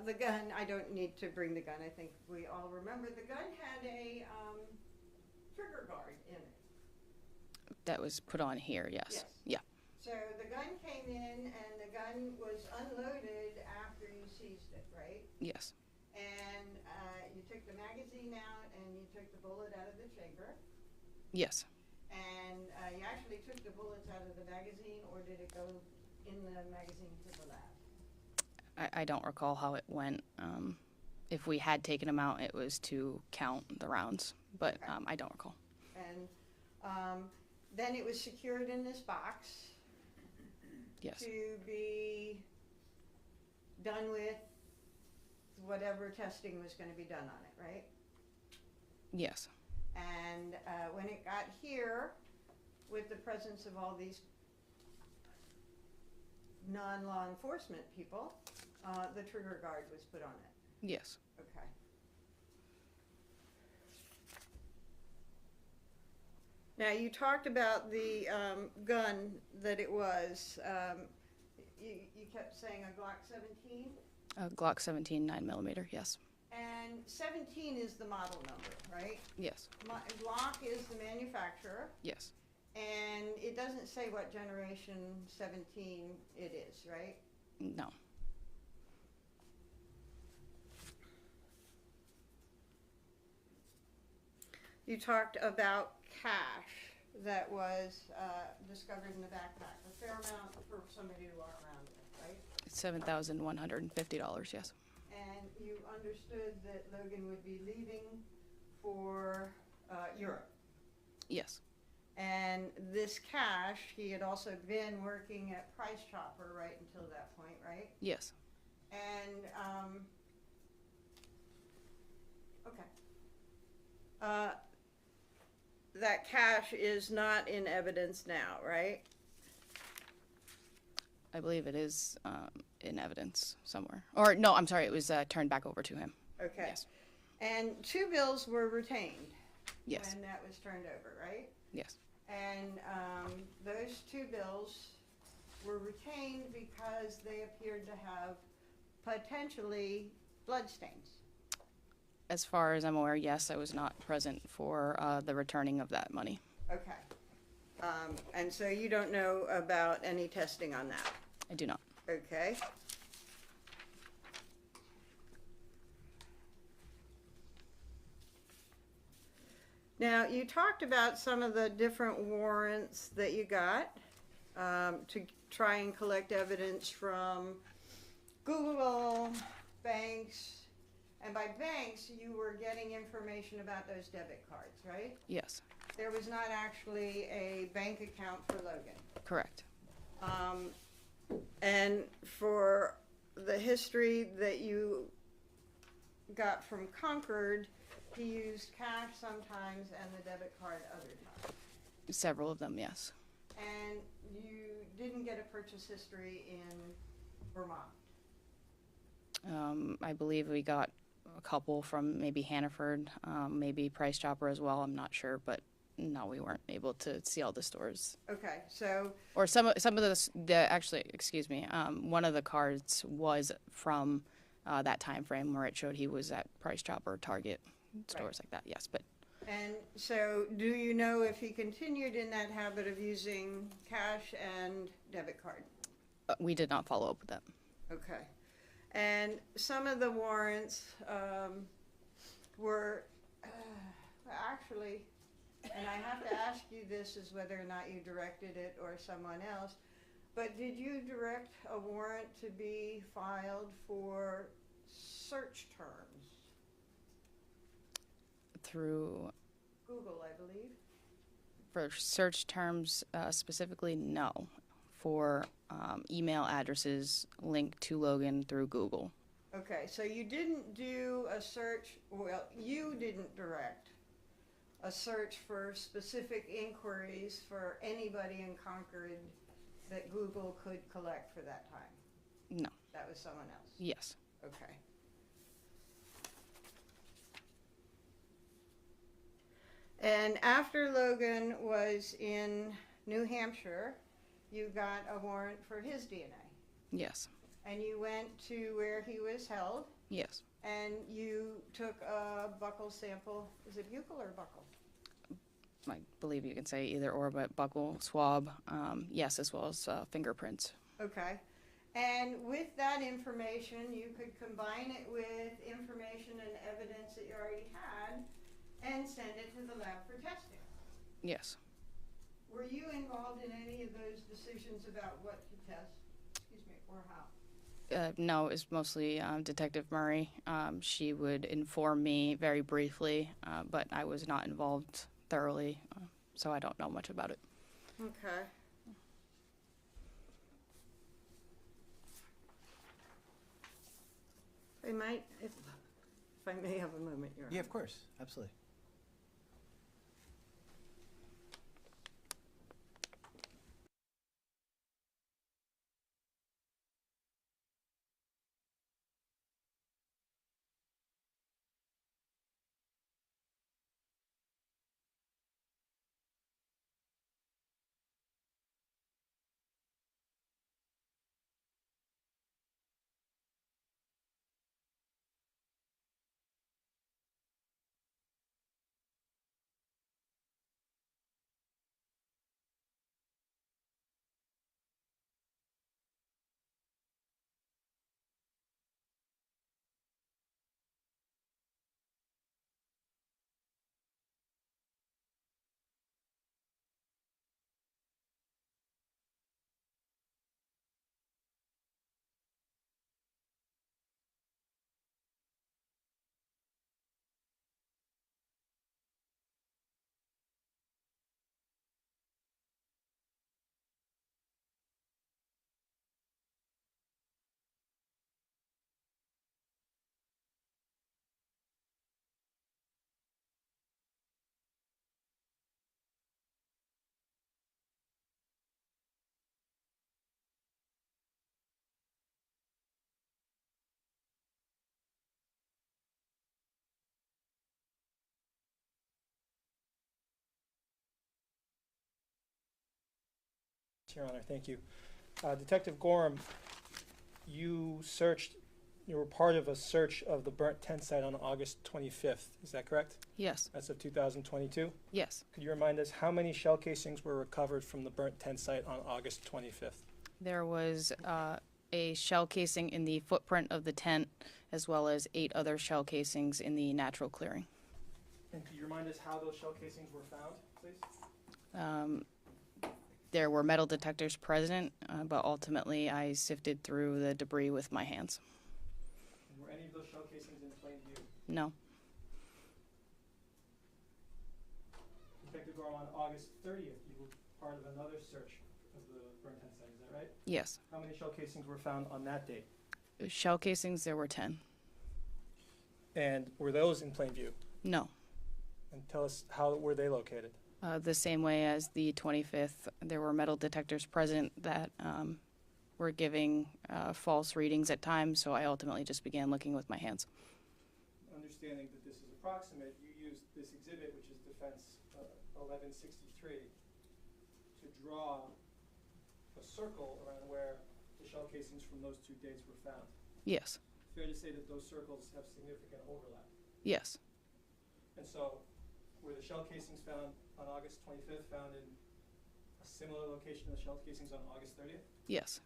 the gun, I don't need to bring the gun, I think we all remember, the gun had a trigger guard in it. That was put on here, yes. Yes. Yeah. So the gun came in and the gun was unloaded after you seized it, right? Yes. And you took the magazine out and you took the bullet out of the chamber. Yes. And you actually took shoot the bullets out of the magazine, or did it go in the magazine to the lab? I don't recall how it went. If we had taken them out, it was to count the rounds, but Okay. I don't recall. And then it was secured in this box Yes. to be done with whatever testing was going to be done on it, right? Yes. And when it got here, with the presence of all these non-law enforcement people, the trigger guard was put on it. Yes. Okay. Now, you talked about the gun that it was. You kept saying a Glock 17? A Glock 17 9mm, yes. And 17 is the model number, right? Yes. Glock is the manufacturer, Yes. and it doesn't say what generation 17 it is, right? No. You talked about cash that was discovered in the backpack, a fair amount for somebody to walk around with, right? $7,150, yes. And you understood that Logan would be leaving for Europe. Yes. And this cash, he had also been working at Price Chopper right until that point, right? Yes. And, okay. That cash is not in evidence now, right? I believe it is in evidence somewhere. Or, no, I'm sorry, it was turned back over to him. Okay. Yes. And 2 bills were retained Yes. when that was turned over, right? Yes. And those 2 bills were retained because they appeared to have potentially bloodstains. As far as I'm aware, yes, I was not present for the returning of that money. Okay. And so you don't know about any testing on that? I do not. Okay. Now, you talked about some of the different warrants that you got to try and collect evidence from Google, banks, and by banks, you were getting information about those debit cards, right? Yes. There was not actually a bank account for Logan. Correct. And for the history that you got from Concord, he used cash sometimes and the debit card other times. Several of them, yes. And you didn't get a purchase history in Vermont. I believe we got a couple from maybe Hannaford, maybe Price Chopper as well. I'm not sure, but no, we weren't able to see all the stores. Okay, so Or some of the actually, excuse me, one of the cards was from that time frame where it showed he was at Price Chopper, Target, stores like that. Yes, but and so do you know if he continued in that habit of using cash and debit card? we did not follow up with that. Okay. And some of the warrants were actually, and I have to ask you this, is whether or not you directed it or someone else, but did you direct a warrant to be filed for search terms? Through Google, I believe. for search terms specifically, no. For email addresses linked to Logan through Google. Okay, so you didn't do a search, well, you didn't direct a search for specific inquiries for anybody in Concord that Google could collect for that time? No. That was someone else? Yes. Okay. And after Logan was in New Hampshire, you got a warrant for his DNA. Yes. And you went to where he was held, Yes. and you took a buccal sample. Is it buccal or buccal? I believe you can say either or, but buccal, swab, yes, as well as fingerprints. Okay. And with that information, you could combine it with information and evidence that you already had and send it to the lab for testing. Yes. Were you involved in any of those decisions about what to test, excuse me, or how? No, it was mostly Detective Murray. She would inform me very briefly, but I was not involved thoroughly, so I don't know much about it. Okay. I might, if I may have a moment, Your Honor. Yeah, of course, absolutely. Your Honor, thank you. Detective Gorham, you were part of a search of the burnt tent site on August 25th. Is that correct? Yes, That's of 2022. yes. Could you remind us how many shell casings were recovered from the burnt tent site on August 25th? There was a shell casing in the footprint of the tent, as well as 8 other shell casings in the natural clearing. And could you remind us how those shell casings were found, please? There were metal detectors present, but ultimately I sifted through the debris with my hands. And were any of those shell casings in plain view? No, Detective Gorham, on August 30th, you were part of another search of the burnt tent site. Is that right? yes. How many shell casings were found on that date? Shell casings, there were 10. And were those in plain view? No. And tell us, how were they located? The same way as the 25th, there were metal detectors present that were giving false readings at times, so I ultimately just began looking with my hands. Understanding that this is approximate, you used this exhibit, which is Defense 1163, to draw a circle around where the shell casings from those 2 dates were found. Yes, Fair to say that those circles have significant overlap. yes, And so, were the shell casings found on August 25th found in a similar location to the shell casings on August 30th? yes.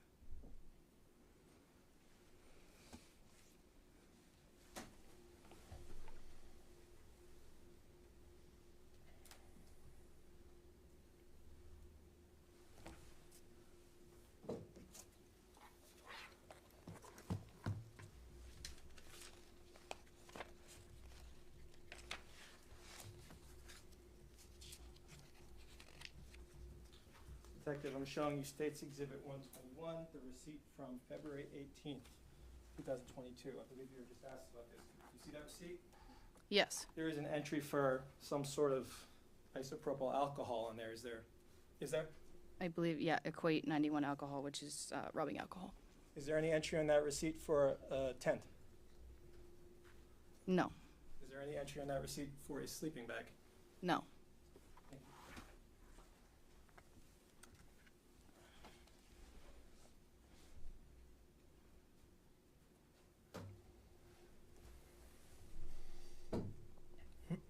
Detective, I'm showing you State's Exhibit 121, the receipt from February 18th, 2022. I believe you were just asked about this. You see that receipt? Yes, There is an entry for some sort of isopropyl alcohol in there. Is there? I believe, yeah, Equate 91 alcohol, which is rubbing alcohol. Is there any entry on that receipt for a tent? No, Is there any entry on that receipt for a sleeping bag? no. Thank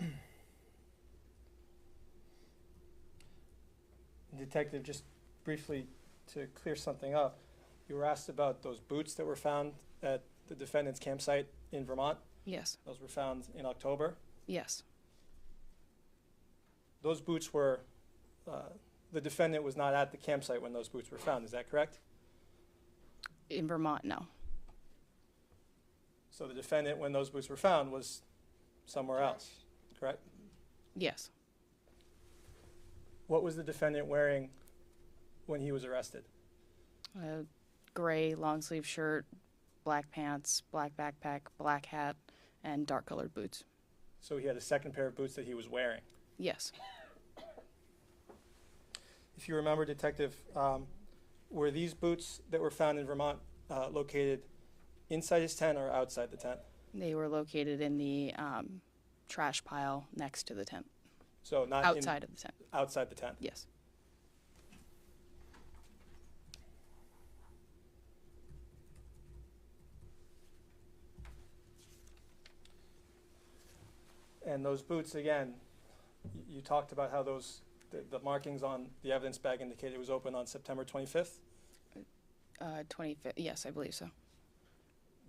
you. Detective, just briefly to clear something up, you were asked about those boots that were found at the defendant's campsite in Vermont. Yes, Those were found in October. yes, Those boots were the defendant was not at the campsite when those boots were found, is that correct? In Vermont, no. So the defendant, when those boots were found, was somewhere else, correct? Yes. What was the defendant wearing when he was arrested? A gray long sleeve shirt, black pants, black backpack, black hat, and dark colored boots. So he had a second pair of boots that he was wearing. Yes. If you remember, Detective, were these boots that were found in Vermont located inside his tent or outside the tent? They were located in the trash pile next to the tent. So not Outside of the tent. outside the tent. Yes. And those boots, again, you talked about how the markings on the evidence bag indicated it was open on September 25th. 25th. Yes, I believe so.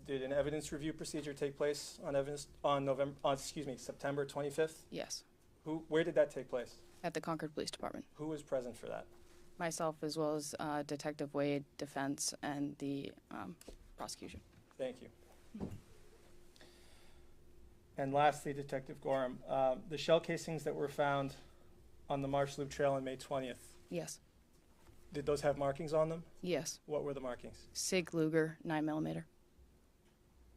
Did an evidence review procedure take place on September 25th? Yes. Where did that take place? At the Concord Police Department. Who was present for that? Myself, as well as Detective Wade, defense, and the prosecution. Thank you. And lastly, Detective Gorham, the shell casings that were found on the Marsh Loop Trail on May 20th, Yes. did those have markings on them? Yes. What were the markings? Sig Luger 9mm.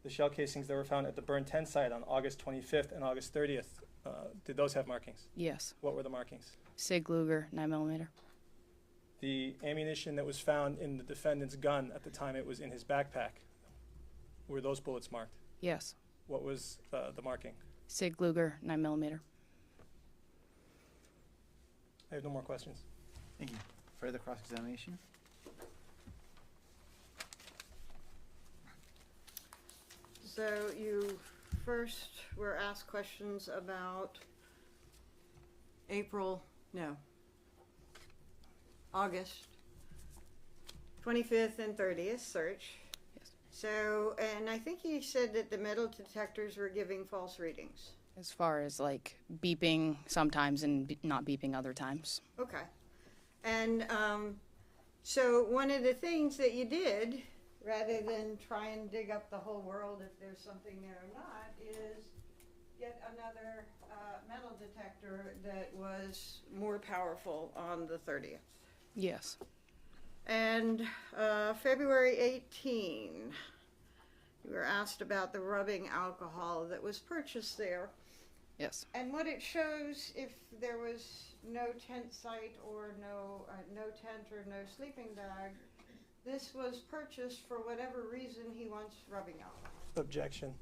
The shell casings that were found at the burn tent site on August 25th and August 30th, did those have markings? Yes. What were the markings? Sig Luger 9mm. The ammunition that was found in the defendant's gun at the time it was in his backpack, were those bullets marked? Yes. What was the marking? Sig Luger 9mm. I have no more questions. Thank you. Further cross-examination? So you first were asked questions about August 25th and 30th search. Yes. So, and I think you said that the metal detectors were giving false readings. As far as like beeping sometimes and not beeping other times. Okay. And so one of the things that you did, rather than try and dig up the whole world if there's something there or not, is get another metal detector that was more powerful on the 30th. Yes. And February 18, you were asked about the rubbing alcohol that was purchased there. Yes. And what it shows, if there was no tent site or no tent or no sleeping bag, this was purchased for whatever reason he wants rubbing alcohol. Objection.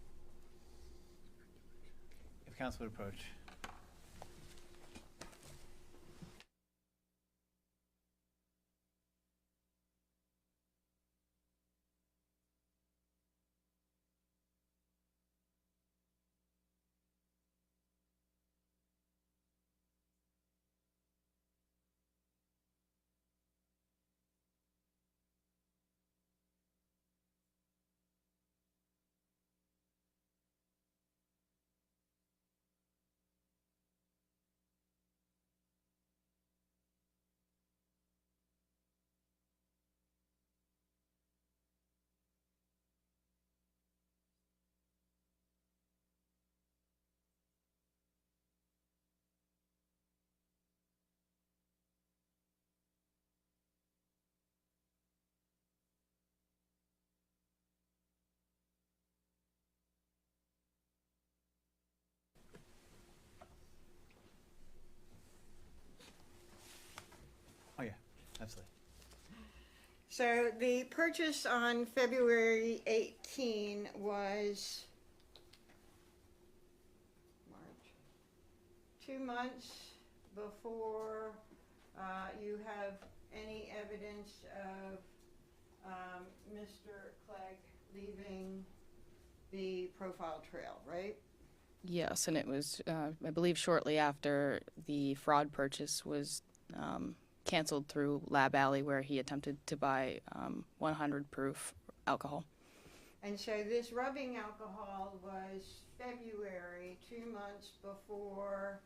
If counsel would approach. Oh yeah, absolutely. So the purchase on February 18 was March, 2 months before you have any evidence of Mr. Clegg leaving the profile trail, right? Yes, and it was, I believe, shortly after the fraud purchase was canceled through Lab Alley, where he attempted to buy 100 proof alcohol. And so this rubbing alcohol was February, 2 months before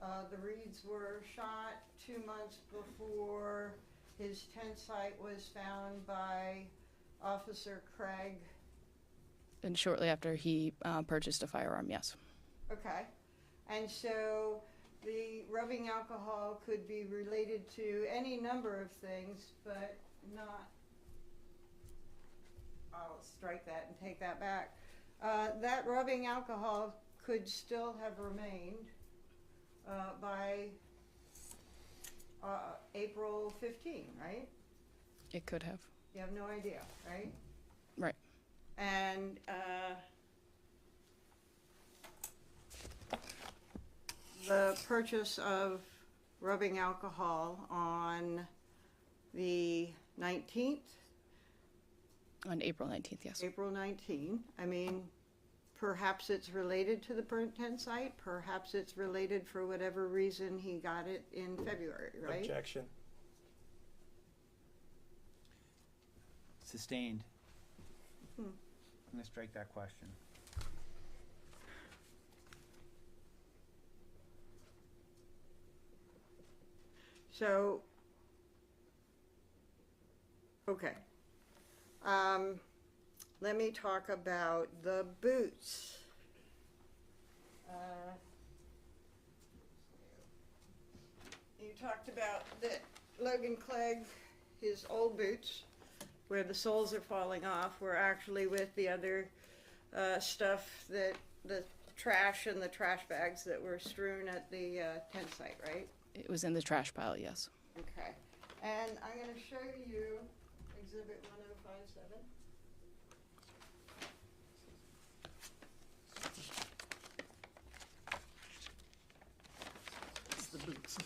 The Reids were shot 2 months before his tent site was found by Officer Clegg. And shortly after he purchased a firearm, yes. Okay. And so the rubbing alcohol could be related to any number of things, but not, I'll strike that and take that back. That rubbing alcohol could still have remained by April 15, right? It could have. You have no idea, right? Right. And the purchase of rubbing alcohol on the 19th, On April 19th, yes. April 19, I mean, perhaps it's related to the burnt tent site, perhaps it's related for whatever reason he got it in February, right? Objection. Sustained. Hmm. I'm gonna strike that question. So, okay. Let me talk about the boots. You talked about that Logan Clegg, his old boots, where the soles are falling off, were actually with the other stuff, that the trash and the trash bags that were strewn at the tent site, right? It was in the trash pile, yes. Okay, and I'm going to show you Exhibit 1057. It's the boots.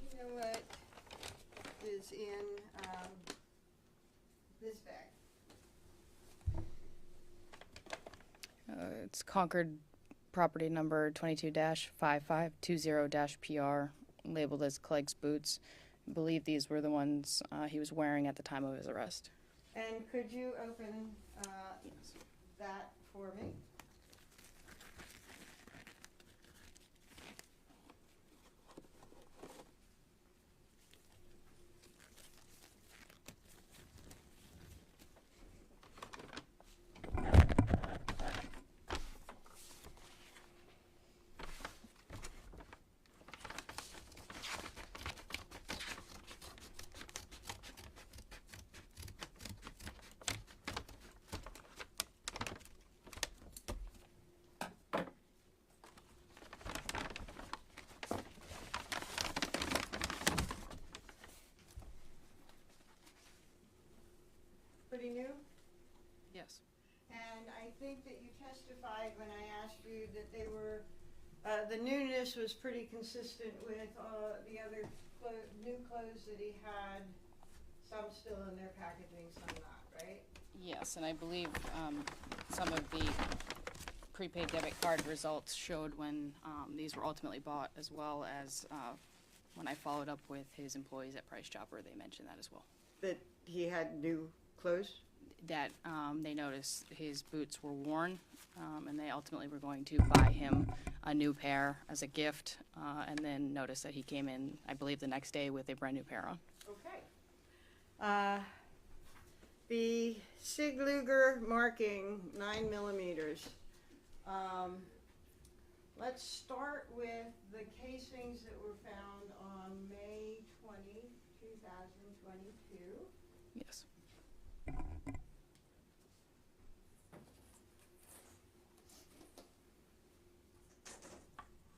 You know what is in this bag? It's Concord property number 22-5520-PR, labeled as Clegg's boots. I believe these were the ones he was wearing at the time of his arrest. And could you open that for me? Pretty new? Yes. And I think that you testified when I asked you that they were, the newness was pretty consistent with the other new clothes that he had, some still in their packaging, some not, right? Yes, and I believe some of the prepaid debit card results showed when these were ultimately bought, as well as when I followed up with his employees at Price Chopper, they mentioned that as well. That he had new clothes? That they noticed his boots were worn, and they ultimately were going to buy him a new pair as a gift, and then noticed that he came in, I believe, the next day with a brand new pair on. Okay. The Sig Luger marking, 9 millimeters. Let's start with the casings that were found on May 20, 2022. Yes.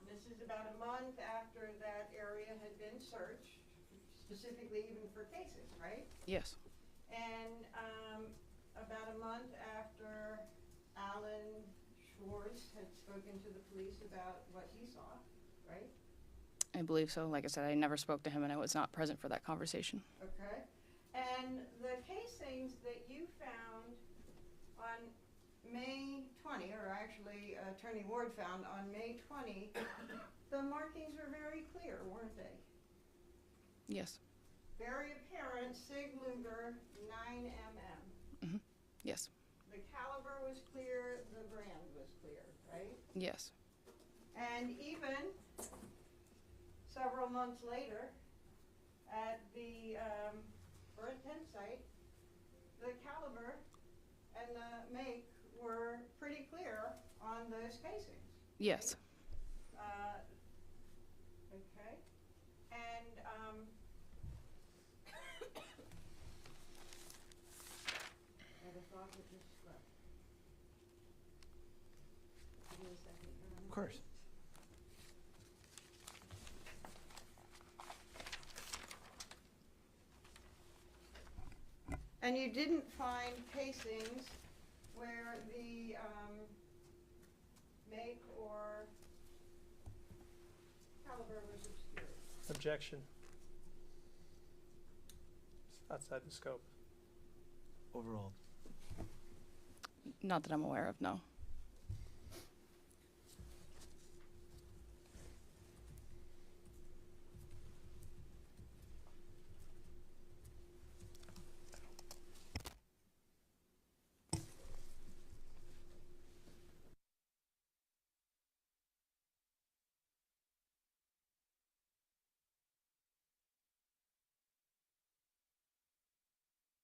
This is about a month after that area had been searched, specifically even for casings, right? Yes. And about a month after Alan Schwartz had spoken to the police about what he saw, right? I believe so. Like I said, I never spoke to him, and I was not present for that conversation. Okay. And the casings that you found on May 20, or actually Attorney Ward found on May 20, the markings were very clear, weren't they? Yes. Very apparent, Sig Luger, 9 mm. Yes. the caliber was clear, the brand was clear, right? Yes. And even several months later, at the burnt tent site, the caliber and the make were pretty clear on those casings. Yes. Okay. And I had a thought that just slipped. Give me a second. Your Honor. Of course. And you didn't find casings where the make or caliber was obscured? Objection. It's outside the scope. Overruled. Not that I'm aware of, no.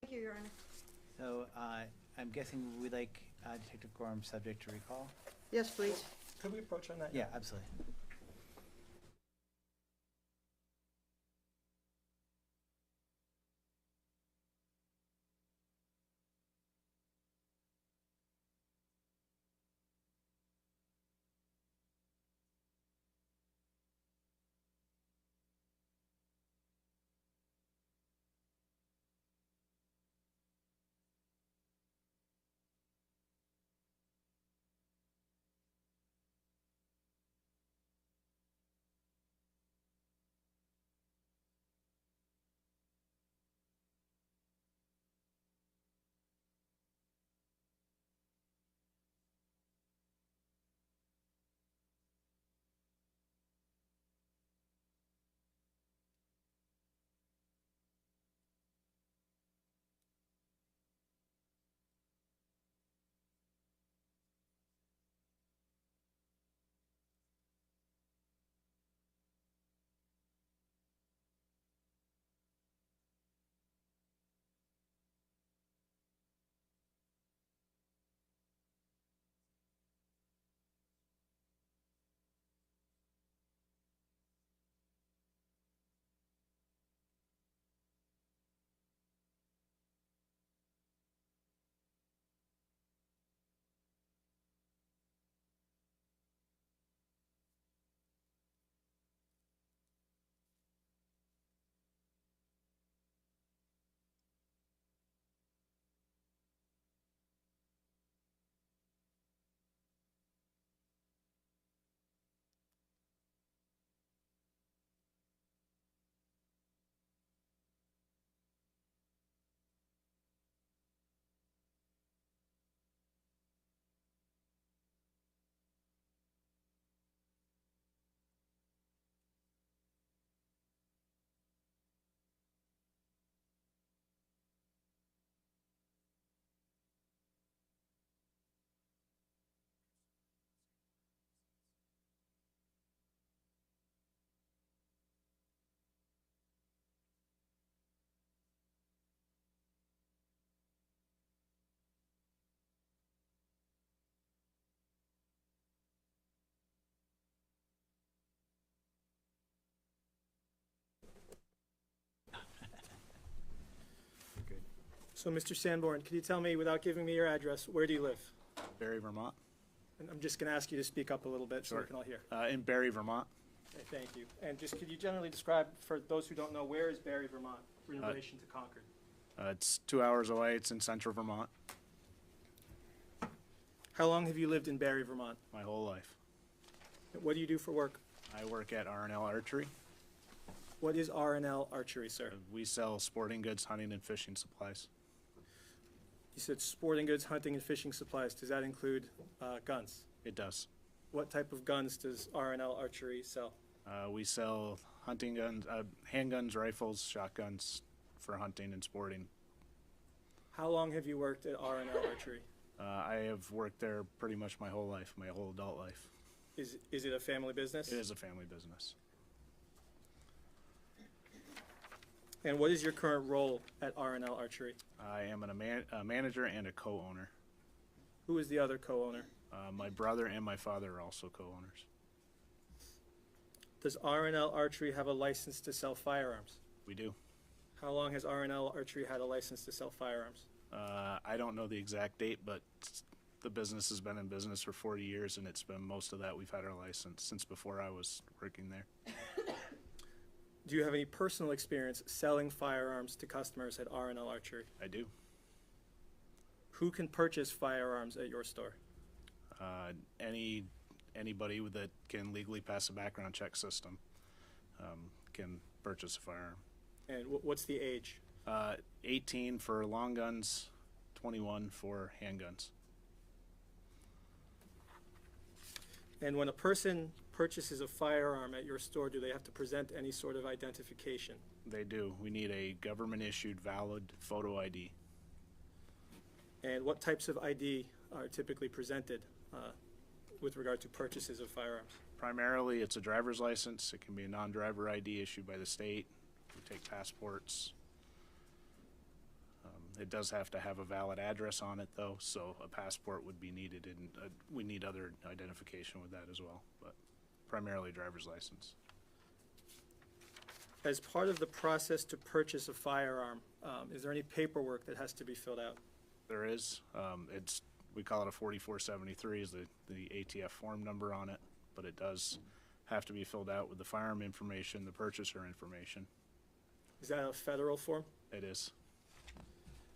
Thank you, Your Honor. So, I'm guessing we'd like Detective Gorham subject to recall? Yes, please. Could we approach on that? Yeah, absolutely. So, Mr. Sanborn, can you tell me, without giving me your address, where do you live? Barry, Vermont. And I'm just going to ask you to speak up a little bit so we Sure. can all hear. In Barry, Vermont. Okay, thank you. And just could you generally describe, for those who don't know, where is Barry, Vermont in relation to Concord? It's 2 hours away. It's in central Vermont. How long have you lived in Barry, Vermont? My whole life. What do you do for work? I work at R&L Archery. What is R&L Archery, sir? We sell sporting goods, hunting, and fishing supplies. You said sporting goods, hunting, and fishing supplies. Does that include guns? It does. What type of guns does R&L Archery sell? We sell hunting guns, handguns, rifles, shotguns for hunting and sporting. How long have you worked at R&L Archery? I have worked there pretty much my whole life, my whole adult life. Is it a family business? It is a family business. And what is your current role at R&L Archery? I am a manager and a co-owner. Who is the other co-owner? My brother and my father are also co-owners. Does R&L Archery have a license to sell firearms? We do. How long has R&L Archery had a license to sell firearms? I don't know the exact date, but the business has been in business for 40 years, and it's been most of that we've had our license since before I was working there. Do you have any personal experience selling firearms to customers at R&L Archery? I do. Who can purchase firearms at your store? Anybody that can legally pass a background check system can purchase a firearm. And what's the age? 18 for long guns, 21 for handguns. And when a person purchases a firearm at your store, do they have to present any sort of identification? They do. We need a government-issued valid photo ID. And what types of ID are typically presented with regard to purchases of firearms? Primarily, it's a driver's license. It can be a non-driver ID issued by the state. We take passports. It does have to have a valid address on it, though, so a passport would be needed, and we need other identification with that as well, but primarily driver's license. As part of the process to purchase a firearm, is there any paperwork that has to be filled out? There is. We call it a 4473 is the ATF form number on it, but it does have to be filled out with the firearm information, the purchaser information. Is that a federal form? It is.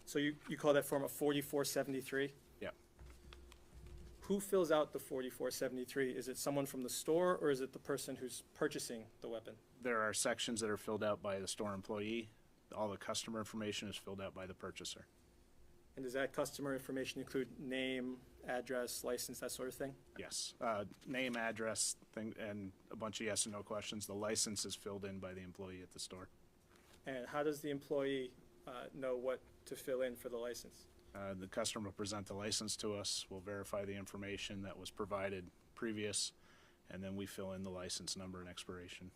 So you call that form a 4473? Yeah. Who fills out the 4473? Is it someone from the store, or is it the person who's purchasing the weapon? There are sections that are filled out by the store employee. All the customer information is filled out by the purchaser. And does that customer information include name, address, license, that sort of thing? Yes. Name, address, thing, and a bunch of yes and no questions. The license is filled in by the employee at the store. And how does the employee know what to fill in for the license? The customer will present the license to us. We'll verify the information that was provided previous, and then we fill in the license number and expiration.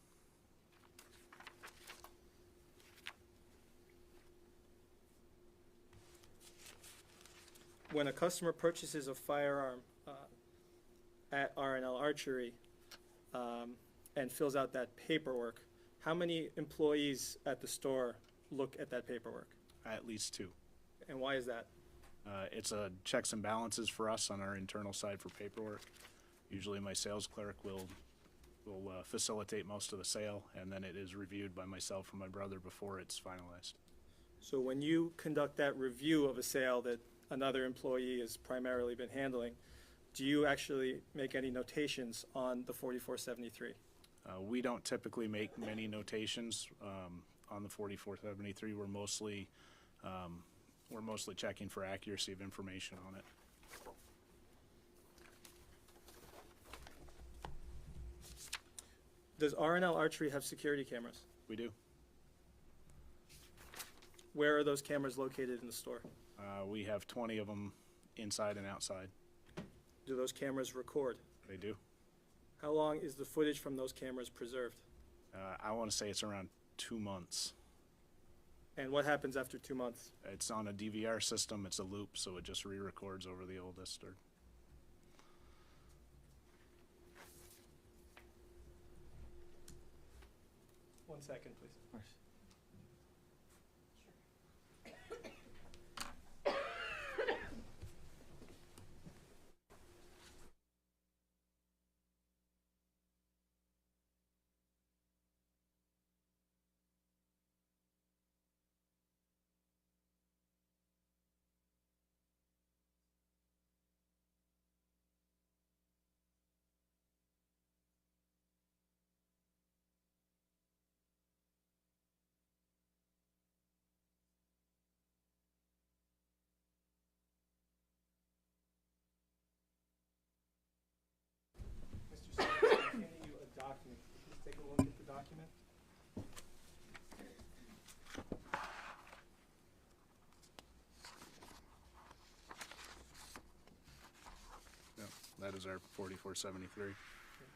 When a customer purchases a firearm at R&L Archery and fills out that paperwork, how many employees at the store look at that paperwork? At least 2. And why is that? It's a checks and balances for us on our internal side for paperwork. Usually my sales clerk will facilitate most of the sale, and then it is reviewed by myself and my brother before it's finalized. So when you conduct that review of a sale that another employee has primarily been handling, do you actually make any notations on the 4473? We don't typically make many notations on the 4473. We're mostly checking for accuracy of information on it. Does R&L Archery have security cameras? We do. Where are those cameras located in the store? We have 20 of them inside and outside. Do those cameras record? They do. How long is the footage from those cameras preserved? I want to say it's around 2 months. And what happens after 2 months? It's on a DVR system. It's a loop, so it just re-records over the oldest. Or 1 second, please. Of course. Mr. Sanders, I'm handing you a document. Please take a look at the document. That is our 4473.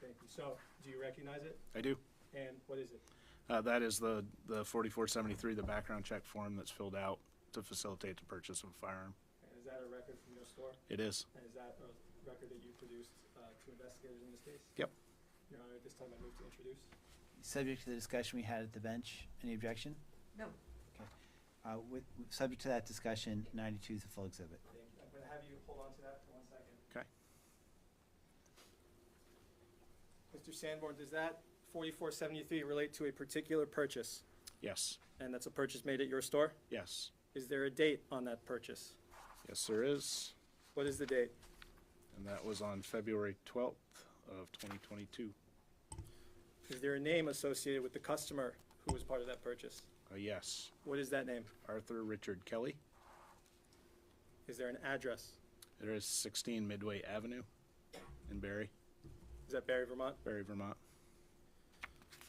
Thank you. So, do you recognize it? I do. And what is it? That is the 4473, the background check form that's filled out to facilitate the purchase of a firearm. And is that a record from your store? It is. And is that a record that you produced to investigators in this case? Yep. Your Honor, at this time I move to introduce. Subject to the discussion we had at the bench, any objection? No. Okay. Subject to that discussion, 92 is a full exhibit. Thank you. I'm going to have you hold on to that for 1 second. Okay. Mr. Sanborn, does that 4473 relate to a particular purchase? Yes. And that's a purchase made at your store? Yes. Is there a date on that purchase? Yes, there is. What is the date? And that was on February 12th of 2022. Is there a name associated with the customer who was part of that purchase? Yes. What is that name? Arthur Richard Kelly. Is there an address? There is 16 Midway Avenue in Barry, Is that Barry, Vermont? Vermont.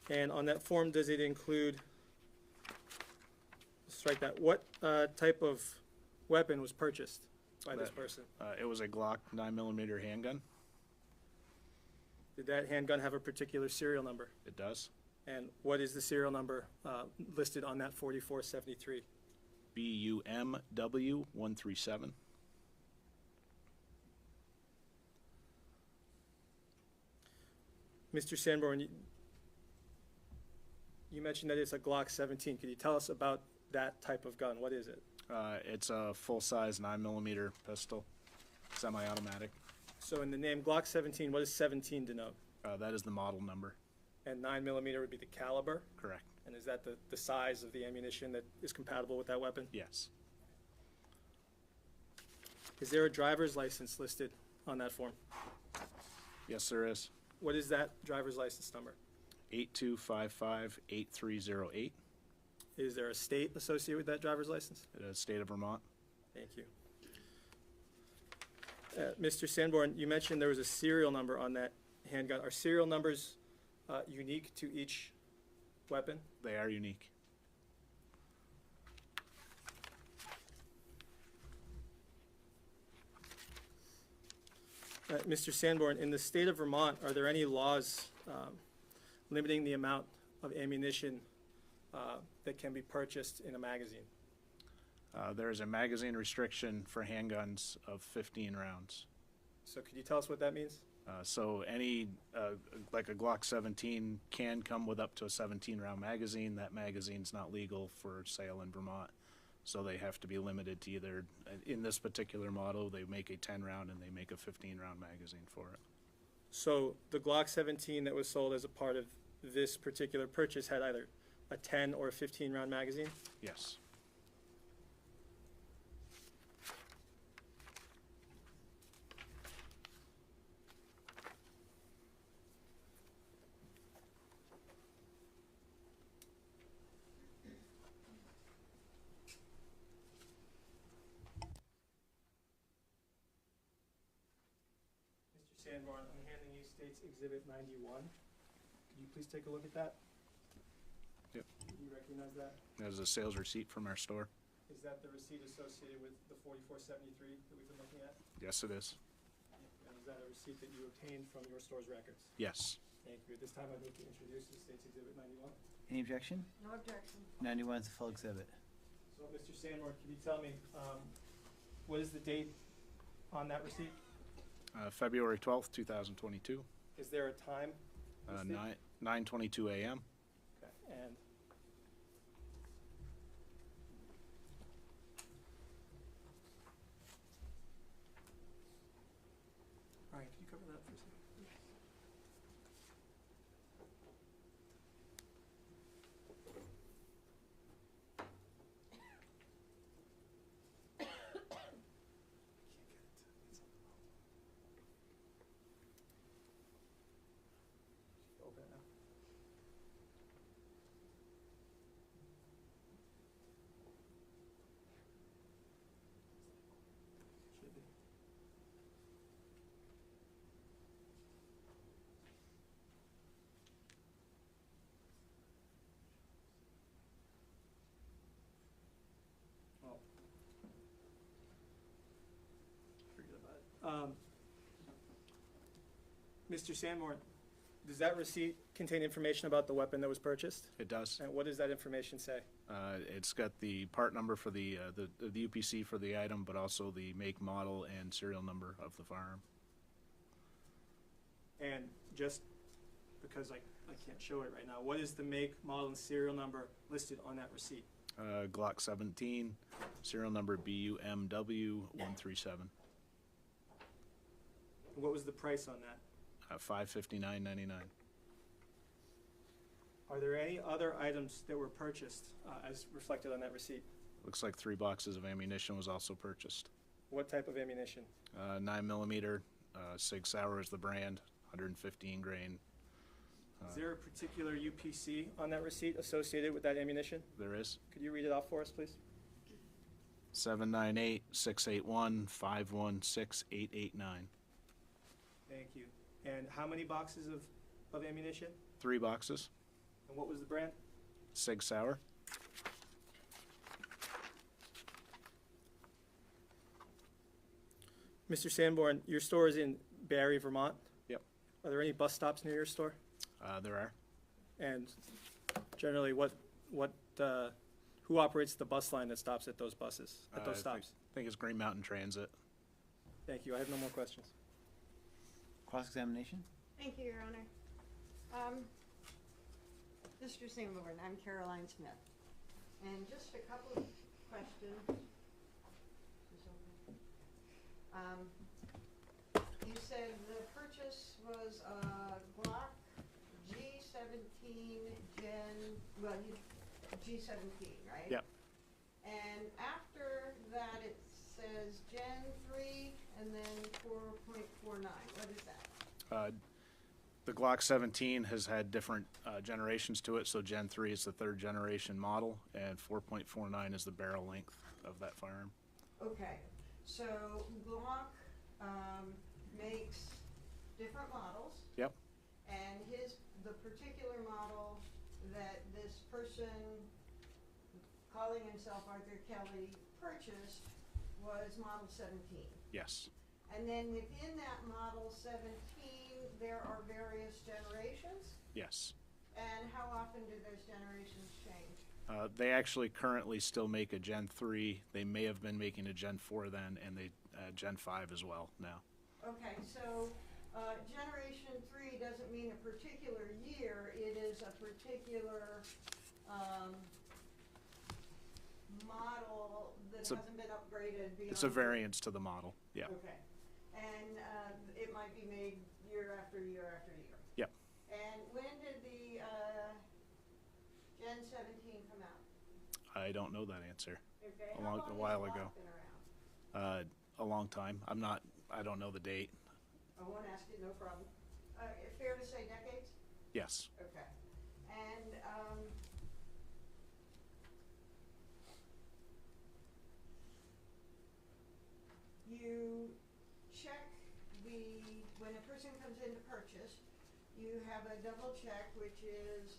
And on that form, does it include, strike that, what type of weapon was purchased by this person? It was a Glock 9mm handgun. Did that handgun have a particular serial number? It does. And what is the serial number listed on that 4473? BUMW 137. Mr. Sanborn, you mentioned that it's a Glock 17. Could you tell us about that type of gun? What is it? It's a full-size 9mm pistol, semi-automatic. So in the name Glock 17, what does 17 denote? That is the model number. And 9mm would be the caliber? Correct. And is that the size of the ammunition that is compatible with that weapon? Yes. Is there a driver's license listed on that form? Yes, there is. What is that driver's license number? 8255-8308. Is there a state associated with that driver's license? It is state of Vermont. Thank you. Mr. Sanborn, you mentioned there was a serial number on that handgun. Are serial numbers unique to each weapon? They are unique. Mr. Sanborn, in the state of Vermont, are there any laws limiting the amount of ammunition that can be purchased in a magazine? There is a magazine restriction for handguns of 15 rounds. So could you tell us what that means? So any, like a Glock 17 can come with up to a 17-round magazine. That magazine's not legal for sale in Vermont. So they have to be limited to either, in this particular model, they make a 10-round and they make a 15-round magazine for it. So the Glock 17 that was sold as a part of this particular purchase had either a 10 or a 15-round magazine? Yes. Mr. Sanborn, I'm handing you State's Exhibit 91. Could you please take a look at that? Yep. Do you recognize that? That is a sales receipt from our store. Is that the receipt associated with the 4473 that we've been looking at? Yes, it is. And is that a receipt that you obtained from your store's records? Yes. Thank you. At this time, I'd like to introduce the State's Exhibit 91. Any objection? No objection. 91 is a full exhibit. So, Mr. Sanborn, can you tell me, what is the date on that receipt? February 12th, 2022, Is there a time? listed? 9:22 a.m. Okay, and all right, can you cover that for a second? Open it now. Should be. Mr. Sanborn, does that receipt contain information about the weapon that was purchased? It does. And what does that information say? It's got the part number for the UPC for the item, but also the make, model, and serial number of the firearm. And just because I can't show it right now, what is the make, model, and serial number listed on that receipt? Glock 17, serial number BUMW 137. And what was the price on that? $559.99. Are there any other items that were purchased as reflected on that receipt? Looks like 3 boxes of ammunition was also purchased. What type of ammunition? 9mm, Sig Sauer is the brand, 115 grain. Is there a particular UPC on that receipt associated with that ammunition? There is. Could you read it off for us, please? 798-681-516-889. Thank you. And how many boxes of ammunition? 3 boxes. And what was the brand? Sig Sauer. Mr. Sanborn, your store is in Barry, Vermont. Yep. Are there any bus stops near your store? There are. And generally, who operates the bus line that stops at those buses, at those stops? I think it's Green Mountain Transit. Thank you. I have no more questions. Cross-examination? Thank you, Your Honor. Mr. Sanborn, I'm Caroline Smith. And just a couple of questions. You said the purchase was a Glock G17 G17, right? Yep. And after that it says Gen 3 and then 4.49. What is that? The Glock 17 has had different generations to it, so Gen 3 is the 3rd generation model, and 4.49 is the barrel length of that firearm. Okay, so Glock makes different models. Yep. And the particular model that this person calling himself Arthur Kelly purchased was model 17. Yes. And then within that model 17, there are various generations. Yes. And how often do those generations change? They actually currently still make a Gen 3. They may have been making a Gen 4 then, and they Gen 5 as well now. Okay, so Generation 3 doesn't mean a particular year. It is a particular model that hasn't been upgraded beyond. It's a variance to the model. Yeah. Okay. And it might be made year after year after year. Yep. And when did the Gen 17 come out? I don't know that answer. Okay. A How long- long a while has ago. Glock been around? A long time. I don't know the date. I won't ask you, no problem. Fair to say decades? Yes. Okay. And you check when a person comes in to purchase, you have a double check, which is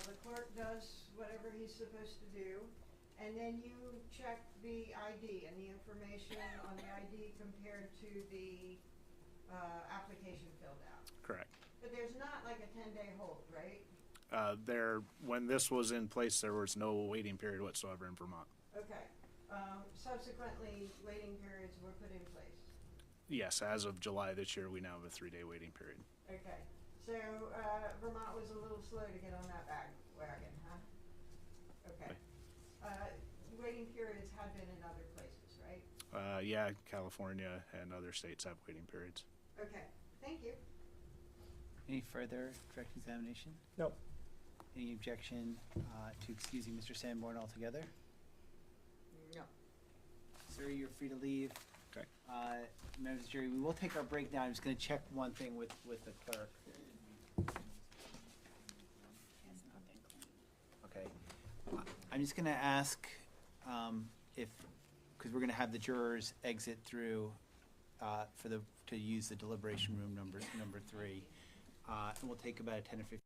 the clerk does whatever he's supposed to do, and then you check the ID and the information on the ID compared to the application filled out. Correct. But there's not like a 10-day hold, right? When this was in place, there was no waiting period whatsoever in Vermont. Okay. Subsequently, waiting periods were put in place. Yes, as of July this year, we now have a 3-day waiting period. Okay. So Vermont was a little slow to get on that wagon, huh? Okay. Waiting periods had been in other places, right? Yeah, California and other states have waiting periods. Okay. Thank you. Any further direct examination? No. Any objection to excusing Mr. Sanborn altogether? No. Sir, you're free to leave. Okay. Members of the jury, we will take our break now. I'm just going to check one thing with the clerk. Okay. I'm just going to ask because we're going to have the jurors exit through to use the deliberation room number 3, and we'll take about a 10 or 15.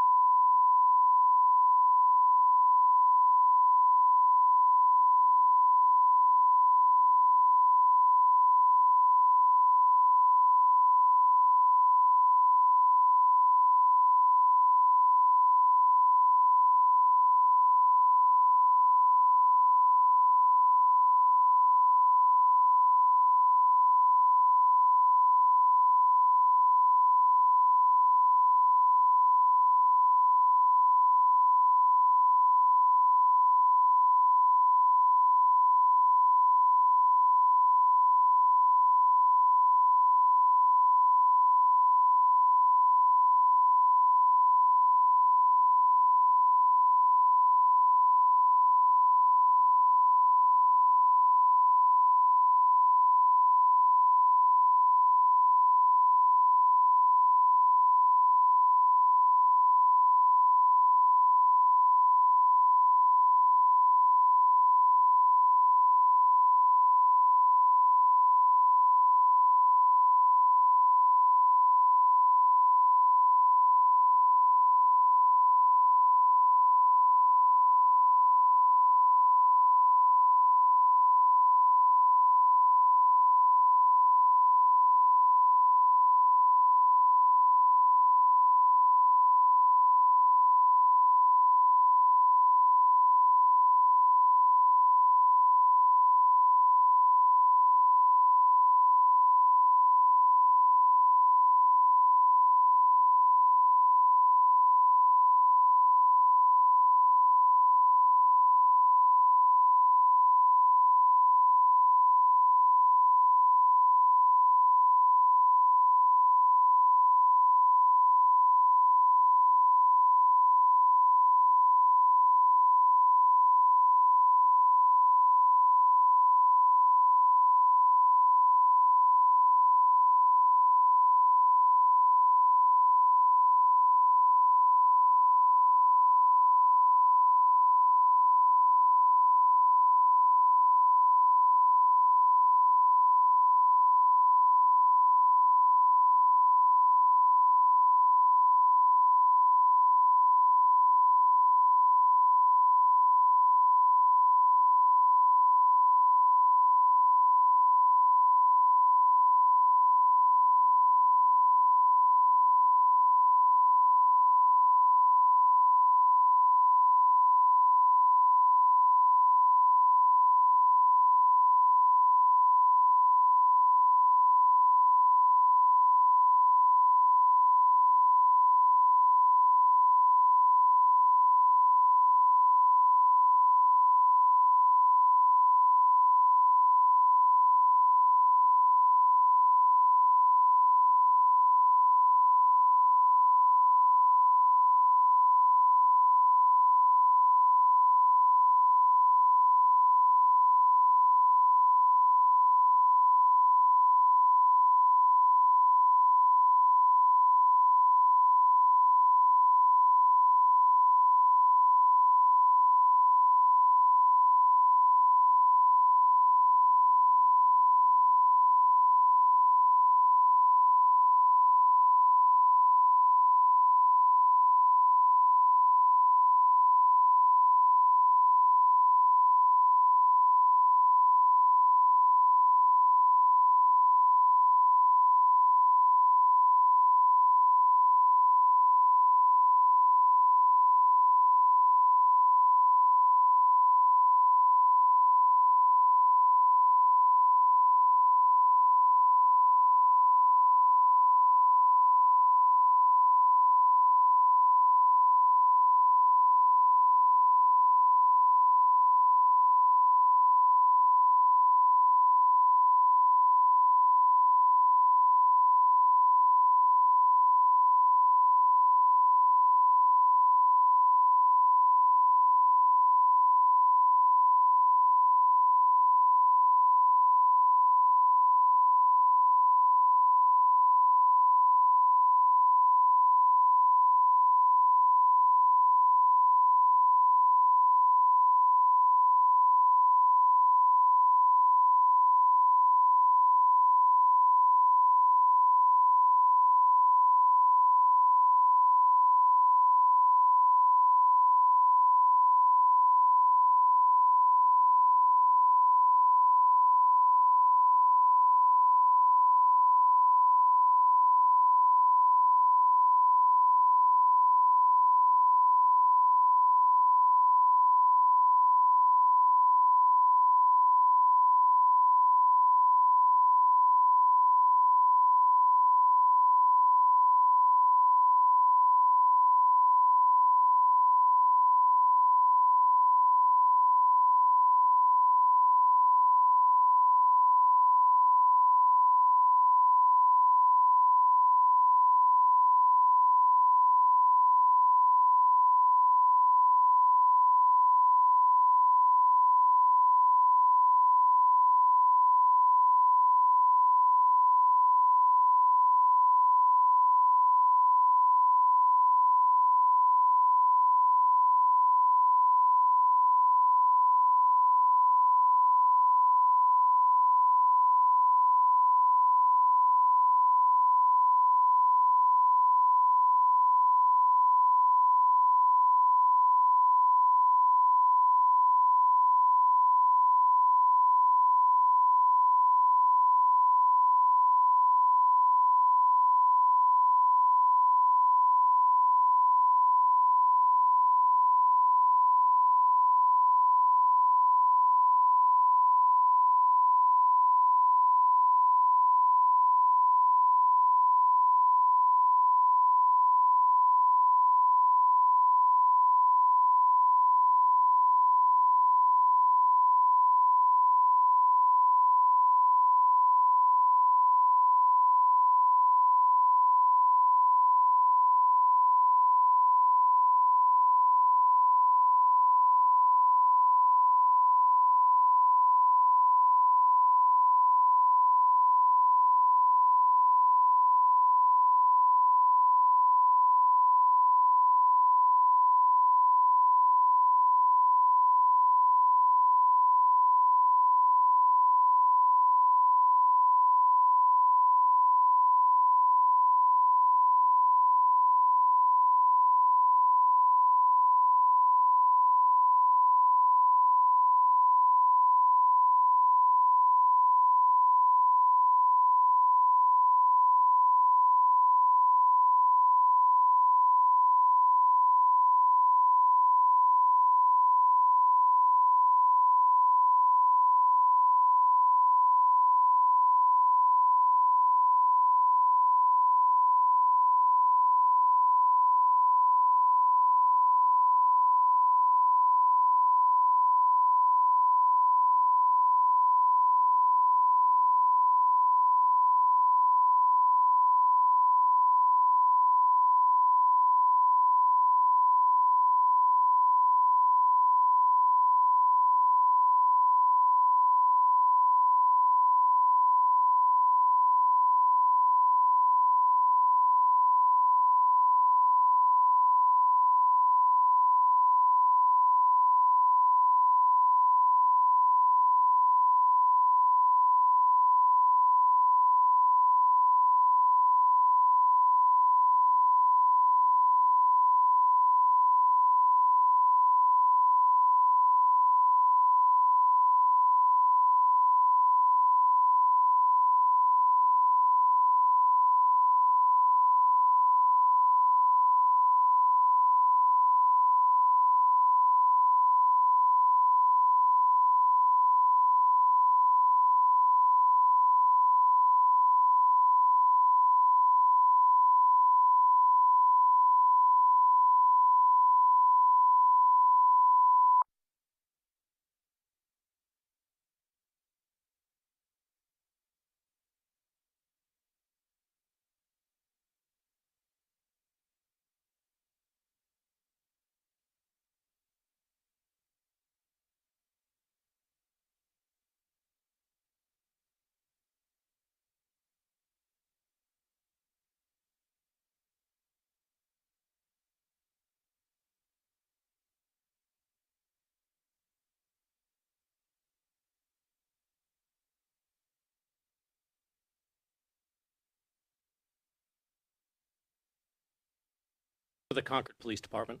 For the Concord Police Department,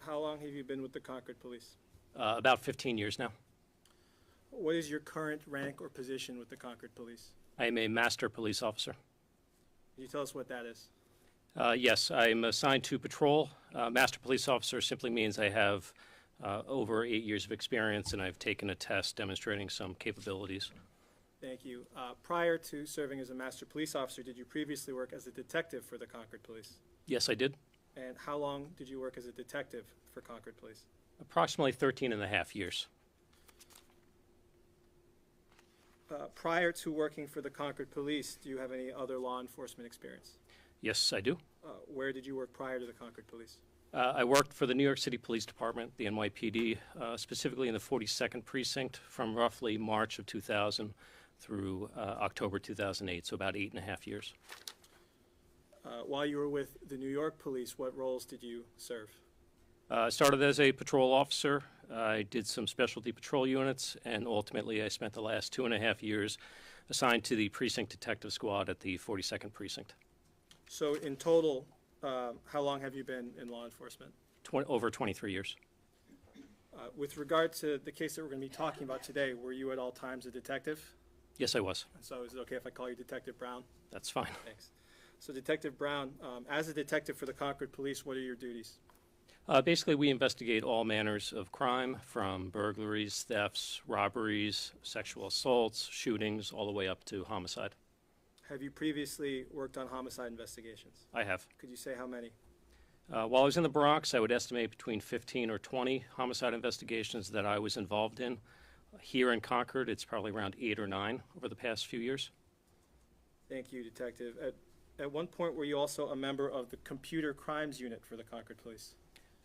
How long have you been with the Concord Police? about 15 years now. What is your current rank or position with the Concord Police? I am a master police officer. Can you tell us what that is? Yes, I'm assigned to patrol. Master police officer simply means I have over 8 years of experience, and I've taken a test demonstrating some capabilities. Thank you. Prior to serving as a master police officer, did you previously work as a detective for the Concord Police? Yes, I did. And how long did you work as a detective for Concord Police? Approximately 13 and a half years. Prior to working for the Concord Police, do you have any other law enforcement experience? Yes, I do. Where did you work prior to the Concord Police? I worked for the New York City Police Department, the NYPD, specifically in the 42nd Precinct from roughly March of 2000 through October 2008, so about 8.5 years. While you were with the New York Police, what roles did you serve? I started as a patrol officer. I did some specialty patrol units, and ultimately I spent the last 2.5 years assigned to the Precinct Detective Squad at the 42nd Precinct. So in total, how long have you been in law enforcement? Over 23 years. With regard to the case that we're going to be talking about today, were you at all times a detective? Yes, I was. So is it okay if I call you Detective Brown? That's fine. Thanks. So Detective Brown, as a detective for the Concord Police, what are your duties? Basically, we investigate all manners of crime, from burglaries, thefts, robberies, sexual assaults, shootings, all the way up to homicide. Have you previously worked on homicide investigations? I have. Could you say how many? While I was in the Bronx, I would estimate between 15 or 20 homicide investigations that I was involved in. Here in Concord, it's probably around 8 or 9 over the past few years. Thank you, Detective. At one point, were you also a member of the Computer Crimes Unit for the Concord Police?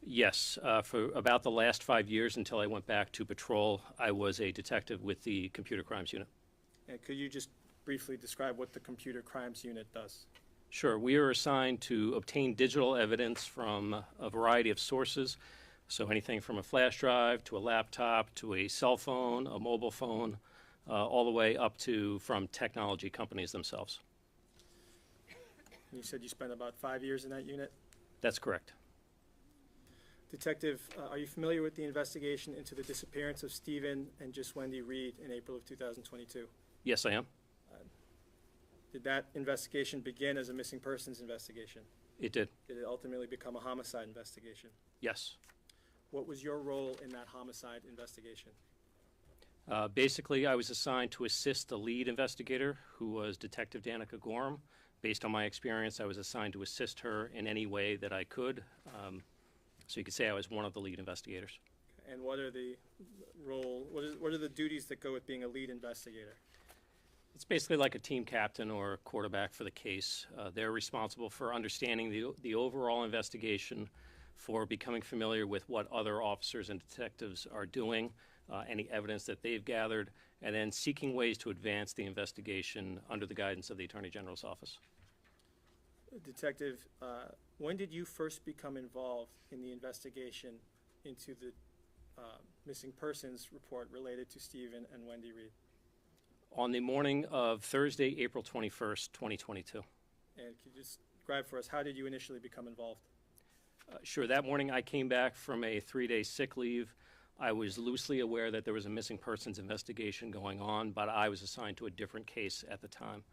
Yes, for about the last 5 years until I went back to patrol, I was a detective with the Computer Crimes Unit. And could you just briefly describe what the Computer Crimes Unit does? Sure. We are assigned to obtain digital evidence from a variety of sources. So anything from a flash drive to a laptop to a cell phone, a mobile phone, all the way up to from technology companies themselves. You said you spent about 5 years in that unit? That's correct. Detective, are you familiar with the investigation into the disappearance of Stephen and Djeswende Reid in April of 2022? Yes, I am. Did that investigation begin as a missing persons investigation? It did. Did it ultimately become a homicide investigation? Yes. What was your role in that homicide investigation? Basically, I was assigned to assist the lead investigator, who was Detective Danica Gorham. Based on my experience, I was assigned to assist her in any way that I could. So you could say I was one of the lead investigators. And what are the what are the duties that go with being a lead investigator? It's basically like a team captain or a quarterback for the case. They're responsible for understanding the overall investigation, for becoming familiar with what other officers and detectives are doing, any evidence that they've gathered, and then seeking ways to advance the investigation under the guidance of the Attorney General's office. Detective, when did you first become involved in the investigation into the missing persons report related to Stephen and Wendy Reid? On the morning of Thursday, April 21st, 2022. And can you just describe for us, how did you initially become involved? Sure. That morning I came back from a 3-day sick leave. I was loosely aware that there was a missing persons investigation going on, but I was assigned to a different case at the time.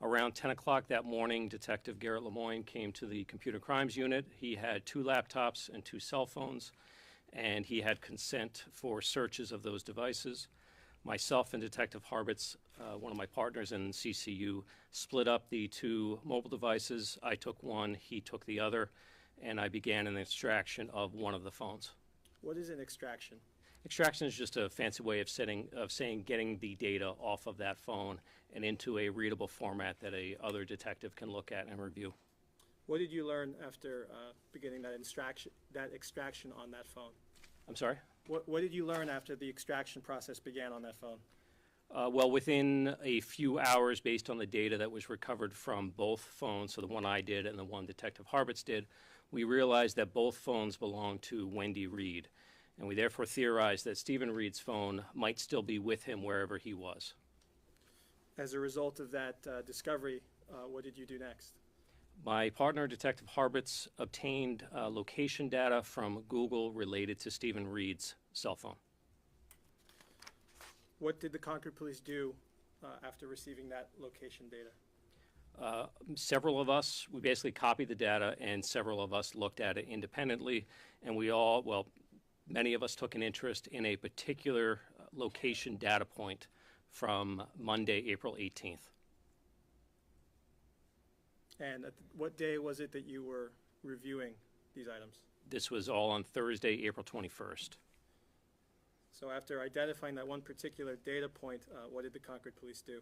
Around 10 o'clock that morning, Detective Garrett Lemoyne came to the Computer Crimes Unit. He had 2 laptops and 2 cell phones, and he had consent for searches of those devices. Myself and Detective Harbitz, one of my partners in CCU, split up the 2 mobile devices. I took one, he took the other, and I began an extraction of one of the phones. What is an extraction? Extraction is just a fancy way of saying getting the data off of that phone and into a readable format that a other detective can look at and review. What did you learn after beginning that extraction on that phone? I'm sorry? What did you learn after the extraction process began on that phone? Well, within a few hours, based on the data that was recovered from both phones, so the one I did and the one Detective Harbitz did, we realized that both phones belonged to Wendy Reid, and we therefore theorized that Stephen Reid's phone might still be with him wherever he was. As a result of that discovery, what did you do next? My partner, Detective Harbitz, obtained location data from Google related to Stephen Reid's cell phone. What did the Concord Police do after receiving that location data? Several of us, we basically copied the data, and several of us looked at it independently, and we all, well, many of us took an interest in a particular location data point from Monday, April 18th. And what day was it that you were reviewing these items? This was all on Thursday, April 21st. So after identifying that one particular data point, what did the Concord Police do?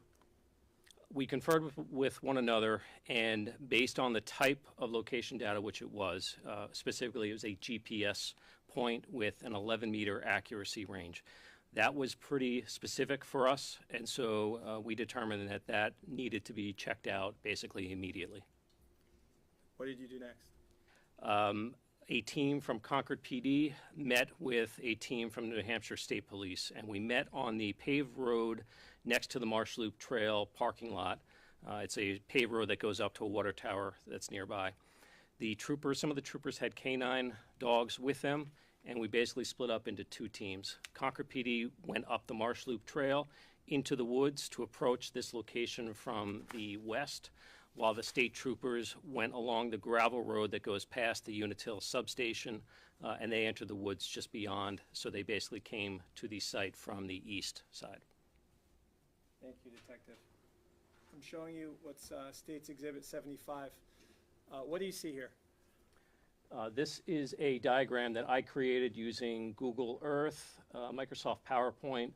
We conferred with one another, and based on the type of location data, which it was, specifically it was a GPS point with an 11-meter accuracy range. That was pretty specific for us, and so we determined that that needed to be checked out basically immediately. What did you do next? A team from Concord PD met with a team from New Hampshire State Police, and we met on the paved road next to the Marsh Loop Trail parking lot. It's a paved road that goes up to a water tower that's nearby. Some of the troopers had canine dogs with them, and we basically split up into two teams. Concord PD went up the Marsh Loop Trail into the woods to approach this location from the west, while the state troopers went along the gravel road that goes past the Unitil substation, and they entered the woods just beyond, so they basically came to the site from the east side. Thank you, Detective. I'm showing you what's State's Exhibit 75. What do you see here? This is a diagram that I created using Google Earth, Microsoft PowerPoint,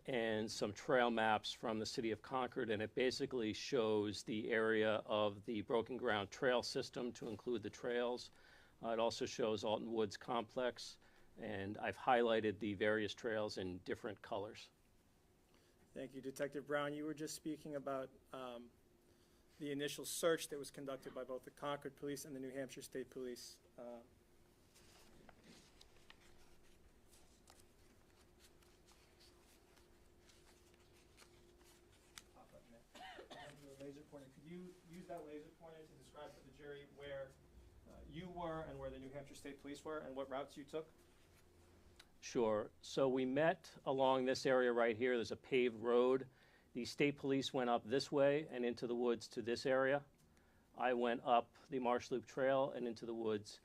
and some trail maps from the city of Concord, and it basically shows the area of the Broken Ground Trail System to include the trails. It also shows Alton Woods Complex, and I've highlighted the various trails in different colors. Thank you, Detective Brown. You were just speaking about the initial search that was conducted by both the Concord Police and the New Hampshire State Police. Laser pointer. Could you use that laser pointer to describe to the jury where you were and where the New Hampshire State Police were and what routes you took? Sure. So we met along this area right here. There's a paved road. The state police went up this way and into the woods to this area. I went up the Marsh Loop Trail and into the woods.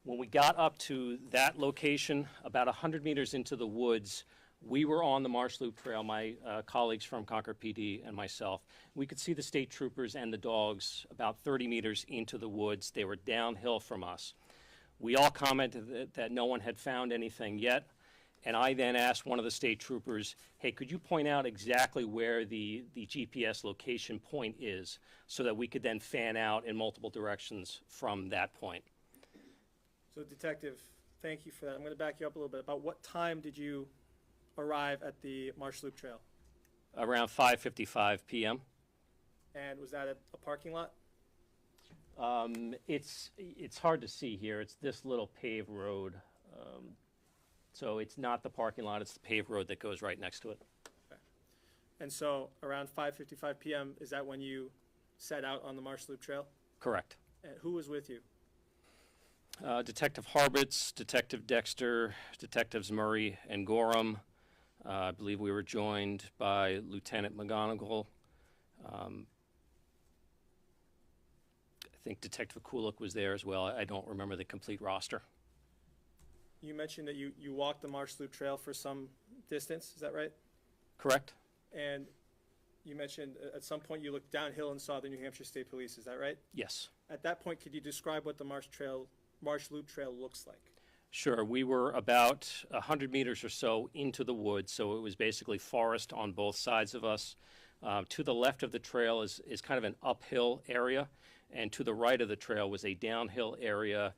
When we got up to that location, about 100 meters into the woods, we were on the Marsh Loop Trail, my colleagues from Concord PD and myself. We could see the state troopers and the dogs about 30 meters into the woods. They were downhill from us. We all commented that no one had found anything yet, and I then asked one of the state troopers, hey, could you point out exactly where the GPS location point is so that we could then fan out in multiple directions from that point? So, Detective, thank you for that. I'm going to back you up a little bit. About what time did you arrive at the Marsh Loop Trail? Around 5:55 p.m. And was that at a parking lot? It's hard to see here. It's this little paved road. So it's not the parking lot, it's the paved road that goes right next to it. Okay. And so around 5:55 p.m., is that when you set out on the Marsh Loop Trail? Correct. And who was with you? Detective Harbitz, Detective Dexter, Detectives Murray and Gorham. I believe we were joined by Lieutenant McGonigal. I think Detective Kulik was there as well. I don't remember the complete roster. You mentioned that you walked the Marsh Loop Trail for some distance, is that right? Correct. And you mentioned at some point you looked downhill and saw the New Hampshire State Police, is that right? Yes. At that point, could you describe what the Marsh Loop Trail looks like? Sure. We were about 100 meters or so into the woods, so it was basically forest on both sides of us. To the left of the trail is kind of an uphill area, and to the right of the trail was a downhill area.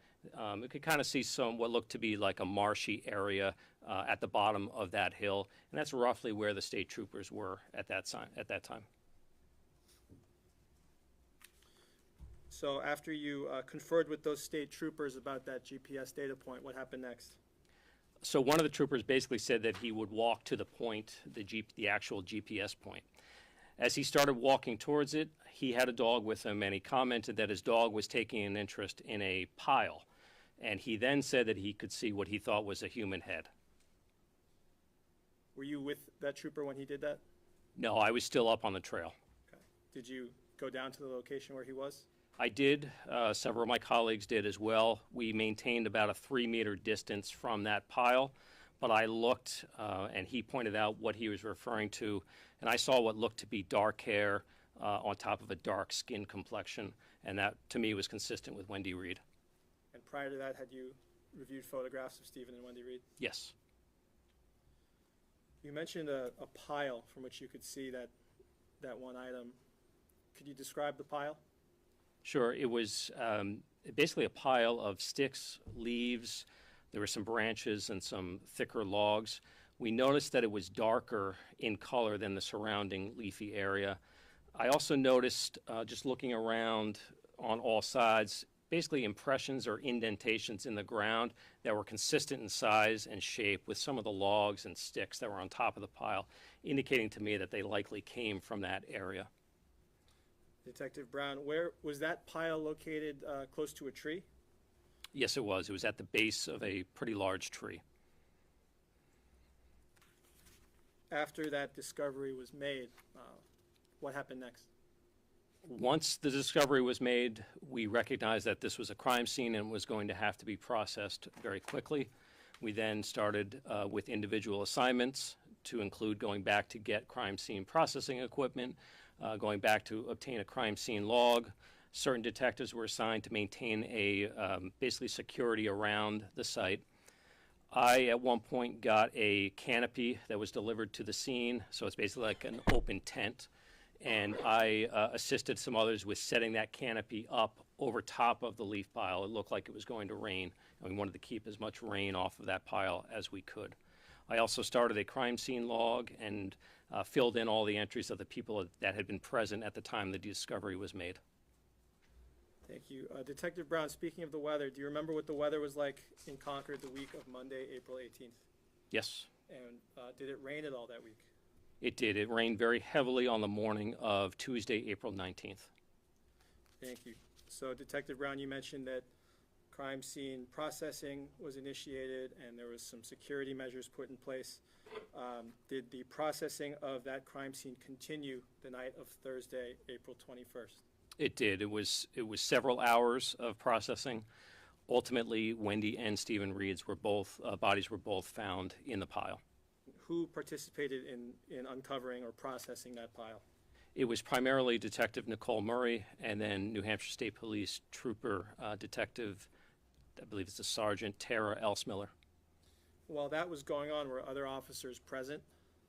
You could kind of see what looked to be like a marshy area at the bottom of that hill, and that's roughly where the state troopers were at that time. So after you conferred with those state troopers about that GPS data point, what happened next? So one of the troopers basically said that he would walk to the point, the actual GPS point. As he started walking towards it, he had a dog with him, and he commented that his dog was taking an interest in a pile. And he then said that he could see what he thought was a human head. Were you with that trooper when he did that? No, I was still up on the trail. Okay. Did you go down to the location where he was? I did. Several of my colleagues did as well. We maintained about a 3-meter distance from that pile, but I looked, and he pointed out what he was referring to, and I saw what looked to be dark hair on top of a dark skin complexion, and that, to me, was consistent with Wendy Reid. And prior to that, had you reviewed photographs of Stephen and Wendy Reid? Yes. You mentioned a pile from which you could see that one item. Could you describe the pile? Sure. It was basically a pile of sticks, leaves. There were some branches and some thicker logs. We noticed that it was darker in color than the surrounding leafy area. I also noticed, just looking around on all sides, basically impressions or indentations in the ground that were consistent in size and shape with some of the logs and sticks that were on top of the pile, indicating to me that they likely came from that area. Detective Brown, where was that pile located, close to a tree? Yes, it was. It was at the base of a pretty large tree. After that discovery was made, what happened next? Once the discovery was made, we recognized that this was a crime scene and was going to have to be processed very quickly. We then started with individual assignments to include going back to get crime scene processing equipment, going back to obtain a crime scene log. Certain detectives were assigned to maintain a basically security around the site. I, at one point, got a canopy that was delivered to the scene, so it's basically like an open tent. And I assisted some others with setting that canopy up over top of the leaf pile. It looked like it was going to rain, and we wanted to keep as much rain off of that pile as we could. I also started a crime scene log and filled in all the entries of the people that had been present at the time the discovery was made. Thank you. Detective Brown, speaking of the weather, do you remember what the weather was like in Concord the week of Monday, April 18th? Yes, And did it rain at all that week? it did. It rained very heavily on the morning of Tuesday, April 19th. Thank you. So, Detective Brown, you mentioned that crime scene processing was initiated and there was some security measures put in place. Did the processing of that crime scene continue the night of Thursday, April 21st? It did. It was several hours of processing. Ultimately, Wendy and Stephen Reid's bodies were both found in the pile. Who participated in uncovering or processing that pile? It was primarily Detective Nicole Murray and then New Hampshire State Police Trooper Detective, I believe it's a Sergeant, Tara Elsmiller. While that was going on, were other officers present?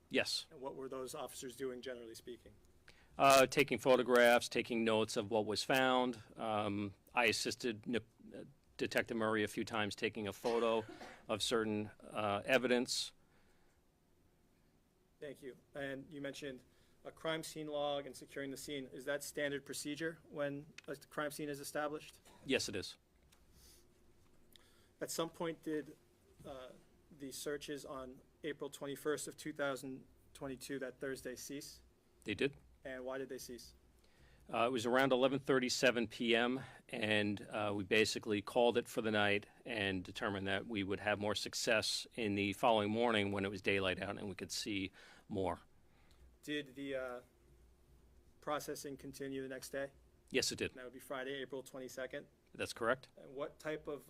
Yes. And what were those officers doing, generally speaking? Taking photographs, taking notes of what was found. I assisted Detective Murray a few times taking a photo of certain evidence. Thank you. And you mentioned a crime scene log and securing the scene. Is that standard procedure when a crime scene is established? Yes, it is. At some point, did the searches on April 21st of 2022, that Thursday, cease? They did. And why did they cease? It was around 11:37 p.m., and we basically called it for the night and determined that we would have more success in the following morning when it was daylight out and we could see more. Did the processing continue the next day? Yes, it did. And that would be Friday, April 22nd. That's correct. And what type of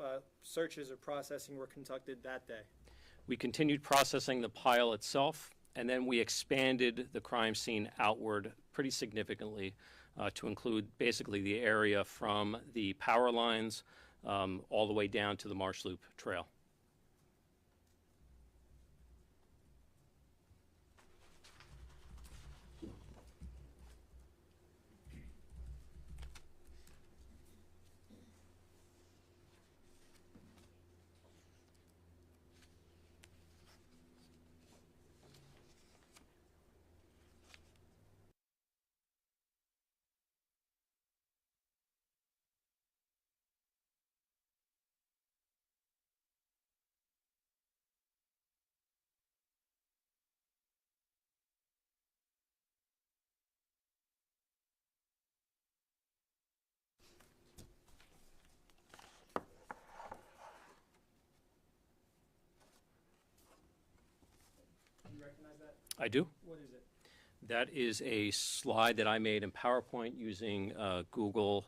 searches or processing were conducted that day? We continued processing the pile itself, and then we expanded the crime scene outward pretty significantly to include basically the area from the power lines all the way down to the Marsh Loop Trail. I do. What is it? That is a slide that I made in PowerPoint using Google,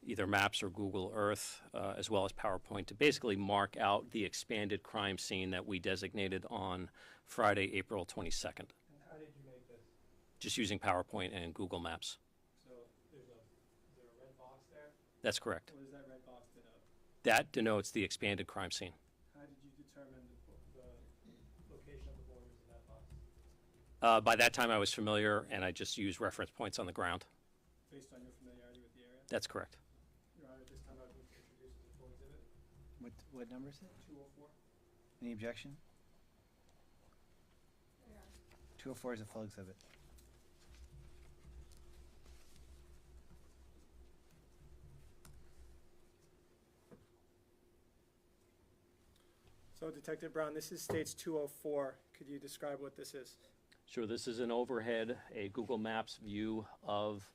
either Maps or Google Earth, as well as PowerPoint, to basically mark out the expanded crime scene that we designated on Friday, April 22nd, And how did you make this? just using PowerPoint and Google Maps. So is there a red box there? That's correct. What does that red box denote? That denotes the expanded crime scene. How did you determine the location of the borders in that box? By that time, I was familiar, and I just used reference points on the ground. Based on your familiarity with the area? That's correct. Your Honor, this time I would move to introduce as a full exhibit, What number is it? 204. Any objection? 204 is a full exhibit. So Detective Brown, this is states 204. Could you describe what this is? Sure, this is an overhead, a Google Maps view of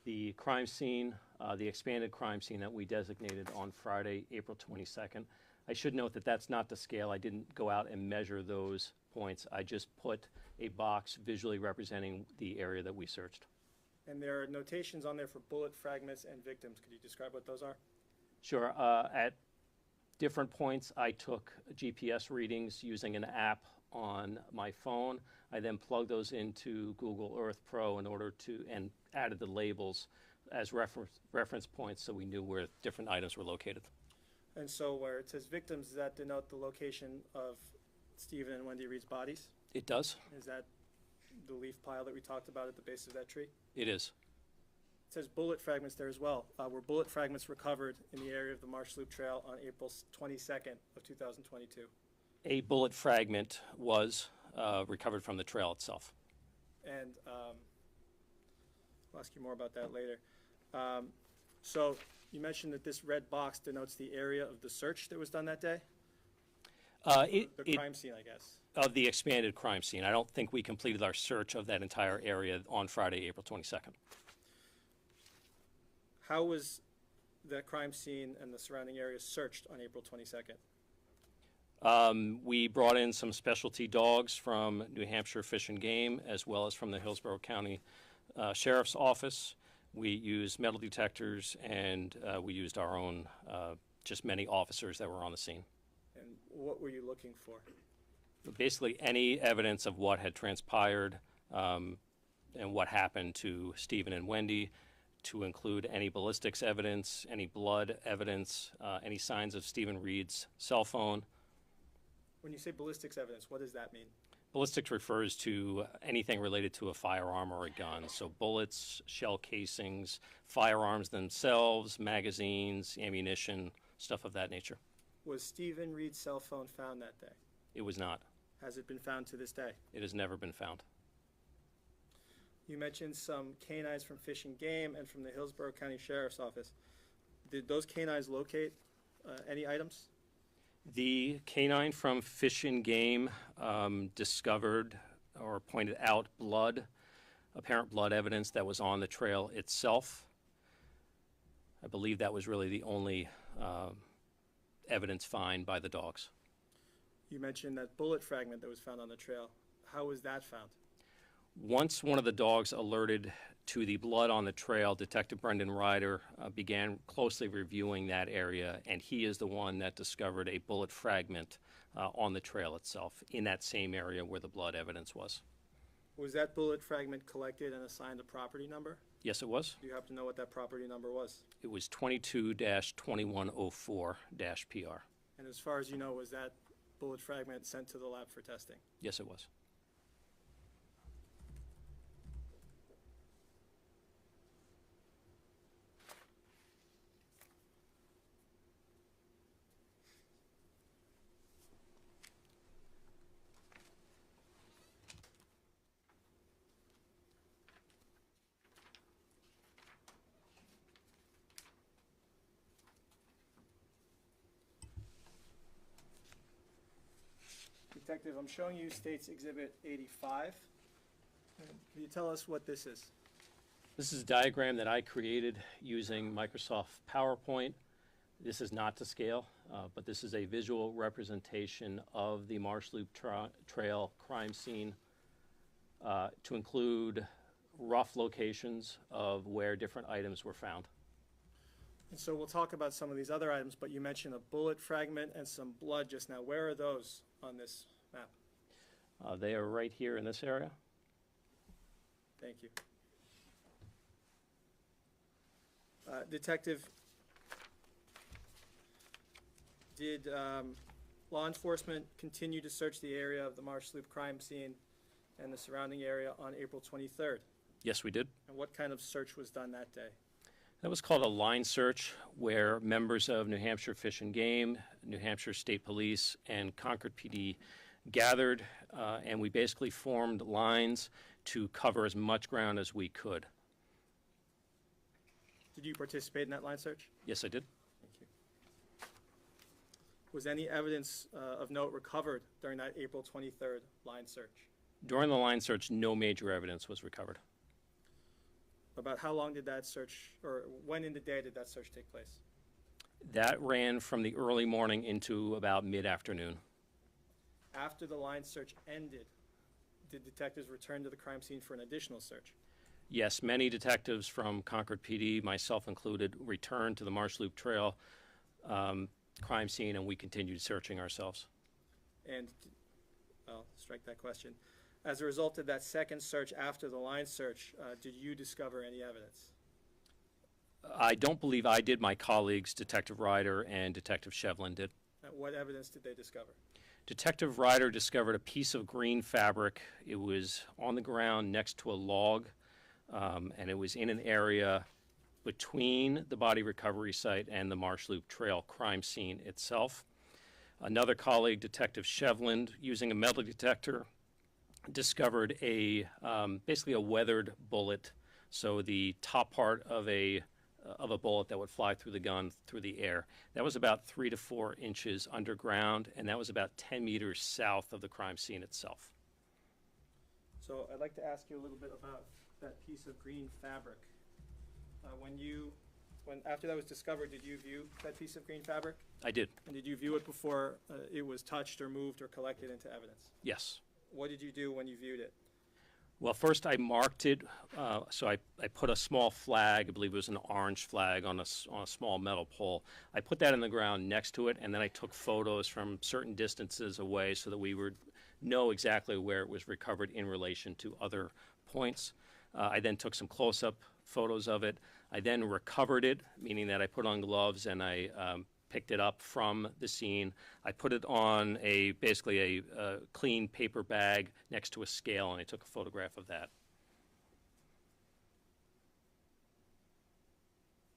the crime scene, the expanded crime scene that we designated on Friday, April 22nd. I should note that that's not to scale. I didn't go out and measure those points. I just put a box visually representing the area that we searched. And there are notations on there for bullet fragments and victims. Could you describe what those are? Sure, at different points, I took GPS readings using an app on my phone. I then plugged those into Google Earth Pro in order to, and added the labels as reference points so we knew where different items were located. And so where it says victims, does that denote the location of Stephen and Wendy Reid's bodies? It does? Is that the leaf pile that we talked about at the base of that tree? It is. It says bullet fragments there as well. Were bullet fragments recovered in the area of the Marsh Loop Trail on April 22nd of 2022? A bullet fragment was recovered from the trail itself. And I'll ask you more about that later. So you mentioned that this red box denotes the area of the search that was done that day? The crime scene, I guess. Of the expanded crime scene. I don't think we completed our search of that entire area on Friday, April 22nd. How was that crime scene and the surrounding area searched on April 22nd? We brought in some specialty dogs from New Hampshire Fish and Game, as well as from the Hillsborough County Sheriff's Office. We used metal detectors, and we used our own, just many officers that were on the scene. And what were you looking for? Basically, any evidence of what had transpired and what happened to Stephen and Wendy, to include any ballistics evidence, any blood evidence, any signs of Stephen Reid's cell phone. When you say ballistics evidence, what does that mean? Ballistics refers to anything related to a firearm or a gun. So bullets, shell casings, firearms themselves, magazines, ammunition, stuff of that nature. Was Stephen Reid's cell phone found that day? It was not. Has it been found to this day? It has never been found. You mentioned some canines from Fish and Game and from the Hillsborough County Sheriff's Office. Did those canines locate any items? The canine from Fish and Game discovered or pointed out blood, apparent blood evidence that was on the trail itself. I believe that was really the only evidence found by the dogs. You mentioned that bullet fragment that was found on the trail. How was that found? Once one of the dogs alerted to the blood on the trail, Detective Brendan Ryder began closely reviewing that area, and he is the one that discovered a bullet fragment on the trail itself in that same area where the blood evidence was. Was that bullet fragment collected and assigned a property number? Yes, it was. Do you happen to know what that property number was? It was 22-2104-PR. And as far as you know, was that bullet fragment sent to the lab for testing? Yes, it was. Detective, I'm showing you State's Exhibit 85. Can you tell us what this is? This is a diagram that I created using Microsoft PowerPoint. This is not to scale, but this is a visual representation of the Marsh Loop Trail crime scene to include rough locations of where different items were found. And so we'll talk about some of these other items, but you mentioned a bullet fragment and some blood just now. Where are those on this map? They are right here in this area. Thank you. Detective, did law enforcement continue to search the area of the Marsh Loop crime scene and the surrounding area on April 23rd? Yes, we did. And what kind of search was done that day? That was called a line search, where members of New Hampshire Fish and Game, New Hampshire State Police, and Concord PD gathered, and we basically formed lines to cover as much ground as we could. Did you participate in that line search? Yes, I did. Thank you. Was any evidence of note recovered during that April 23rd line search? During the line search, no major evidence was recovered. About how long did that search, or when in the day did that search take place? That ran from the early morning into about mid-afternoon. After the line search ended, did detectives return to the crime scene for an additional search? Yes, many detectives from Concord PD, myself included, returned to the Marsh Loop Trail crime scene, and we continued searching ourselves. And, I'll strike that question. As a result of that second search after the line search, did you discover any evidence? I don't believe I did. My colleagues, Detective Ryder and Detective Shevlin, did. What evidence did they discover? Detective Ryder discovered a piece of green fabric. It was on the ground next to a log, and it was in an area between the body recovery site and the Marsh Loop Trail crime scene itself. Another colleague, Detective Shevlin, using a metal detector, discovered basically a weathered bullet. So the top part of a bullet that would fly through the gun through the air. That was about 3 to 4 inches underground, and that was about 10 meters south of the crime scene itself. So I'd like to ask you a little bit about that piece of green fabric. After that was discovered, did you view that piece of green fabric? I did. And did you view it before it was touched or moved or collected into evidence? Yes. What did you do when you viewed it? Well, first I marked it. So I put a small flag, I believe it was an orange flag, on a small metal pole. I put that in the ground next to it, and then I took photos from certain distances away so that we would know exactly where it was recovered in relation to other points. I then took some close-up photos of it. I then recovered it, meaning that I put on gloves and I picked it up from the scene. I put it on basically a clean paper bag next to a scale, and I took a photograph of that.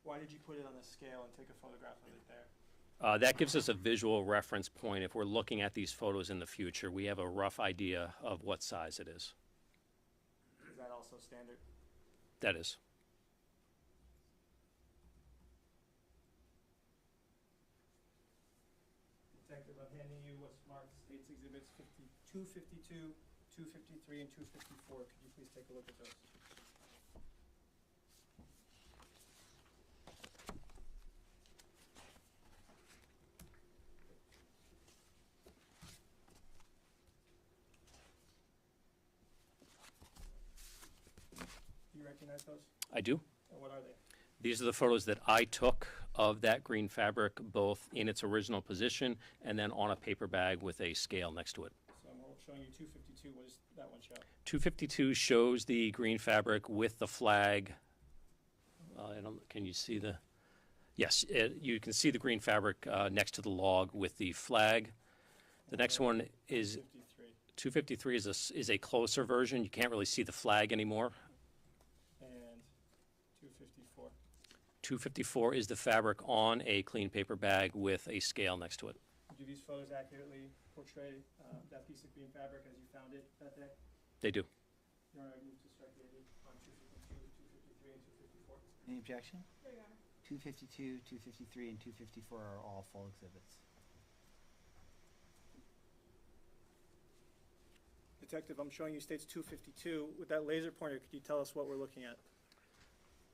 Why did you put it on a scale and take a photograph of it there? That gives us a visual reference point. If we're looking at these photos in the future, we have a rough idea of what size it is. Is that also standard? That is. Detective, I'm handing you what's marked States Exhibits 252, 253, and 254. Could you please take a look at those? Do you recognize those? I do. And what are they? These are the photos that I took of that green fabric, both in its original position and then on a paper bag with a scale next to it. So I'm showing you 252. What does that one show? 252 shows the green fabric with the flag. Can you see the? Yes, you can see the green fabric next to the log with the flag. The next one is 253 is a closer version. You can't really see the flag anymore. And 254. 254 is the fabric on a clean paper bag with a scale next to it. Do these photos accurately portray that piece of green fabric as you found it that day? They do. Your Honor, I move to strike the on 252, 253, and 254. Any objection? 252, 253, and 254 are all full exhibits. Detective, I'm showing you States 252. With that laser pointer, could you tell us what we're looking at?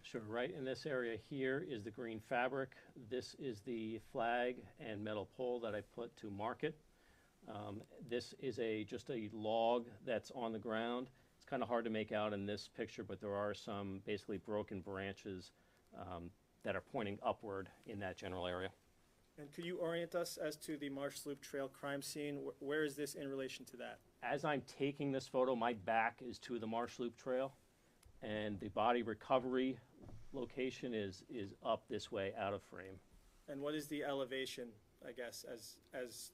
Sure. Right in this area here is the green fabric. This is the flag and metal pole that I put to mark it. This is just a log that's on the ground. It's kind of hard to make out in this picture, but there are some basically broken branches that are pointing upward in that general area. And could you orient us as to the Marsh Loop Trail crime scene? Where is this in relation to that? As I'm taking this photo, my back is to the Marsh Loop Trail, and the body recovery location is up this way out of frame. And what is the elevation, I guess, as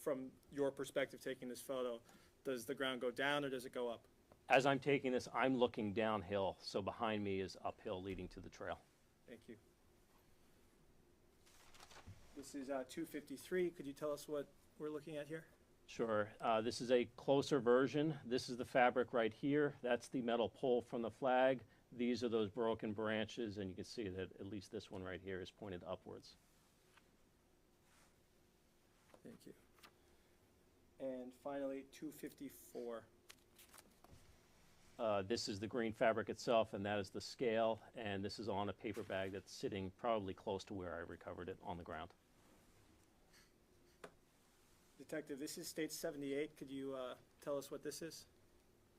from your perspective taking this photo? Does the ground go down or does it go up? As I'm taking this, I'm looking downhill, so behind me is uphill leading to the trail. Thank you. This is 253. Could you tell us what we're looking at here? Sure. This is a closer version. This is the fabric right here. That's the metal pole from the flag. These are those broken branches, and you can see that at least this one right here is pointed upwards. Thank you. And finally, 254. This is the green fabric itself, and that is the scale, and this is on a paper bag that's sitting probably close to where I recovered it on the ground. Detective, this is State 78. Could you tell us what this is?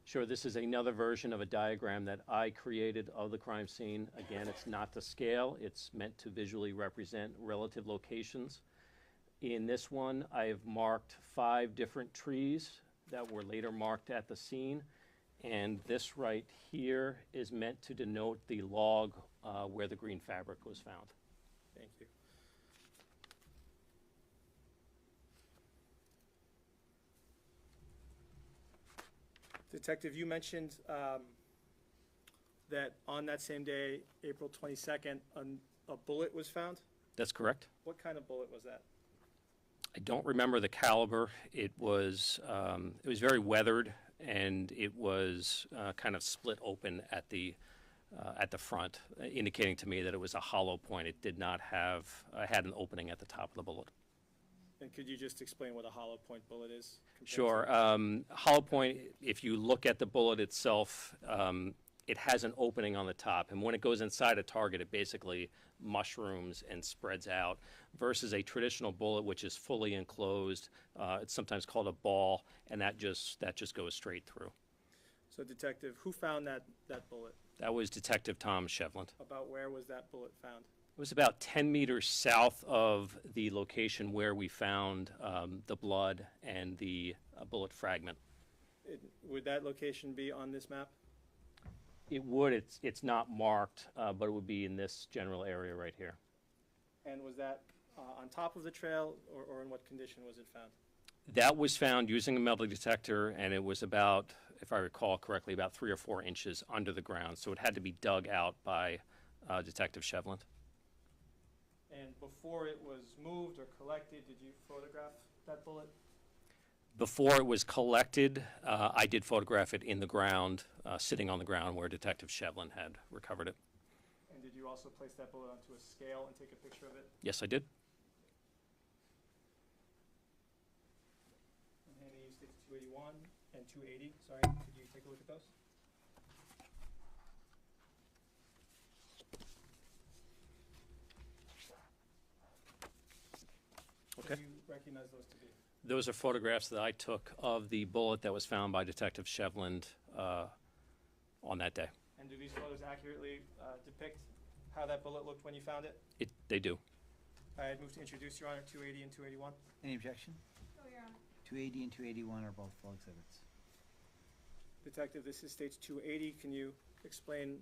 Sure, this is another version of a diagram that I created of the crime scene. Again, it's not to scale. It's meant to visually represent relative locations. In this one, I've marked 5 different trees that were later marked at the scene. And this right here is meant to denote the log where the green fabric was found. Thank you. Detective, you mentioned that on that same day, April 22nd, a bullet was found. That's correct. What kind of bullet was that? I don't remember the caliber. It was very weathered, and it was kind of split open at the front, indicating to me that it was a hollow point. It did not have had an opening at the top of the bullet. And could you just explain what a hollow point bullet is? Sure. Hollow point, if you look at the bullet itself, it has an opening on the top, and when it goes inside a target, it basically mushrooms and spreads out, versus a traditional bullet, which is fully enclosed. It's sometimes called a ball, and that just goes straight through. So, Detective, who found that bullet? That was Detective Tom Shevland. About where was that bullet found? It was about 10 meters south of the location where we found the blood and the bullet fragment. Would that location be on this map? It would. It's not marked, but it would be in this general area right here. And was that on top of the trail, or in what condition was it found? That was found using a metal detector, and it was about, if I recall correctly, about 3 or 4 inches under the ground. So it had to be dug out by Detective Shevland. And before it was moved or collected, did you photograph that bullet? Before it was collected, I did photograph it in the ground, sitting on the ground where Detective Shevland had recovered it. And did you also place that bullet onto a scale and take a picture of it? Yes, I did. I'm handing you states 281 and 280. Sorry, could you take a look at those? What Okay. do you recognize those to be? Those are photographs that I took of the bullet that was found by Detective Shevland on that day. And do these photos accurately depict how that bullet looked when you found it? They do. I'd move to introduce, Your Honor, 280 and 281. Any objection? No, Your Honor. 280 and 281 are both full exhibits. Detective, this is states 280. Can you explain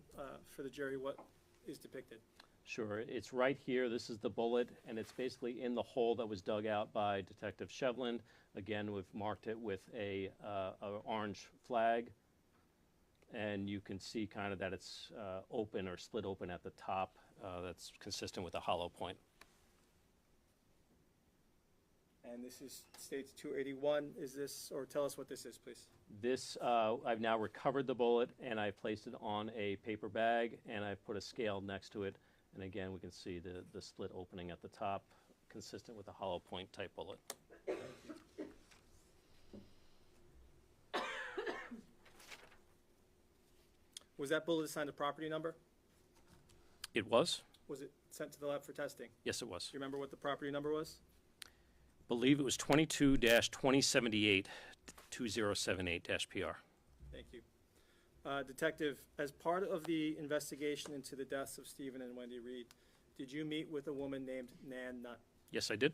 for the jury what is depicted? Sure. It's right here. This is the bullet, and it's basically in the hole that was dug out by Detective Shevland. Again, we've marked it with a orange flag, and you can see kind of that it's open or split open at the top. That's consistent with a hollow point. And this is states 281. Is this, or tell us what this is, please? This, I've now recovered the bullet, and I've placed it on a paper bag, and I've put a scale next to it. And again, we can see the split opening at the top, consistent with a hollow point type bullet. Was that bullet assigned a property number? It was? Was it sent to the lab for testing? Yes, it was. Do you remember what the property number was? Believe it was 22-2078, 2078-PR. Thank you. Detective, as part of the investigation into the deaths of Stephen and Wendy Reid, did you meet with a woman named Nan Nutt? Yes, I did.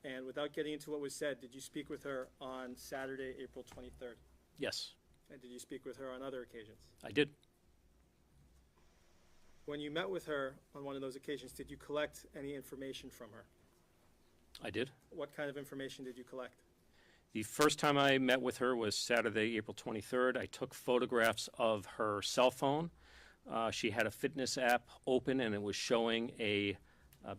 And without getting into what was said, did you speak with her on Saturday, April 23rd? Yes, And did you speak with her on other occasions? I did. When you met with her on one of those occasions, did you collect any information from her? I did. What kind of information did you collect? The first time I met with her was Saturday, April 23rd. I took photographs of her cell phone. She had a fitness app open, and it was showing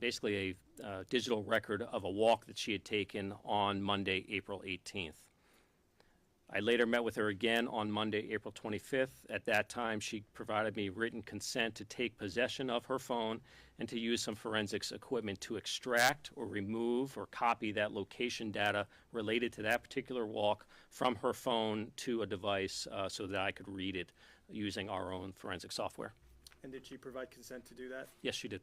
basically a digital record of a walk that she had taken on Monday, April 18th. I later met with her again on Monday, April 25th. At that time, she provided me written consent to take possession of her phone and to use some forensics equipment to extract or remove or copy that location data related to that particular walk from her phone to a device so that I could read it using our own forensic software. And did she provide consent to do that? Yes, she did.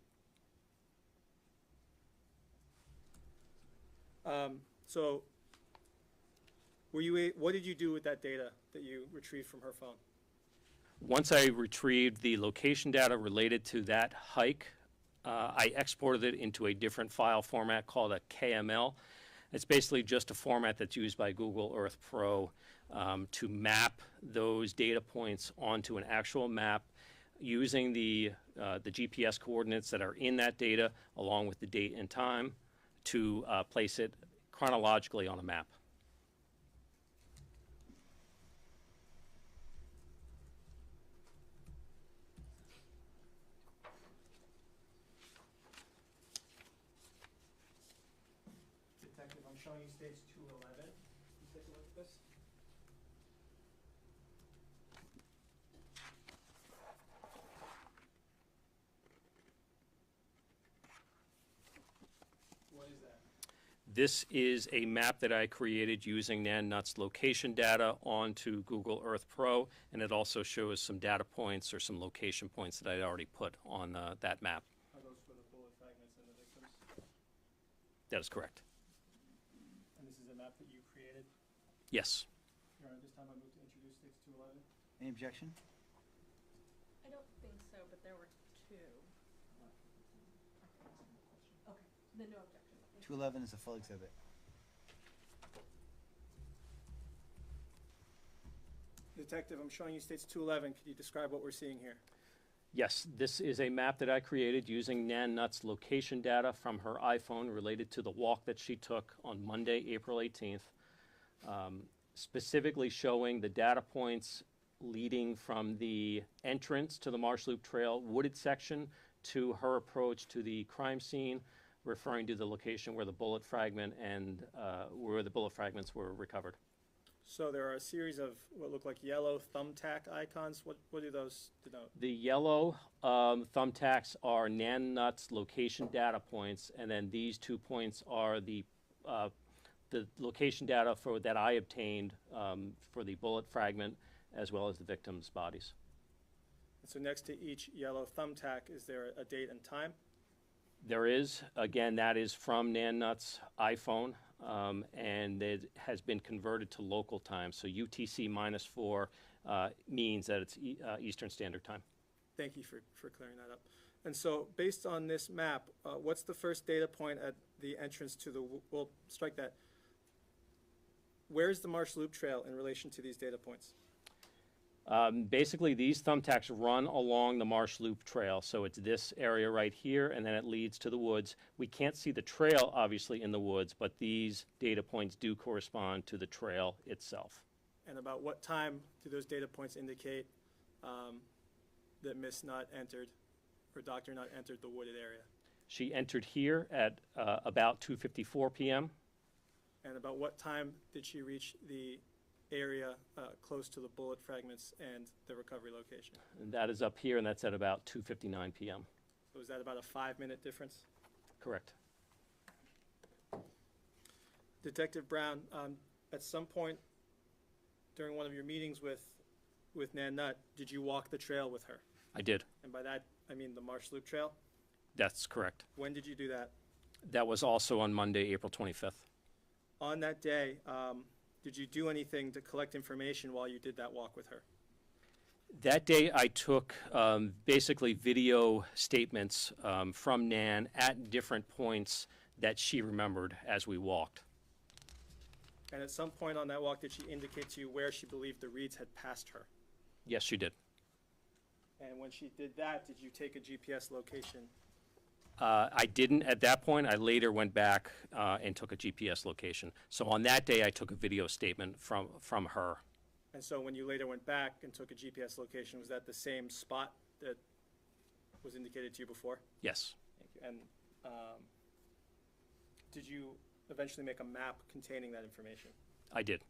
So, what did you do with that data that you retrieved from her phone? Once I retrieved the location data related to that hike, I exported it into a different file format called a KML. It's basically just a format that's used by Google Earth Pro to map those data points onto an actual map using the GPS coordinates that are in that data along with the date and time to place it chronologically on a map. Detective, I'm showing you stage 211. Can you take a look at this? What is that? This is a map that I created using Nan Nutt's location data onto Google Earth Pro, and it also shows some data points or some location points that I'd already put on that map. Are those for the bullet fragments and the victims? That is correct. And this is a map that you created? Yes. Your Honor, this time I move to introduce stage 211. Any objection? I don't think so, but there were two. Okay, then no objection. 211 is a full exhibit. Detective, I'm showing you stage 211. Could you describe what we're seeing here? Yes, this is a map that I created using Nan Nutt's location data from her iPhone related to the walk that she took on Monday, April 18th, specifically showing the data points leading from the entrance to the Marsh Loop Trail wooded section to her approach to the crime scene, referring to the location where the bullet fragment and where the bullet fragments were recovered. So there are a series of what look like yellow thumbtack icons. What do those denote? The yellow thumbtacks are Nan Nutt's location data points, and then these 2 points are the location data that I obtained for the bullet fragment as well as the victims' bodies. And so next to each yellow thumbtack, is there a date and time? There is. Again, that is from Nan Nutt's iPhone, and it has been converted to local time. So UTC -4 means that it's Eastern Standard Time. Thank you for clearing that up. And so based on this map, what's the first data point at the entrance to the, well, strike that. Where's the Marsh Loop Trail in relation to these data points? Basically, these thumbtacks run along the Marsh Loop Trail, so it's this area right here, and then it leads to the woods. We can't see the trail, obviously, in the woods, but these data points do correspond to the trail itself. And about what time do those data points indicate that Miss Nutt entered, or Dr. Nutt entered the wooded area? She entered here at about 2:54 p.m. And about what time did she reach the area close to the bullet fragments and the recovery location? And that is up here, and that's at about 2:59 p.m. So is that about a 5-minute difference? Correct. Detective Brown, at some point during one of your meetings with Nan Nutt, did you walk the trail with her? I did. And by that, I mean the Marsh Loop Trail? That's correct. When did you do that? That was also on Monday, April 25th. On that day, did you do anything to collect information while you did that walk with her? That day, I took basically video statements from Nan at different points that she remembered as we walked. And at some point on that walk, did she indicate to you where she believed the Reids had passed her? Yes, she did. And when she did that, did you take a GPS location? I didn't at that point. I later went back and took a GPS location. So on that day, I took a video statement from her. And so when you later went back and took a GPS location, was that the same spot that was indicated to you before? Yes. Thank you. And did you eventually make a map containing that information? I did.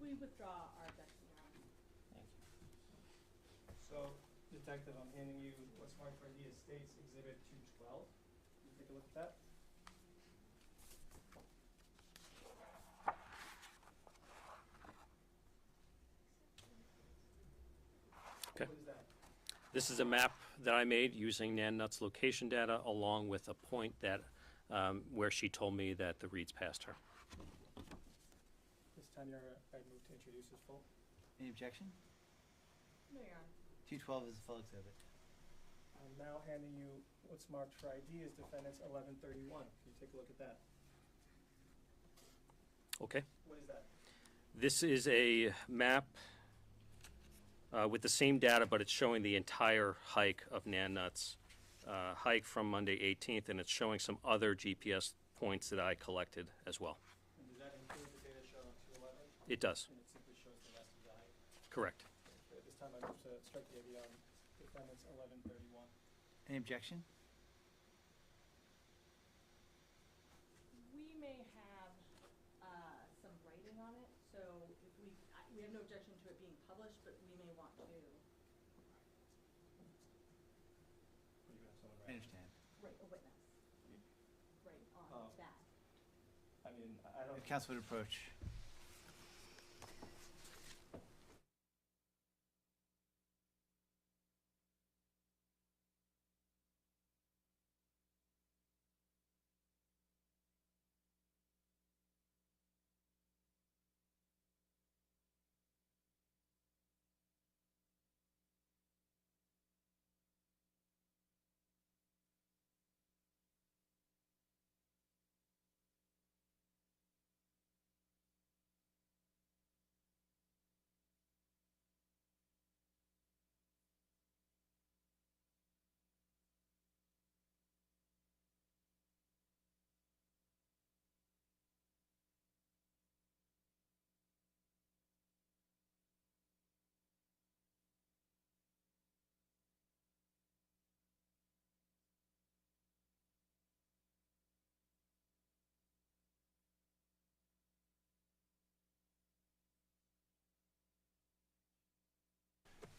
We withdraw our objection, Your Honor. So, Detective, I'm handing you what's marked for the Estates Exhibit 212. Can you take a look at that? Okay. What is that? This is a map that I made using Nan Nutt's location data along with a point that where she told me that the Reids passed her. This time I'd move to introduce as full. Any objection? No, Your Honor. 212 is a full exhibit. I'm now handing you what's marked for ID as defendants 1131. Can you take a look at that? Okay. What is that? This is a map with the same data, but it's showing the entire hike of Nan Nutt's hike from Monday 18th, and it's showing some other GPS points that I collected as well. And does that include the data shown on 211? It does. And it simply shows the rest of the hike? Correct. At this time I move to strike the AV on defendants 1131. Any objection? We may have some writing on it, so if we have no objection to it being published, but we may want to. Or you have someone I write. understand. Write a witness. Right, on Oh. that. I mean, I don't. The council would approach.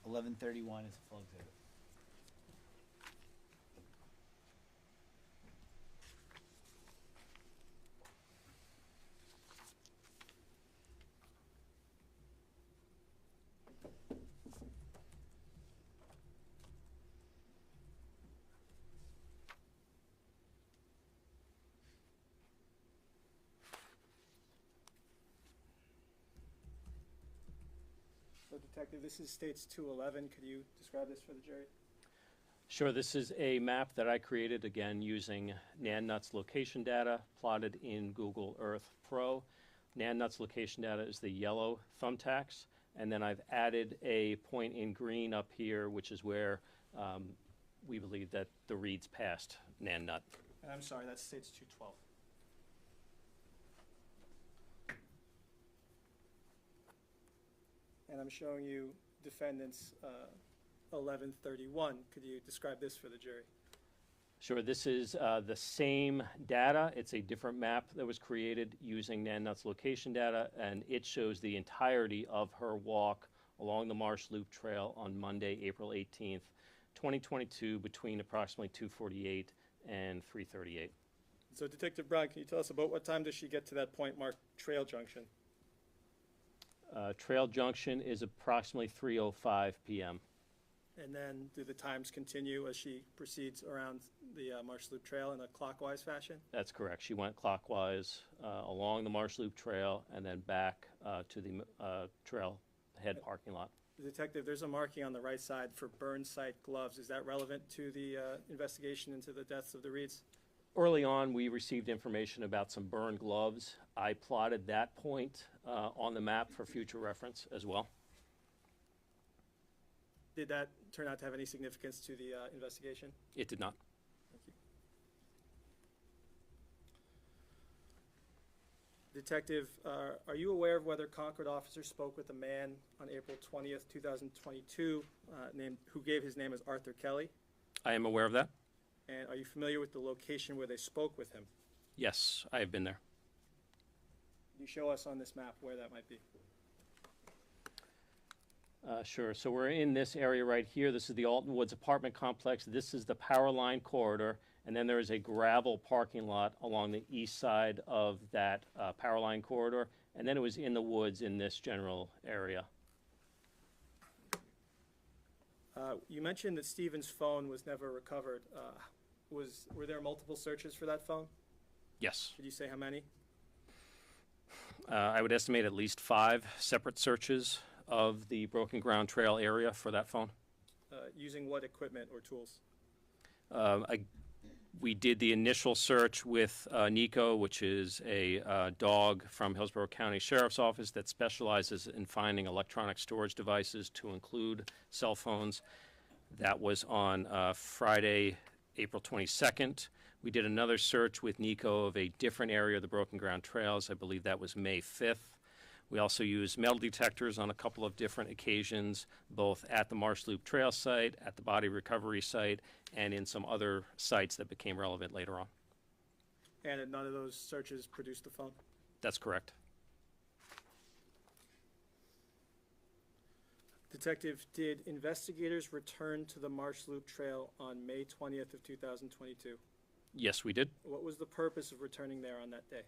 (1131) is a full exhibit. So Detective, this is states 211. Could you describe this for the jury? Sure, this is a map that I created, again, using NanNut's location data plotted in Google Earth Pro. NanNut's location data is the yellow thumbtacks, and then I've added a point in green up here, which is where we believe that the reads passed NanNut. And I'm sorry, that's states 212. And I'm showing you defendants 1131. Could you describe this for the jury? Sure, this is the same data. It's a different map that was created using NanNut's location data, and it shows the entirety of her walk along the Marsh Loop Trail on Monday, April 18th, 2022, between approximately 2:48 and 3:38. So Detective Brown, can you tell us about what time does she get to that point marked Trail Junction? Trail Junction is approximately 3:05 p.m. And then do the times continue as she proceeds around the Marsh Loop Trail in a clockwise fashion? That's correct. She went clockwise along the Marsh Loop Trail and then back to the trailhead parking lot. Detective, there's a marking on the right side for burn site gloves. Is that relevant to the investigation into the deaths of the Reeds? Early on, we received information about some burned gloves. I plotted that point on the map for future reference as well. Did that turn out to have any significance to the investigation? It did not. Thank you. Detective, are you aware of whether Concord officers spoke with a man on April 20th, 2022, who gave his name as Arthur Kelly? I am aware of that. And are you familiar with the location where they spoke with him? Yes, I have been there. Can you show us on this map where that might be? Sure. So we're in this area right here. This is the Alton Woods apartment complex. This is the power line corridor. And then there is a gravel parking lot along the east side of that power line corridor. And then it was in the woods in this general area. You mentioned that Stephen's phone was never recovered. Were there multiple searches for that phone? Yes. Could you say how many? I would estimate at least 5 separate searches of the Broken Ground Trail area for that phone. Using what equipment or tools? We did the initial search with Nico, which is a dog from Hillsborough County Sheriff's Office that specializes in finding electronic storage devices to include cell phones. That was on Friday, April 22nd. We did another search with Nico of a different area of the Broken Ground Trails. I believe that was May 5th. We also used metal detectors on a couple of different occasions, both at the Marsh Loop Trail site, at the body recovery site, and in some other sites that became relevant later on. And none of those searches produced the phone? That's correct. Detective, did investigators return to the Marsh Loop Trail on May 20th of 2022? Yes, we did. What was the purpose of returning there on that day?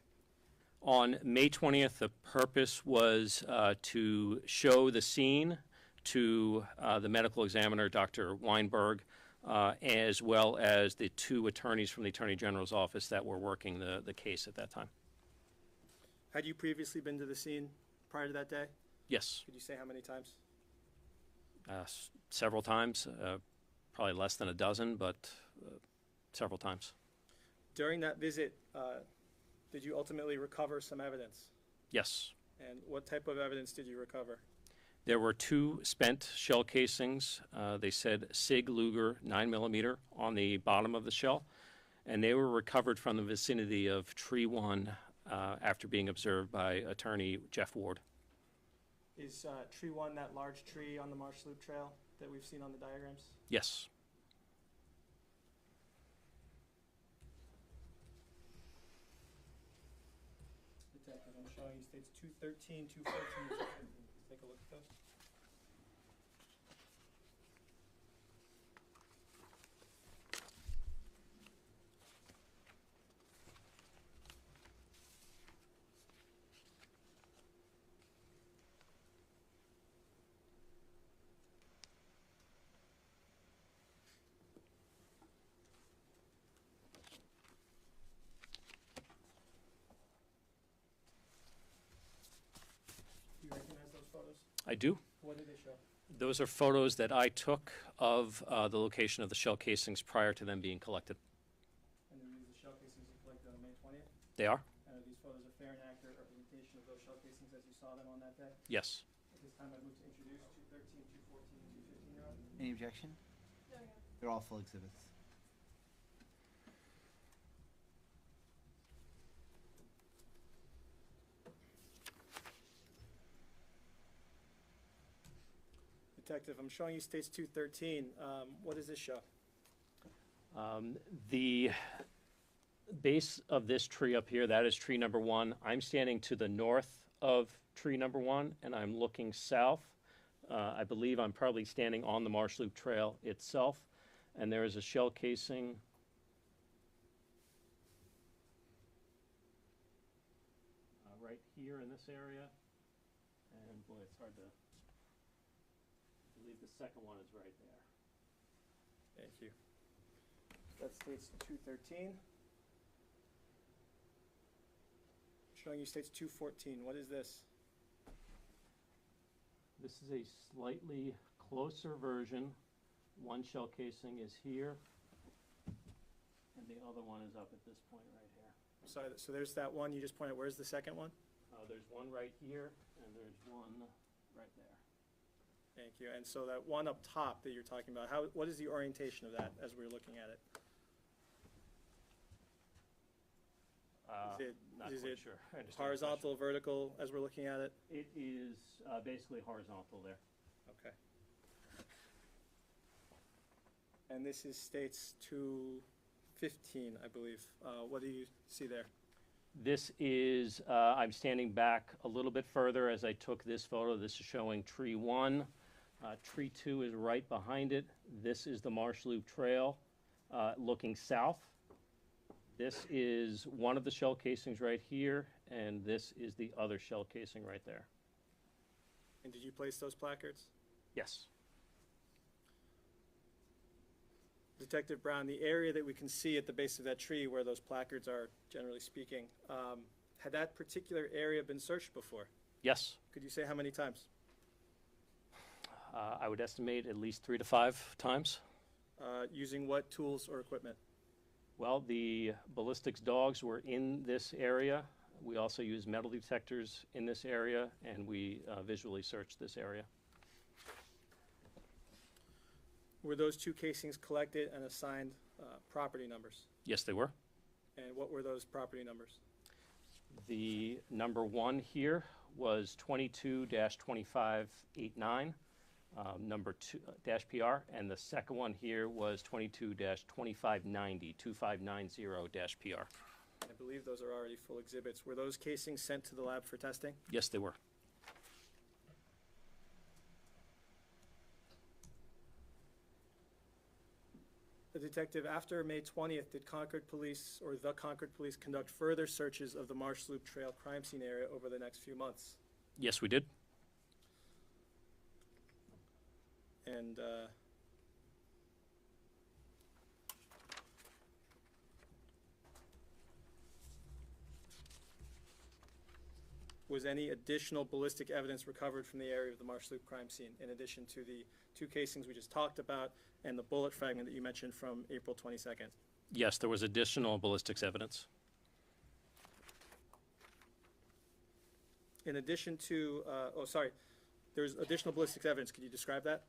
On May 20th, the purpose was to show the scene to the medical examiner, Dr. Weinberg, as well as the two attorneys from the Attorney General's office that were working the case at that time. Had you previously been to the scene prior to that day? Yes, Could you say how many times? several times, probably less than a dozen, but several times. During that visit, did you ultimately recover some evidence? Yes. And what type of evidence did you recover? There were two spent shell casings. They said Sig Luger 9mm on the bottom of the shell, and they were recovered from the vicinity of Tree 1 after being observed by attorney Jeff Ward. Is Tree 1 that large tree on the Marsh Loop Trail that we've seen on the diagrams? Yes. Detective, I'm showing you states 213, 214, 215. Let's take a look at those. Do you recognize those photos? I do. What do they show? Those are photos that I took of the location of the shell casings prior to them being collected. And then these are shell casings you collected on May 20th? They are? And are these photos a fair and accurate representation of those shell casings as you saw them on that day? Yes. At this time, I'd move to introduce 213, 214, and 215, Your Honor. Any objection? They're all full exhibits. Detective, I'm showing you states 213. What does this show? The base of this tree up here, that is tree number 1. I'm standing to the north of tree number 1, and I'm looking south. I believe I'm probably standing on the Marsh Loop Trail itself, and there is a shell casing right here in this area. And boy, it's hard to, I believe the second one is right there. Thank you. That states 213. Showing you states 214. What is this? This is a slightly closer version. One shell casing is here, and the other one is up at this point right here. Sorry, so there's that one you just pointed. Where's the second one? There's one right here, and there's one right there. Thank you. And so that one up top that you're talking about, what is the orientation of that as we're looking at it? Not is quite it sure. I understand the horizontal, vertical as we're looking at it? question. It is basically horizontal there. Okay. And this is states 215, I believe. What do you see there? This is, I'm standing back a little bit further as I took this photo. This is showing tree 1. Tree 2 is right behind it. This is the Marsh Loop Trail looking south. This is one of the shell casings right here, and this is the other shell casing right there. And did you place those placards? Yes. Detective Brown, the area that we can see at the base of that tree where those placards are, generally speaking, had that particular area been searched before? Yes. Could you say how many times? I would estimate at least 3 to 5 times. Using what tools or equipment? Well, the ballistics dogs were in this area. We also use metal detectors in this area, and we visually searched this area. Were those two casings collected and assigned property numbers? Yes, they were. And what were those property numbers? The number 1 here was 22-2589, number 2 dash PR, and the second one here was 22-2590, 2590 dash PR. I believe those are already full exhibits. Were those casings sent to the lab for testing? Yes, they were. The detective, after May 20th, did Concord Police or the Concord Police conduct further searches of the Marsh Loop Trail crime scene area over the next few months? Yes, we did. And was any additional ballistic evidence recovered from the area of the Marsh Loop crime scene, in addition to the 2 casings we just talked about and the bullet fragment that you mentioned from April 22nd? Yes, there was additional ballistics evidence. In addition to, there's additional ballistics evidence. Could you describe that?